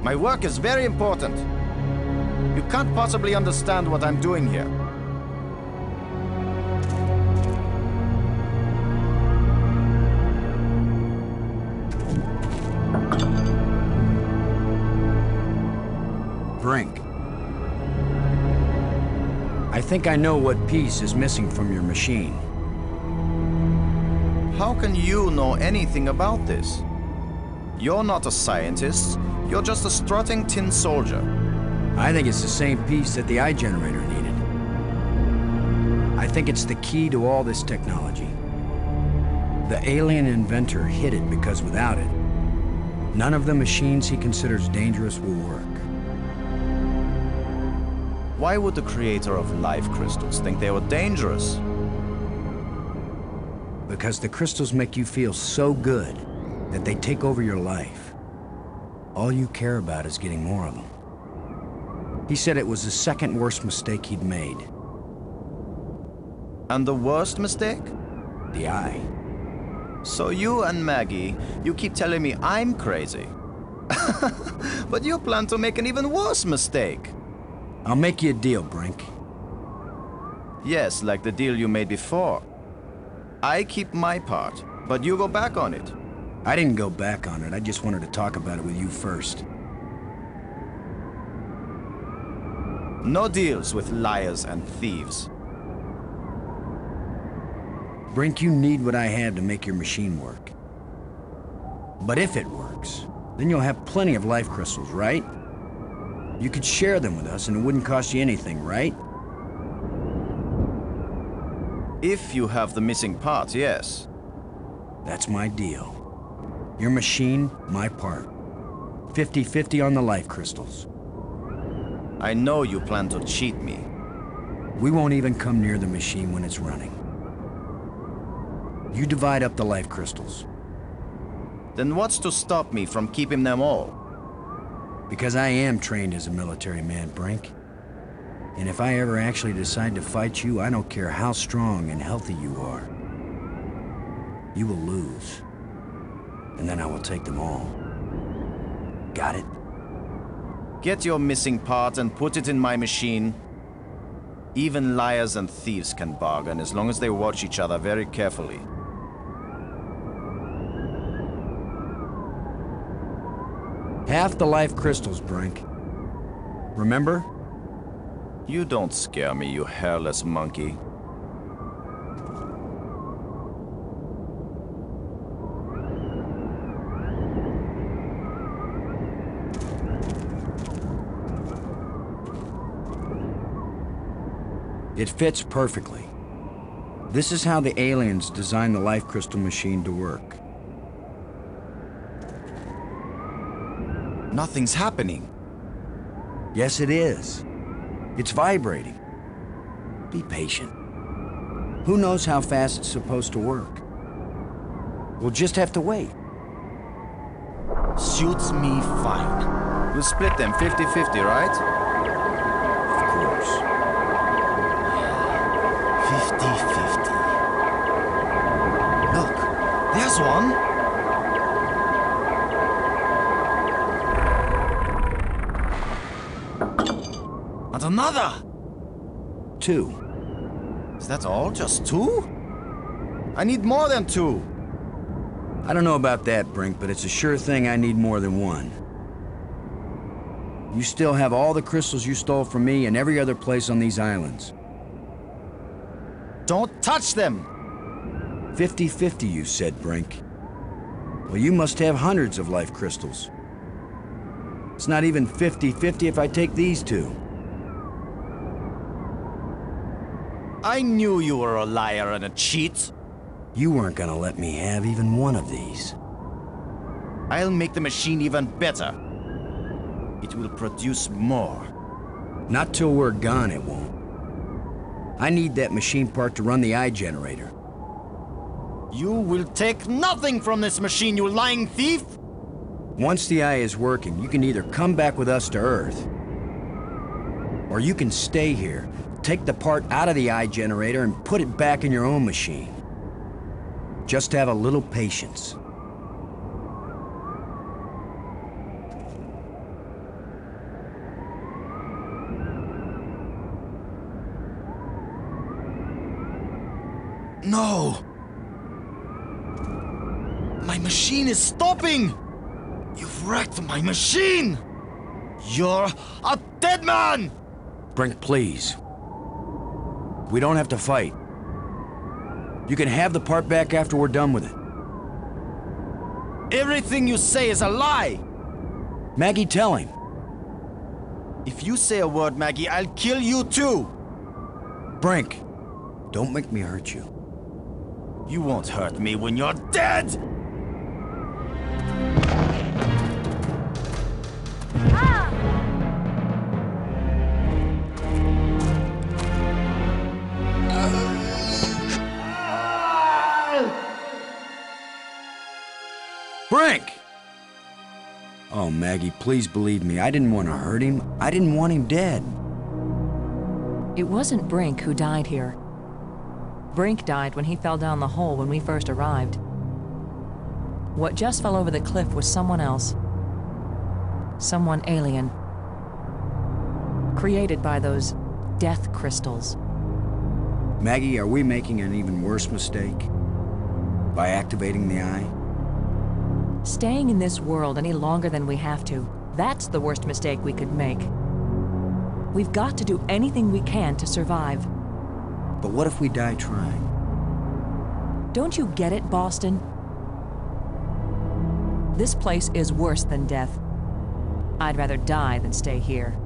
My work is very important. You can't possibly understand what I'm doing here. Brink. I think I know what piece is missing from your machine. How can you know anything about this? You're not a scientist. You're just a strutting tin soldier. I think it's the same piece that the eye generator needed. I think it's the key to all this technology. The alien inventor hid it because without it, none of the machines he considers dangerous will work. Why would the creator of life crystals think they were dangerous? Because the crystals make you feel so good that they take over your life. All you care about is getting more of them. He said it was the second worst mistake he'd made. And the worst mistake? The eye. So you and Maggie, you keep telling me I'm crazy. But you plan to make an even worse mistake. I'll make you a deal, Brink. Yes, like the deal you made before. I keep my part, but you go back on it. I didn't go back on it. I just wanted to talk about it with you first. No deals with liars and thieves. Brink, you need what I have to make your machine work. But if it works, then you'll have plenty of life crystals, right? You could share them with us and it wouldn't cost you anything, right? If you have the missing part, yes. That's my deal. Your machine, my part. 50-50 on the life crystals. I know you plan to cheat me. We won't even come near the machine when it's running. You divide up the life crystals. Then what's to stop me from keeping them all? Because I am trained as a military man, Brink. And if I ever actually decide to fight you, I don't care how strong and healthy you are. You will lose. And then I will take them all. Got it? Get your missing part and put it in my machine. Even liars and thieves can bargain as long as they watch each other very carefully. Half the life crystals, Brink. Remember? You don't scare me, you hairless monkey. It fits perfectly. This is how the aliens designed the life crystal machine to work. Nothing's happening. Yes, it is. It's vibrating. Be patient. Who knows how fast it's supposed to work? We'll just have to wait. Suits me fine. We'll split them 50-50, right? Of course. 50-50. Look, there's one. And another! 2. Is that all? Just 2? I need more than 2. I don't know about that, Brink, but it's a sure thing I need more than 1. You still have all the crystals you stole from me and every other place on these islands. Don't touch them! 50-50, you said, Brink. Well, you must have hundreds of life crystals. It's not even 50-50 if I take these 2. I knew you were a liar and a cheat. You weren't gonna let me have even one of these. I'll make the machine even better. It will produce more. Not till we're gone, it won't. I need that machine part to run the eye generator. You will take nothing from this machine, you lying thief! Once the eye is working, you can either come back with us to Earth, or you can stay here, take the part out of the eye generator and put it back in your own machine. Just have a little patience. No! My machine is stopping! You've wrecked my machine! You're a dead man! Brink, please. We don't have to fight. You can have the part back after we're done with it. Everything you say is a lie! Maggie, tell him. If you say a word, Maggie, I'll kill you too! Brink, don't make me hurt you. You won't hurt me when you're dead! Brink! Oh, Maggie, please believe me. I didn't want to hurt him. I didn't want him dead. It wasn't Brink who died here. Brink died when he fell down the hole when we first arrived. What just fell over the cliff was someone else. Someone alien. Created by those death crystals. Maggie, are we making an even worse mistake? By activating the eye? Staying in this world any longer than we have to, that's the worst mistake we could make. We've got to do anything we can to survive. But what if we die trying? Don't you get it, Boston? This place is worse than death. I'd rather die than stay here.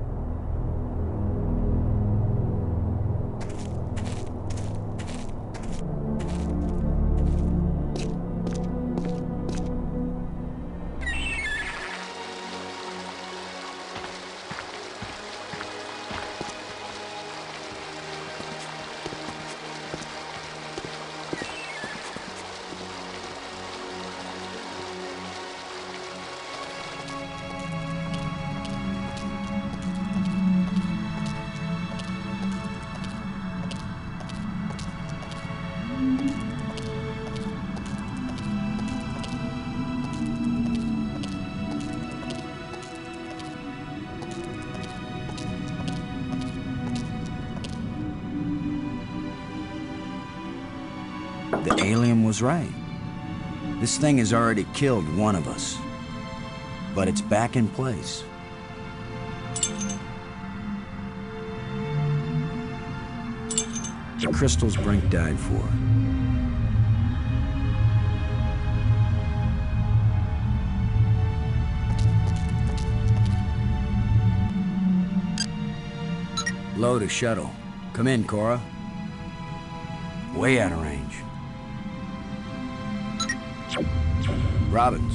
The alien was right. This thing has already killed one of us. But it's back in place. The crystals Brink died for. Load a shuttle. Come in, Cora. Way out of range. Robbins.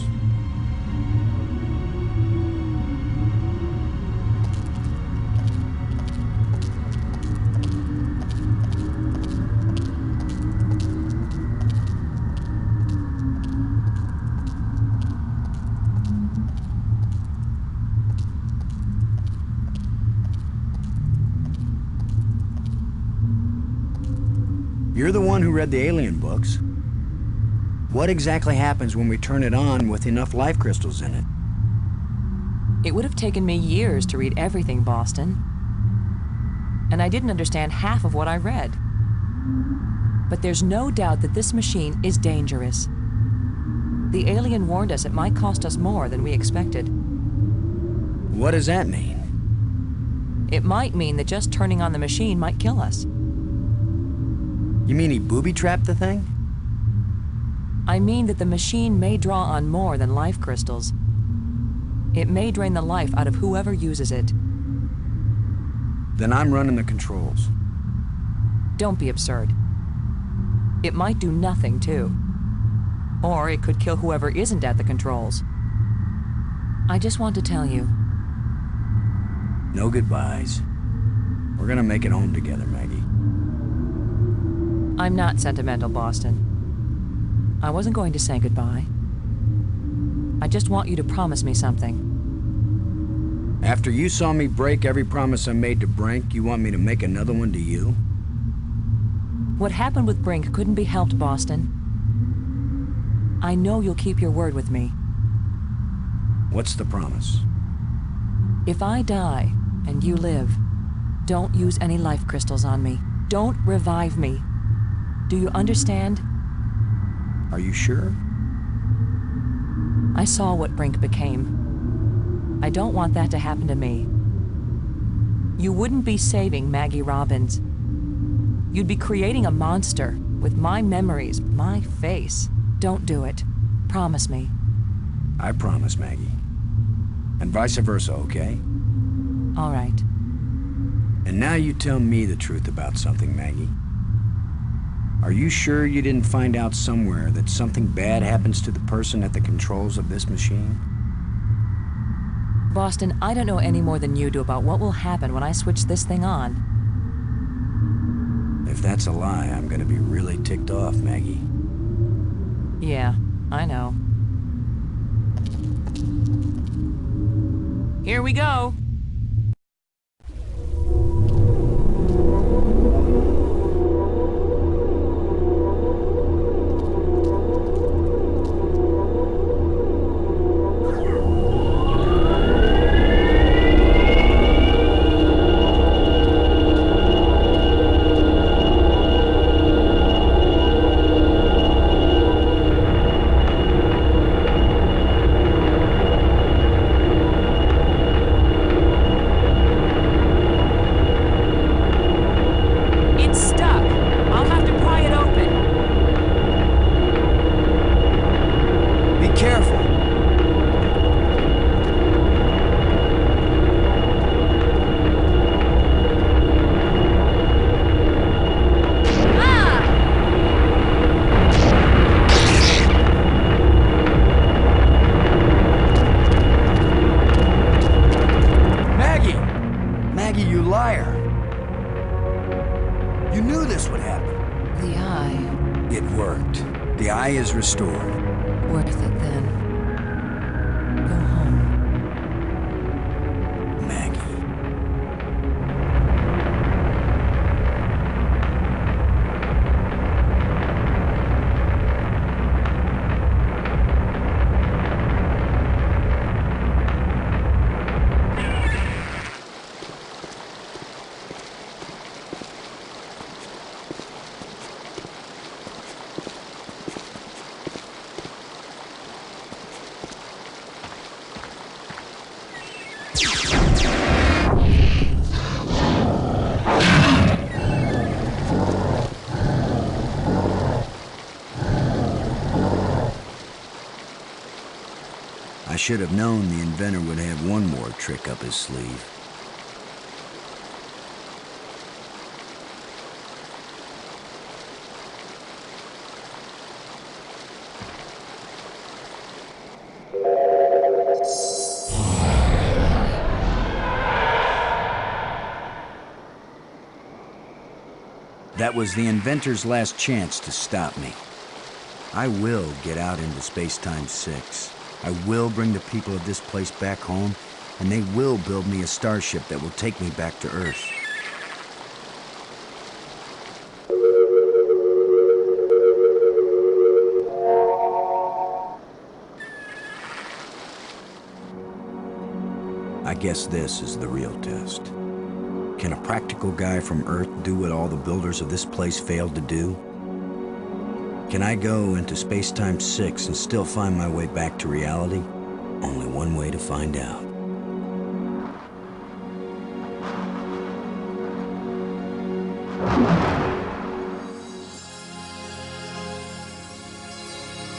You're the one who read the alien books. What exactly happens when we turn it on with enough life crystals in it? It would have taken me years to read everything, Boston. And I didn't understand half of what I read. But there's no doubt that this machine is dangerous. The alien warned us it might cost us more than we expected. What does that mean? It might mean that just turning on the machine might kill us. You mean he booby-trapped the thing? I mean that the machine may draw on more than life crystals. It may drain the life out of whoever uses it. Then I'm running the controls. Don't be absurd. It might do nothing, too. Or it could kill whoever isn't at the controls. I just want to tell you. No goodbyes. We're gonna make it home together, Maggie. I'm not sentimental, Boston. I wasn't going to say goodbye. I just want you to promise me something. After you saw me break every promise I made to Brink, you want me to make another one to you? What happened with Brink couldn't be helped, Boston. I know you'll keep your word with me. What's the promise? If I die and you live, don't use any life crystals on me. Don't revive me. Do you understand? Are you sure? I saw what Brink became. I don't want that to happen to me. You wouldn't be saving Maggie Robbins. You'd be creating a monster with my memories, my face. Don't do it. Promise me. I promise, Maggie. And vice versa, okay? All right. And now you tell me the truth about something, Maggie. Are you sure you didn't find out somewhere that something bad happens to the person at the controls of this machine? Boston, I don't know any more than you do about what will happen when I switch this thing on. If that's a lie, I'm gonna be really ticked off, Maggie. Yeah, I know. Here we go. Is restored. Worth it then. Go home. Maggie. I should have known the inventor would have one more trick up his sleeve. That was the inventor's last chance to stop me. I will get out into Space-Time 6. I will bring the people of this place back home, and they will build me a starship that will take me back to Earth. I guess this is the real test. Can a practical guy from Earth do what all the builders of this place failed to do? Can I go into Space-Time 6 and still find my way back to reality? Only one way to find out.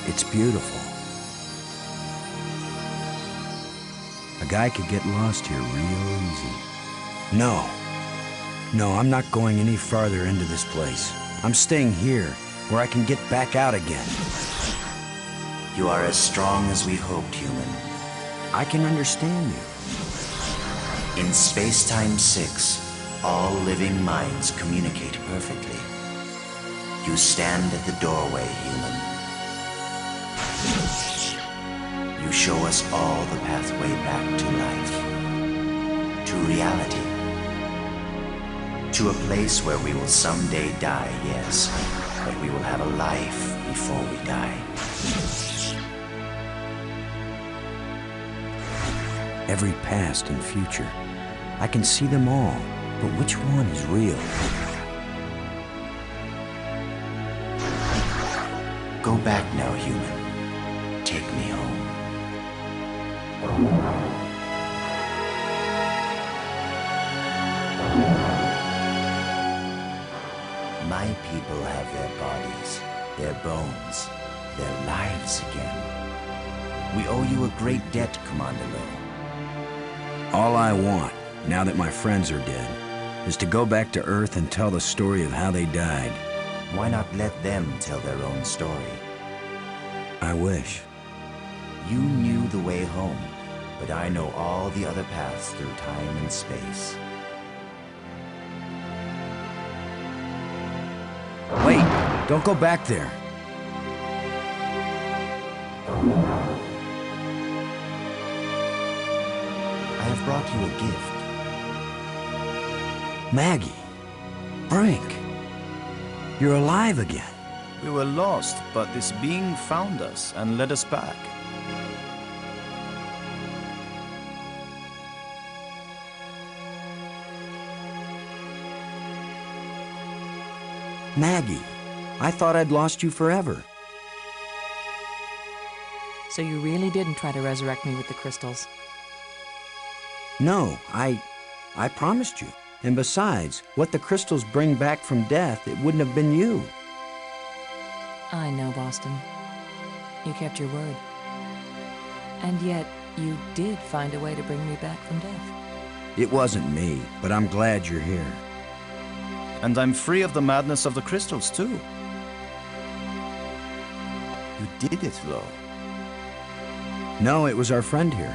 It's beautiful. A guy could get lost here real easy. No, I'm not going any farther into this place. I'm staying here, where I can get back out again. You are as strong as we hoped, human. I can understand you. In Space-Time 6, all living minds communicate perfectly. You stand at the doorway, human. You show us all the pathway back to life. to reality. To a place where we will someday die, yes, but we will have a life before we die. Every past and future. I can see them all, but which one is real? Go back now, human. Take me home. My people have their bodies, their bones, their lives again. We owe you a great debt, Commander Lowe. All I want, now that my friends are dead, is to go back to Earth and tell the story of how they died. Why not let them tell their own story? I wish. You knew the way home, but I know all the other paths through time and space. Wait! Don't go back there! I have brought you a gift. Maggie! Brink! You're alive again. We were lost, but this being found us and led us back. Maggie, I thought I'd lost you forever. So you really didn't try to resurrect me with the crystals? No, I promised you. And besides, what the crystals bring back from death, it wouldn't have been you. I know, Boston. You kept your word. And yet, you did find a way to bring me back from death. It wasn't me, but I'm glad you're here. And I'm free of the madness of the crystals, too. You did it, though. No, it was our friend here.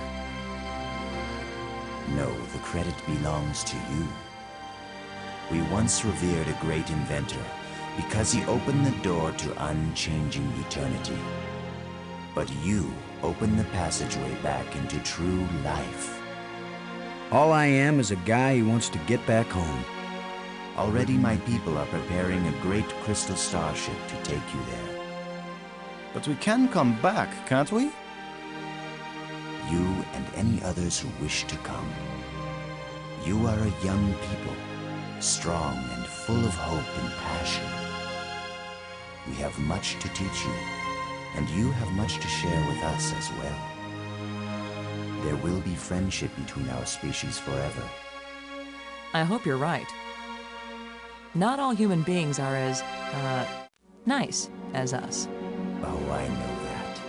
No, the credit belongs to you. We once revered a great inventor because he opened the door to unchanging eternity. But you opened the passageway back into true life. All I am is a guy who wants to get back home. Already my people are preparing a great crystal starship to take you there. But we can come back, can't we? You and any others who wish to come. You are a young people, strong and full of hope and passion. We have much to teach you, and you have much to share with us as well. There will be friendship between our species forever. I hope you're right. Not all human beings are as, nice as us. Oh, I know that.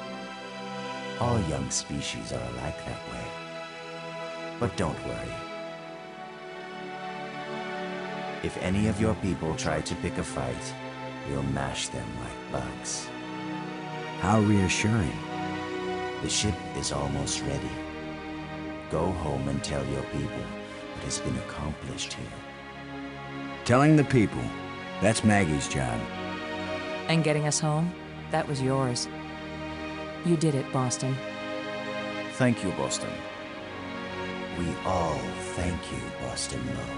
All young species are alike that way. But don't worry. If any of your people try to pick a fight, we'll mash them like bugs. How reassuring. The ship is almost ready. Go home and tell your people what has been accomplished here. Telling the people, that's Maggie's job. And getting us home, that was yours. You did it, Boston. Thank you, Boston. We all thank you, Boston Lowe.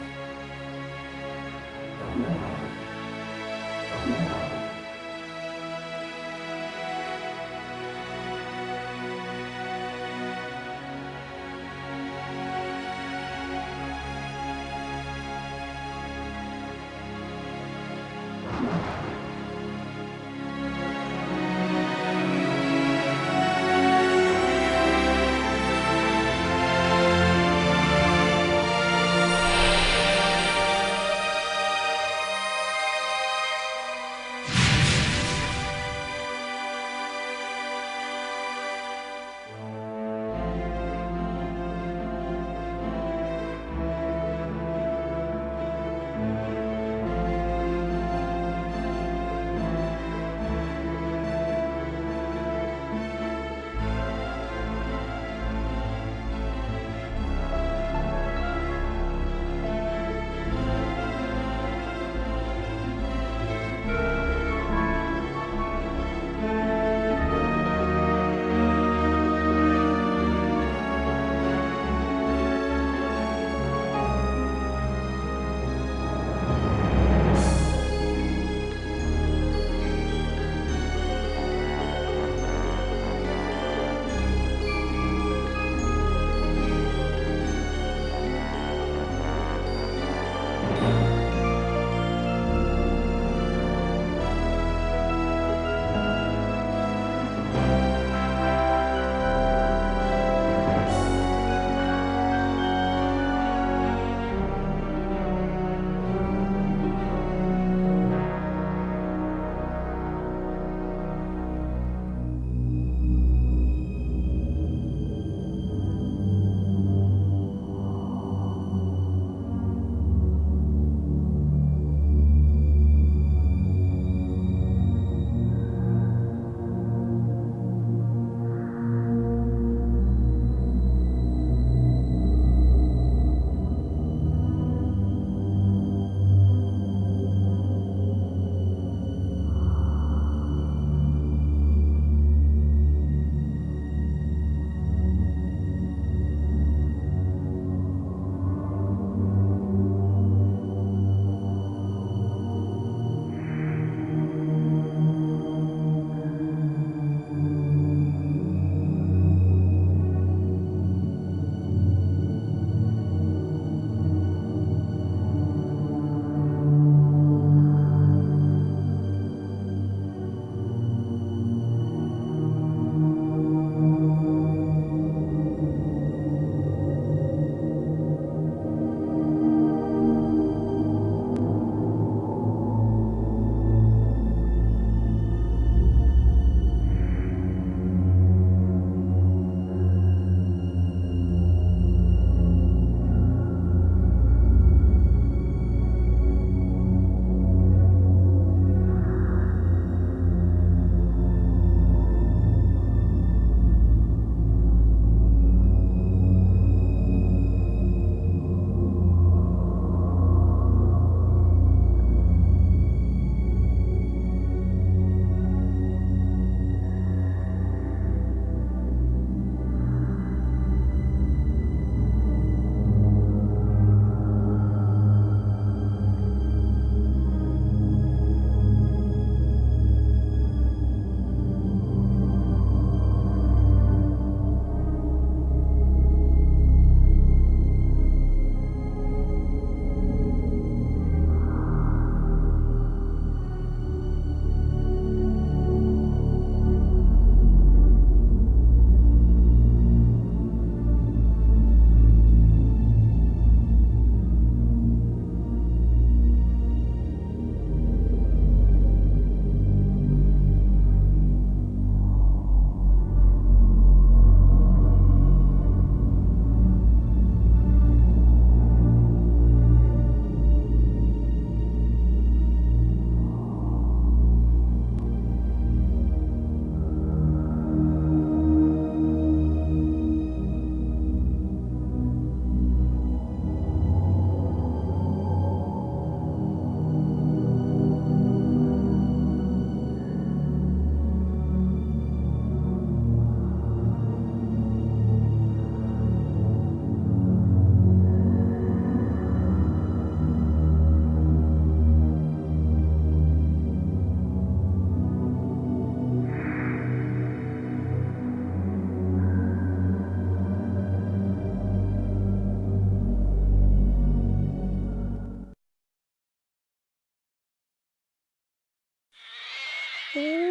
Ooh.